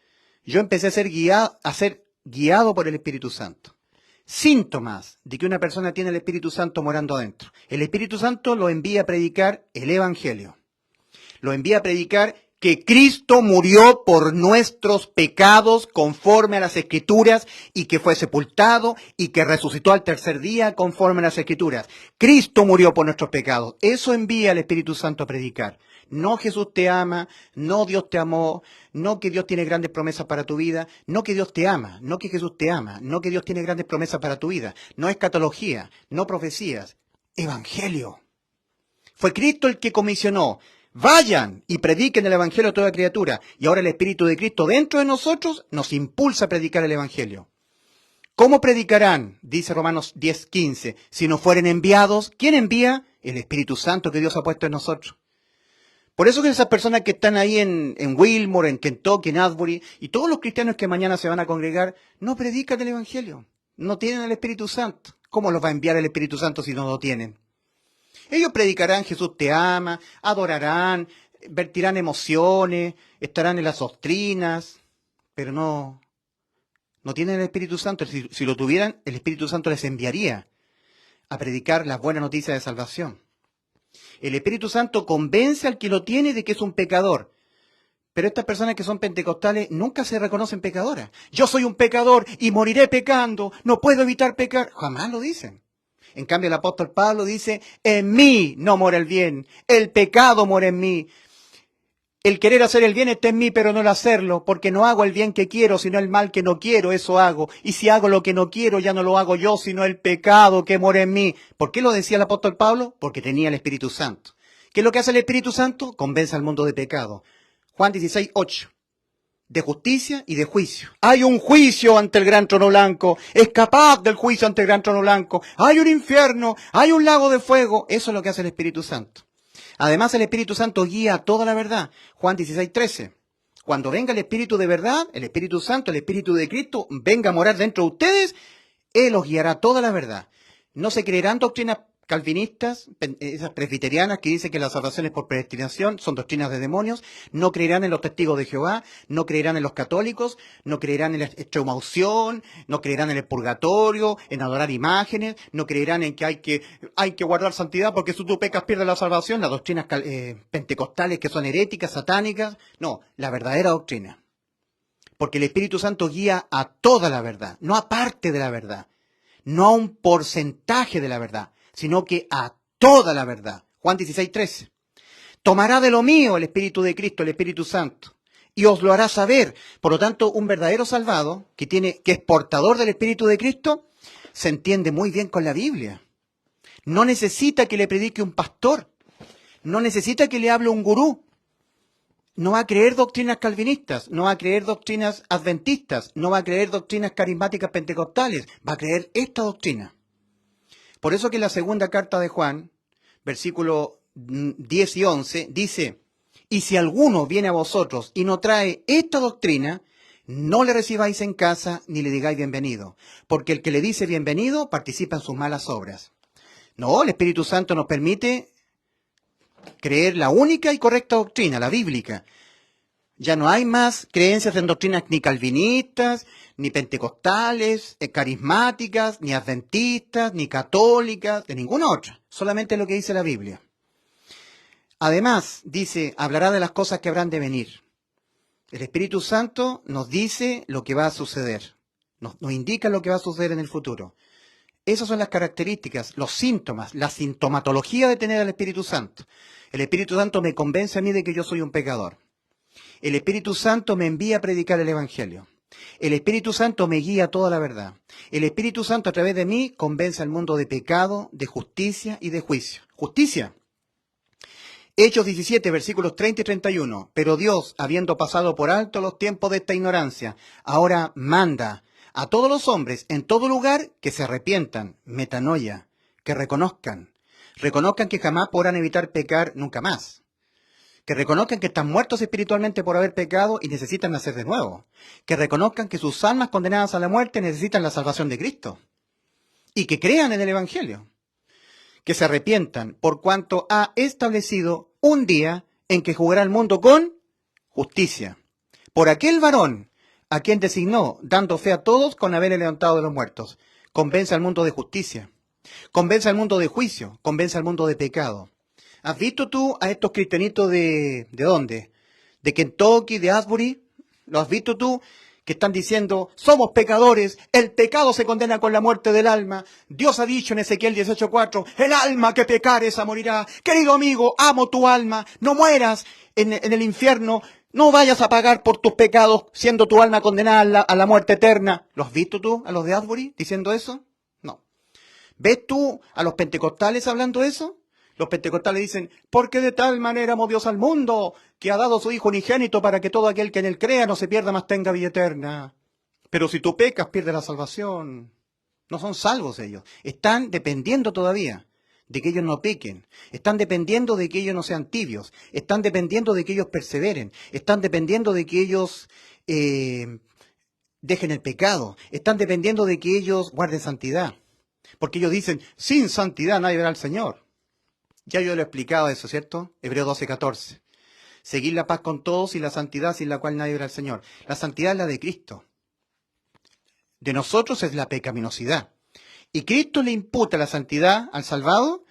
yo empecé a ser guiado por el Espíritu Santo. Síntomas de que una persona tiene el Espíritu Santo morando adentro. El Espíritu Santo lo envía a predicar el Evangelio. Lo envía a predicar que Cristo murió por nuestros pecados conforme a las Escrituras y que fue sepultado y que resucitó al tercer día conforme a las Escrituras. Cristo murió por nuestros pecados. Eso envía al Espíritu Santo a predicar. No Jesús te ama, no Dios te amó, no que Dios tiene grandes promesas para tu vida, no que Dios te ama, no que Jesús te ama, no que Dios tiene grandes promesas para tu vida, no escatología, no profecías, Evangelio. Fue Cristo el que comisionó. Vayan y prediquen el Evangelio a toda criatura. Y ahora el Espíritu de Cristo dentro de nosotros nos impulsa a predicar el Evangelio. ¿Cómo predicarán? Dice Romanos 10:15. Si no fueren enviados, ¿quién envía? El Espíritu Santo que Dios ha puesto en nosotros. Por eso que esas personas que están ahí en Wilmore, en Kentucky, en Asbury, y todos los cristianos que mañana se van a congregar, no predican el Evangelio. No tienen el Espíritu Santo. ¿Cómo los va a enviar el Espíritu Santo si no lo tienen? Ellos predicarán, Jesús te ama, adorarán, vertirán emociones, estarán en las doctrinas, pero no tienen el Espíritu Santo. Si lo tuvieran, el Espíritu Santo les enviaría a predicar las buenas noticias de salvación. El Espíritu Santo convence al que lo tiene de que es un pecador. Pero estas personas que son pentecostales nunca se reconocen pecadoras. Yo soy un pecador y moriré pecando, no puedo evitar pecar. Jamás lo dicen. En cambio el apóstol Pablo dice, en mí no mora el bien, el pecado mora en mí. El querer hacer el bien está en mí, pero no el hacerlo, porque no hago el bien que quiero, sino el mal que no quiero, eso hago. Y si hago lo que no quiero, ya no lo hago yo, sino el pecado que mora en mí. ¿Por qué lo decía el apóstol Pablo? Porque tenía el Espíritu Santo. ¿Qué es lo que hace el Espíritu Santo? Convence al mundo de pecado. Juan 16, 8. De justicia y de juicio. Hay un juicio ante el gran trono blanco. Es capaz del juicio ante el gran trono blanco. Hay un infierno. Hay un lago de fuego. Eso es lo que hace el Espíritu Santo. Además, el Espíritu Santo guía a toda la verdad. Juan 16, 13. Cuando venga el Espíritu de verdad, el Espíritu Santo, el Espíritu de Cristo, venga a morar dentro de ustedes, Él os guiará a toda la verdad. No se creerán doctrinas calvinistas, esas presbiterianas que dicen que la salvación es por predestinación, son doctrinas de demonios. No creerán en los testigos de Jehová, no creerán en los católicos, no creerán en la extremaunción, no creerán en el purgatorio, en adorar imágenes, no creerán en que hay que guardar santidad porque si tú pecas pierdes la salvación, las doctrinas pentecostales que son heréticas, satánicas. No, la verdadera doctrina. Porque el Espíritu Santo guía a toda la verdad, no a parte de la verdad, no a un porcentaje de la verdad, sino que a toda la verdad. Juan 16, 13. Tomará de lo mío el Espíritu de Cristo, el Espíritu Santo, y os lo hará saber. Por lo tanto, un verdadero salvado, que es portador del Espíritu de Cristo, se entiende muy bien con la Biblia. No necesita que le predique un pastor, no necesita que le hable un gurú. No va a creer doctrinas calvinistas, no va a creer doctrinas adventistas, no va a creer doctrinas carismáticas pentecostales, va a creer esta doctrina. Por eso que la segunda carta de Juan, versículo 10 y 11, dice, y si alguno viene a vosotros y no trae esta doctrina, no le recibáis en casa ni le digáis bienvenido, porque el que le dice bienvenido participa en sus malas obras. No, el Espíritu Santo nos permite creer la única y correcta doctrina, la bíblica. Ya no hay más creencias en doctrinas ni calvinistas, ni pentecostales, carismáticas, ni adventistas, ni católicas, de ninguna otra. Solamente lo que dice la Biblia. Además, dice, hablará de las cosas que habrán de venir. El Espíritu Santo nos dice lo que va a suceder. Nos indica lo que va a suceder en el futuro. Esas son las características, los síntomas, la sintomatología de tener al Espíritu Santo. El Espíritu Santo me convence a mí de que yo soy un pecador. El Espíritu Santo me envía a predicar el Evangelio. El Espíritu Santo me guía a toda la verdad. El Espíritu Santo a través de mí convence al mundo de pecado, de justicia y de juicio. Justicia. Hechos 17, versículos 30 y 31. Pero Dios, habiendo pasado por alto los tiempos de esta ignorancia, ahora manda a todos los hombres en todo lugar que se arrepientan, metanoia, que reconozcan que jamás podrán evitar pecar nunca más. Que reconozcan que están muertos espiritualmente por haber pecado y necesitan nacer de nuevo. Que reconozcan que sus almas condenadas a la muerte necesitan la salvación de Cristo. Y que crean en el Evangelio. Que se arrepientan por cuanto ha establecido un día en que jugará el mundo con justicia. Por aquel varón a quien designó, dando fe a todos con haberle levantado de los muertos. Convence al mundo de justicia. Convence al mundo de juicio. Convence al mundo de pecado. ¿Has visto tú a estos cristianitos ¿de dónde? ¿De Kentucky, de Asbury? ¿Lo has visto tú? Que están diciendo, somos pecadores, el pecado se condena con la muerte del alma. Dios ha dicho en Ezequiel 18:4, el alma que pecare esa morirá. Querido amigo, amo tu alma, no mueras en el infierno, no vayas a pagar por tus pecados siendo tu alma condenada a la muerte eterna. ¿Lo has visto tú a los de Asbury diciendo eso? No. ¿Ves tú a los pentecostales hablando eso? Los pentecostales dicen, porque de tal manera amó Dios al mundo, que ha dado a su Hijo unigénito para que todo aquel que en él crea no se pierda, mas tenga vida eterna. Pero si tú pecas, pierdes la salvación. No son salvos ellos. Están dependiendo todavía de que ellos no pequen. Están dependiendo de que ellos no sean tibios. Están dependiendo de que ellos perseveren. Están dependiendo de que ellos dejen el pecado. Están dependiendo de que ellos guarden santidad. Porque ellos dicen, sin santidad nadie verá al Señor. Ya yo lo he explicado eso, ¿cierto? Hebreos 12:14. Seguir la paz con todos y la santidad sin la cual nadie verá al Señor. La santidad es la de Cristo. De nosotros es la pecaminosidad. Y Cristo le imputa la santidad al salvado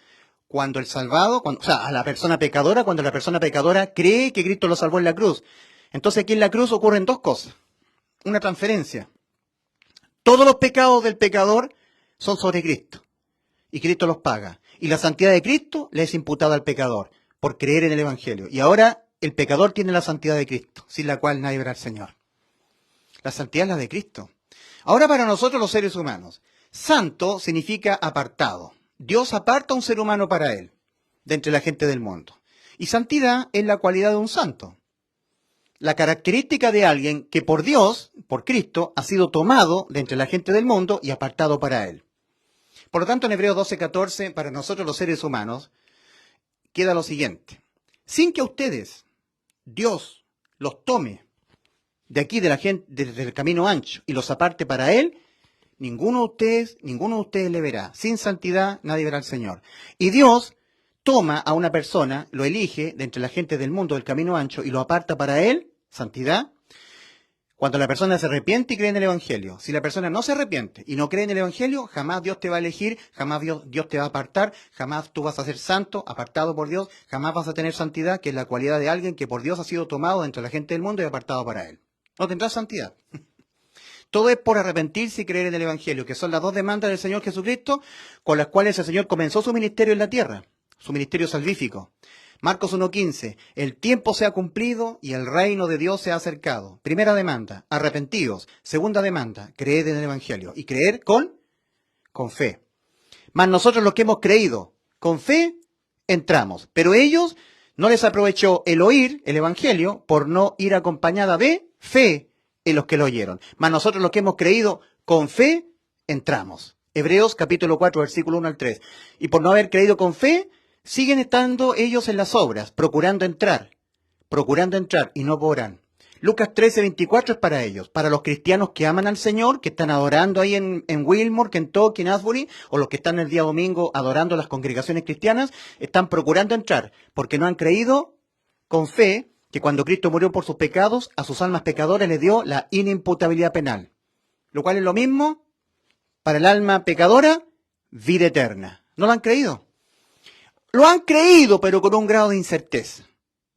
cuando el salvado, o sea, a la persona pecadora, cuando la persona pecadora cree que Cristo lo salvó en la cruz. Entonces aquí en la cruz ocurren dos cosas. Una transferencia. Todos los pecados del pecador son sobre Cristo. Y Cristo los paga. Y la santidad de Cristo le es imputada al pecador por creer en el Evangelio. Y ahora el pecador tiene la santidad de Cristo, sin la cual nadie verá al Señor. La santidad es la de Cristo. Ahora para nosotros los seres humanos, santo significa apartado. Dios aparta a un ser humano para él, de entre la gente del mundo. Y santidad es la cualidad de un santo. La característica de alguien que por Dios, por Cristo, ha sido tomado de entre la gente del mundo y apartado para él. Por lo tanto, en Hebreos 12:14, para nosotros los seres humanos, queda lo siguiente. Sin que a ustedes, Dios, los tome de aquí, de la gente, desde el camino ancho, y los aparte para él, ninguno de ustedes le verá. Sin santidad nadie verá al Señor. Y Dios toma a una persona, lo elige de entre la gente del mundo del camino ancho y lo aparta para él, santidad, cuando la persona se arrepiente y cree en el Evangelio. Si la persona no se arrepiente y no cree en el Evangelio, jamás Dios te va a elegir, jamás Dios te va a apartar, jamás tú vas a ser santo, apartado por Dios, jamás vas a tener santidad, que es la cualidad de alguien que por Dios ha sido tomado de entre la gente del mundo y apartado para él. No tendrás santidad. Todo es por arrepentirse y creer en el Evangelio, que son las dos demandas del Señor Jesucristo, con las cuales el Señor comenzó su ministerio en la tierra, su ministerio salvífico. Marcos 1:15, el tiempo se ha cumplido y el reino de Dios se ha acercado. Primera demanda, arrepentidos. Segunda demanda, creed en el Evangelio. Y creer con fe. Mas nosotros los que hemos creído con fe, entramos. Pero ellos no les aprovechó el oír el Evangelio por no ir acompañada de fe en los que lo oyeron. Mas nosotros los que hemos creído con fe, entramos. Hebreos capítulo 4, versículo 1 al 3. Y por no haber creído con fe, siguen estando ellos en las obras, procurando entrar y no podrán. Lucas 13:24 es para ellos, para los cristianos que aman al Señor, que están adorando ahí en Wilmore, Kentucky, en Asbury, o los que están el día domingo adorando las congregaciones cristianas, están procurando entrar, porque no han creído con fe que cuando Cristo murió por sus pecados, a sus almas pecadoras les dio la inimputabilidad penal. Lo cual es lo mismo para el alma pecadora, vida eterna. ¿No lo han creído? Lo han creído, pero con un grado de incerteza.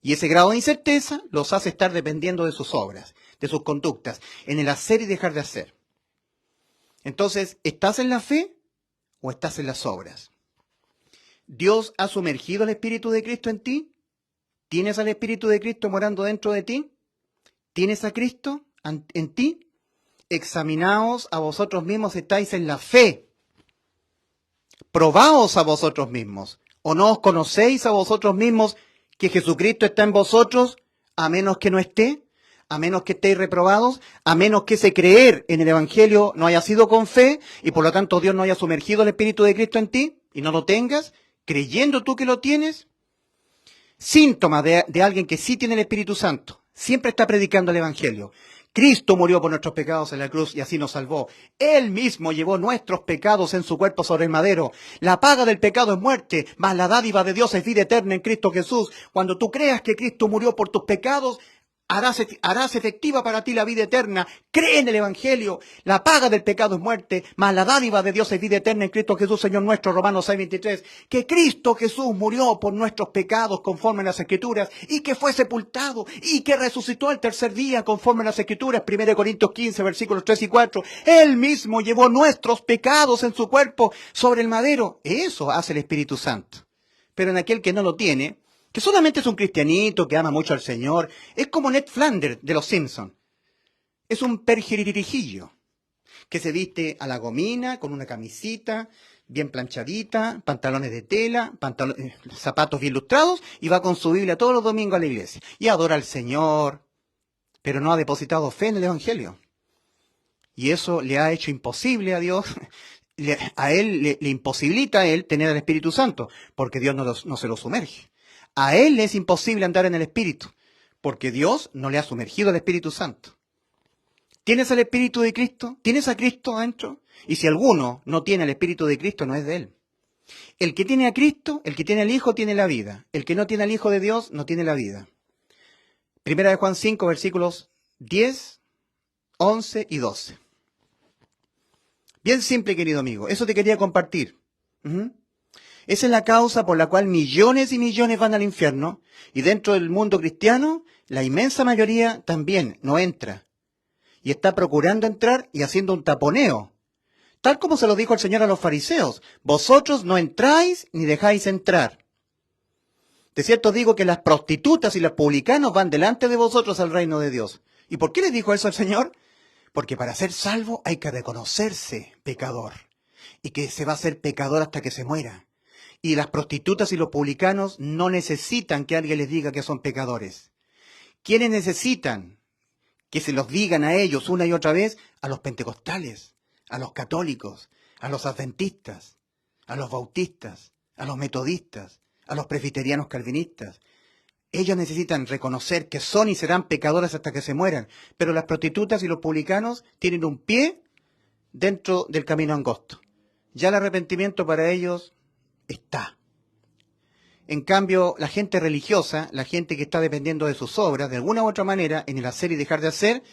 Y ese grado de incerteza los hace estar dependiendo de sus obras, de sus conductas, en el hacer y dejar de hacer. Entonces, ¿estás en la fe o estás en las obras? ¿Dios ha sumergido el Espíritu de Cristo en ti? ¿Tienes al Espíritu de Cristo morando dentro de ti? ¿Tienes a Cristo en ti? Examinaos a vosotros mismos si estáis en la fe. Probaos a vosotros mismos. ¿O no os conocéis a vosotros mismos que Jesucristo está en vosotros, a menos que no esté? A menos que estéis reprobados, a menos que ese creer en el Evangelio no haya sido con fe, y por lo tanto Dios no haya sumergido el Espíritu de Cristo en ti, y no lo tengas, creyendo tú que lo tienes. Síntoma de alguien que sí tiene el Espíritu Santo, siempre está predicando el Evangelio. Cristo murió por nuestros pecados en la cruz y así nos salvó. Él mismo llevó nuestros pecados en su cuerpo sobre el madero. La paga del pecado es muerte, mas la dádiva de Dios es vida eterna en Cristo Jesús. Cuando tú creas que Cristo murió por tus pecados, harás efectiva para ti la vida eterna. Cree en el Evangelio. La paga del pecado es muerte, mas la dádiva de Dios es vida eterna en Cristo Jesús, Señor nuestro. Romanos 6:23. Que Cristo Jesús murió por nuestros pecados conforme a las Escrituras, y que fue sepultado, y que resucitó al tercer día conforme a las Escrituras. 1 Corintios 15, versículos 3 y 4. Él mismo llevó nuestros pecados en su cuerpo sobre el madero. Eso hace el Espíritu Santo. Pero en aquel que no lo tiene, que solamente es un cristianito que ama mucho al Señor, es como Ned Flanders de los Simpsons. Es un perjiririjillo que se viste a la gomina, con una camisita bien planchadita, pantalones de tela, zapatos bien lustrados, y va con su Biblia todos los domingos a la iglesia. Y adora al Señor, pero no ha depositado fe en el Evangelio. Y eso le ha hecho imposible a Dios, a él le imposibilita a él tener al Espíritu Santo, porque Dios no se lo sumerge. A él le es imposible andar en el Espíritu, porque Dios no le ha sumergido el Espíritu Santo. ¿Tienes el Espíritu de Cristo? ¿Tienes a Cristo adentro? Y si alguno no tiene el Espíritu de Cristo, no es de él. El que tiene a Cristo, el que tiene al Hijo, tiene la vida. El que no tiene al Hijo de Dios, no tiene la vida. Primera de Juan 5, versículos 10, 11 y 12. Bien simple, querido amigo. Eso te quería compartir. Esa es la causa por la cual millones y millones van al infierno, y dentro del mundo cristiano, la inmensa mayoría también no entra. Y está procurando entrar y haciendo un taponeo. Tal como se lo dijo el Señor a los fariseos: vosotros no entráis ni dejáis entrar. De cierto digo que las prostitutas y los publicanos van delante de vosotros al reino de Dios. ¿Y por qué les dijo eso el Señor? Porque para ser salvo hay que reconocerse pecador. Y que se va a ser pecador hasta que se muera. Y las prostitutas y los publicanos no necesitan que alguien les diga que son pecadores. ¿Quiénes necesitan que se los digan a ellos una y otra vez? A los pentecostales, a los católicos, a los adventistas, a los bautistas, a los metodistas, a los presbiterianos calvinistas. Ellos necesitan reconocer que son y serán pecadores hasta que se mueran. Pero las prostitutas y los publicanos tienen un pie dentro del camino angosto. Ya el arrepentimiento para ellos está. En cambio, la gente religiosa, la gente que está dependiendo de sus obras, de alguna u otra manera, en el hacer y dejar de hacer,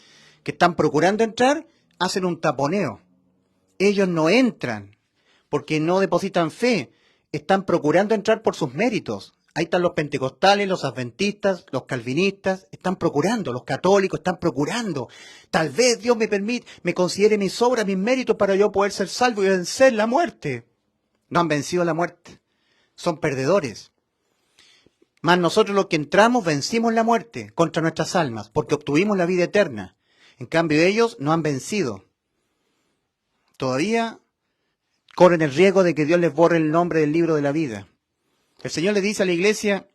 que están procurando entrar, hacen un taponeo. Ellos no entran porque no depositan fe, están procurando entrar por sus méritos. Ahí están los pentecostales, los adventistas, los calvinistas, están procurando, los católicos están procurando. Tal vez Dios me considere mis obras, mis méritos para yo poder ser salvo y vencer la muerte. No han vencido la muerte, son perdedores. Mas nosotros los que entramos vencimos la muerte contra nuestras almas, porque obtuvimos la vida eterna. En cambio ellos no han vencido. Todavía corren el riesgo de que Dios les borre el nombre del libro de la vida. El Señor le dice a la iglesia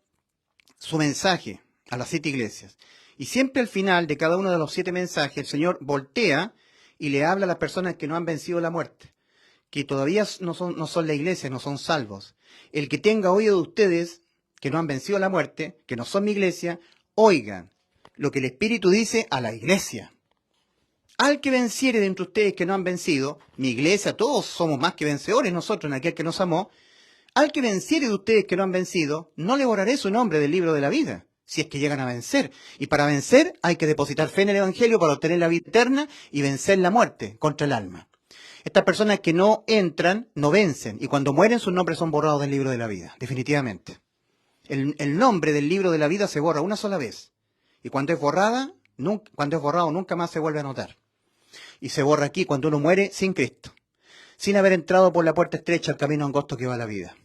su mensaje, a las 7 iglesias. Y siempre al final de cada uno de los 7 mensajes, el Señor voltea y le habla a las personas que no han vencido la muerte, que todavía no son la iglesia, no son salvos. El que tenga oído de ustedes, que no han vencido la muerte, que no son mi iglesia, oigan lo que el Espíritu dice a la iglesia. Al que venciere de entre ustedes que no han vencido, mi iglesia, todos somos más que vencedores nosotros en aquel que nos amó, al que venciere de ustedes que no han vencido, no le borraré su nombre del libro de la vida, si es que llegan a vencer. Y para vencer hay que depositar fe en el Evangelio para obtener la vida eterna y vencer la muerte contra el alma. Estas personas que no entran, no vencen, y cuando mueren sus nombres son borrados del libro de la vida, definitivamente. El nombre del libro de la vida se borra una sola vez, y cuando es borrado nunca más se vuelve a anotar. Y se borra aquí cuando uno muere sin Cristo, sin haber entrado por la puerta estrecha al camino angosto que va a la vida.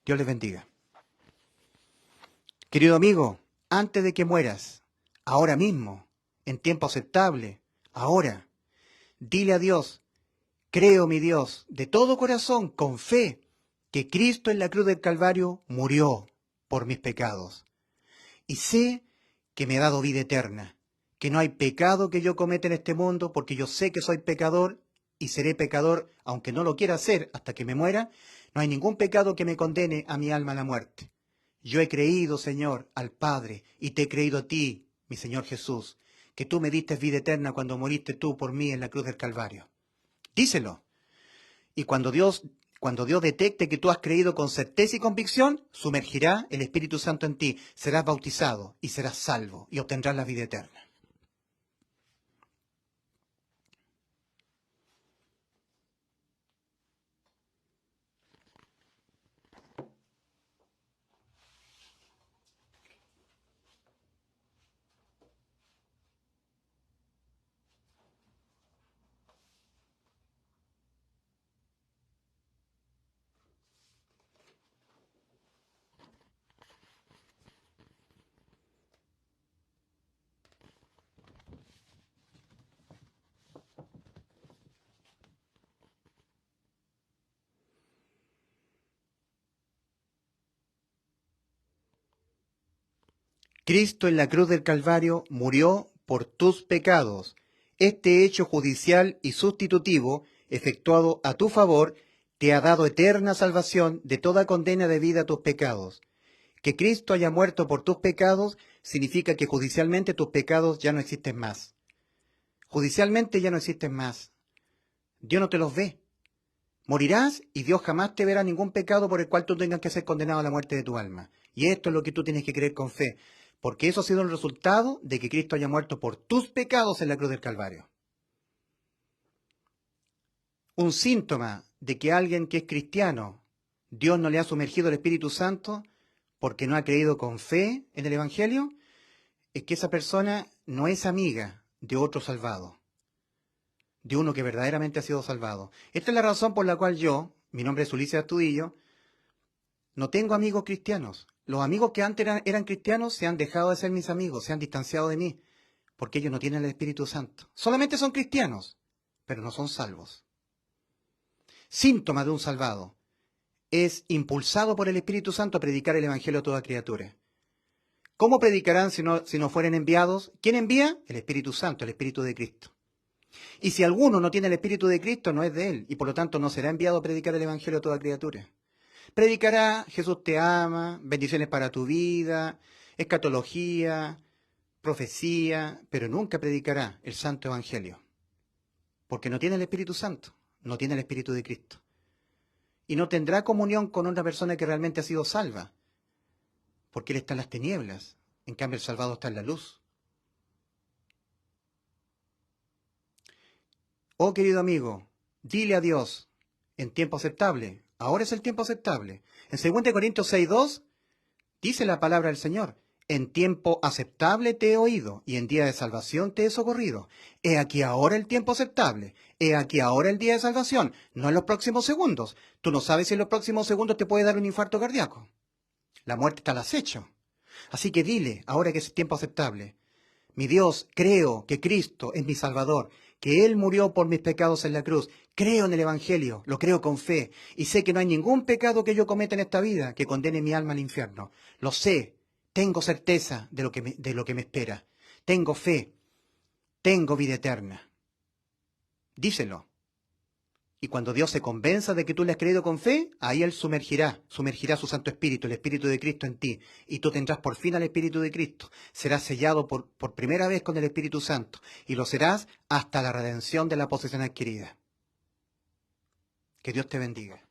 Dios les bendiga. Querido amigo, antes de que mueras, ahora mismo, en tiempo aceptable, ahora, dile a Dios: creo, mi Dios, de todo corazón, con fe, que Cristo en la cruz del Calvario murió por mis pecados. Y sé que me ha dado vida eterna, que no hay pecado que yo cometa en este mundo, porque yo sé que soy pecador y seré pecador, aunque no lo quiera hacer hasta que me muera. No hay ningún pecado que me condene a mi alma a la muerte. Yo he creído, Señor, al Padre, y te he creído a ti, mi Señor Jesús, que tú me diste vida eterna cuando moriste tú por mí en la cruz del Calvario. Díselo. Y cuando Dios detecte que tú has creído con certeza y convicción, sumergirá el Espíritu Santo en ti, serás bautizado y serás salvo y obtendrás la vida eterna. Cristo en la cruz del Calvario murió por tus pecados. Este hecho judicial y sustitutivo, efectuado a tu favor, te ha dado eterna salvación de toda condena debida a tus pecados. Que Cristo haya muerto por tus pecados significa que judicialmente tus pecados ya no existen más. Judicialmente ya no existen más. Dios no te los ve. Morirás y Dios jamás te verá ningún pecado por el cual tú tengas que ser condenado a la muerte de tu alma. Y esto es lo que tú tienes que creer con fe, porque eso ha sido el resultado de que Cristo haya muerto por tus pecados en la cruz del Calvario. Un síntoma de que alguien que es cristiano, Dios no le ha sumergido el Espíritu Santo porque no ha creído con fe en el Evangelio, es que esa persona no es amiga de otro salvado, de uno que verdaderamente ha sido salvado. Esta es la razón por la cual yo, mi nombre es Ulises Astudillo, no tengo amigos cristianos. Los amigos que antes eran cristianos se han dejado de ser mis amigos, se han distanciado de mí, porque ellos no tienen el Espíritu Santo. Solamente son cristianos, pero no son salvos. Síntoma de un salvado es impulsado por el Espíritu Santo a predicar el Evangelio a toda criatura. ¿Cómo predicarán si no fueren enviados? ¿Quién envía? El Espíritu Santo, el Espíritu de Cristo. Y si alguno no tiene el Espíritu de Cristo, no es de él, y por lo tanto no será enviado a predicar el Evangelio a toda criatura. Predicará, Jesús te ama, bendiciones para tu vida, escatología, profecía, pero nunca predicará el Santo Evangelio, porque no tiene el Espíritu Santo, no tiene el Espíritu de Cristo. Y no tendrá comunión con una persona que realmente ha sido salva, porque él está en las tinieblas, en cambio el salvado está en la luz. Oh querido amigo, dile a Dios en tiempo aceptable, ahora es el tiempo aceptable. En 2 Corintios 6:2 dice la palabra del Señor, en tiempo aceptable te he oído y en día de salvación te he socorrido. He aquí ahora el tiempo aceptable, he aquí ahora el día de salvación, no en los próximos segundos. Tú no sabes si en los próximos segundos te puede dar un infarto cardíaco. La muerte está al acecho. Así que dile, ahora que es tiempo aceptable, mi Dios, creo que Cristo es mi Salvador, que Él murió por mis pecados en la cruz. Creo en el Evangelio, lo creo con fe, y sé que no hay ningún pecado que yo cometa en esta vida que condene mi alma al infierno. Lo sé, tengo certeza de lo que me espera. Tengo fe, tengo vida eterna. Díselo. Y cuando Dios se convenza de que tú le has creído con fe, ahí Él sumergirá su Santo Espíritu, el Espíritu de Cristo en ti. Y tú tendrás por fin al Espíritu de Cristo. Serás sellado por primera vez con el Espíritu Santo. Y lo serás hasta la redención de la posesión adquirida. Que Dios te bendiga.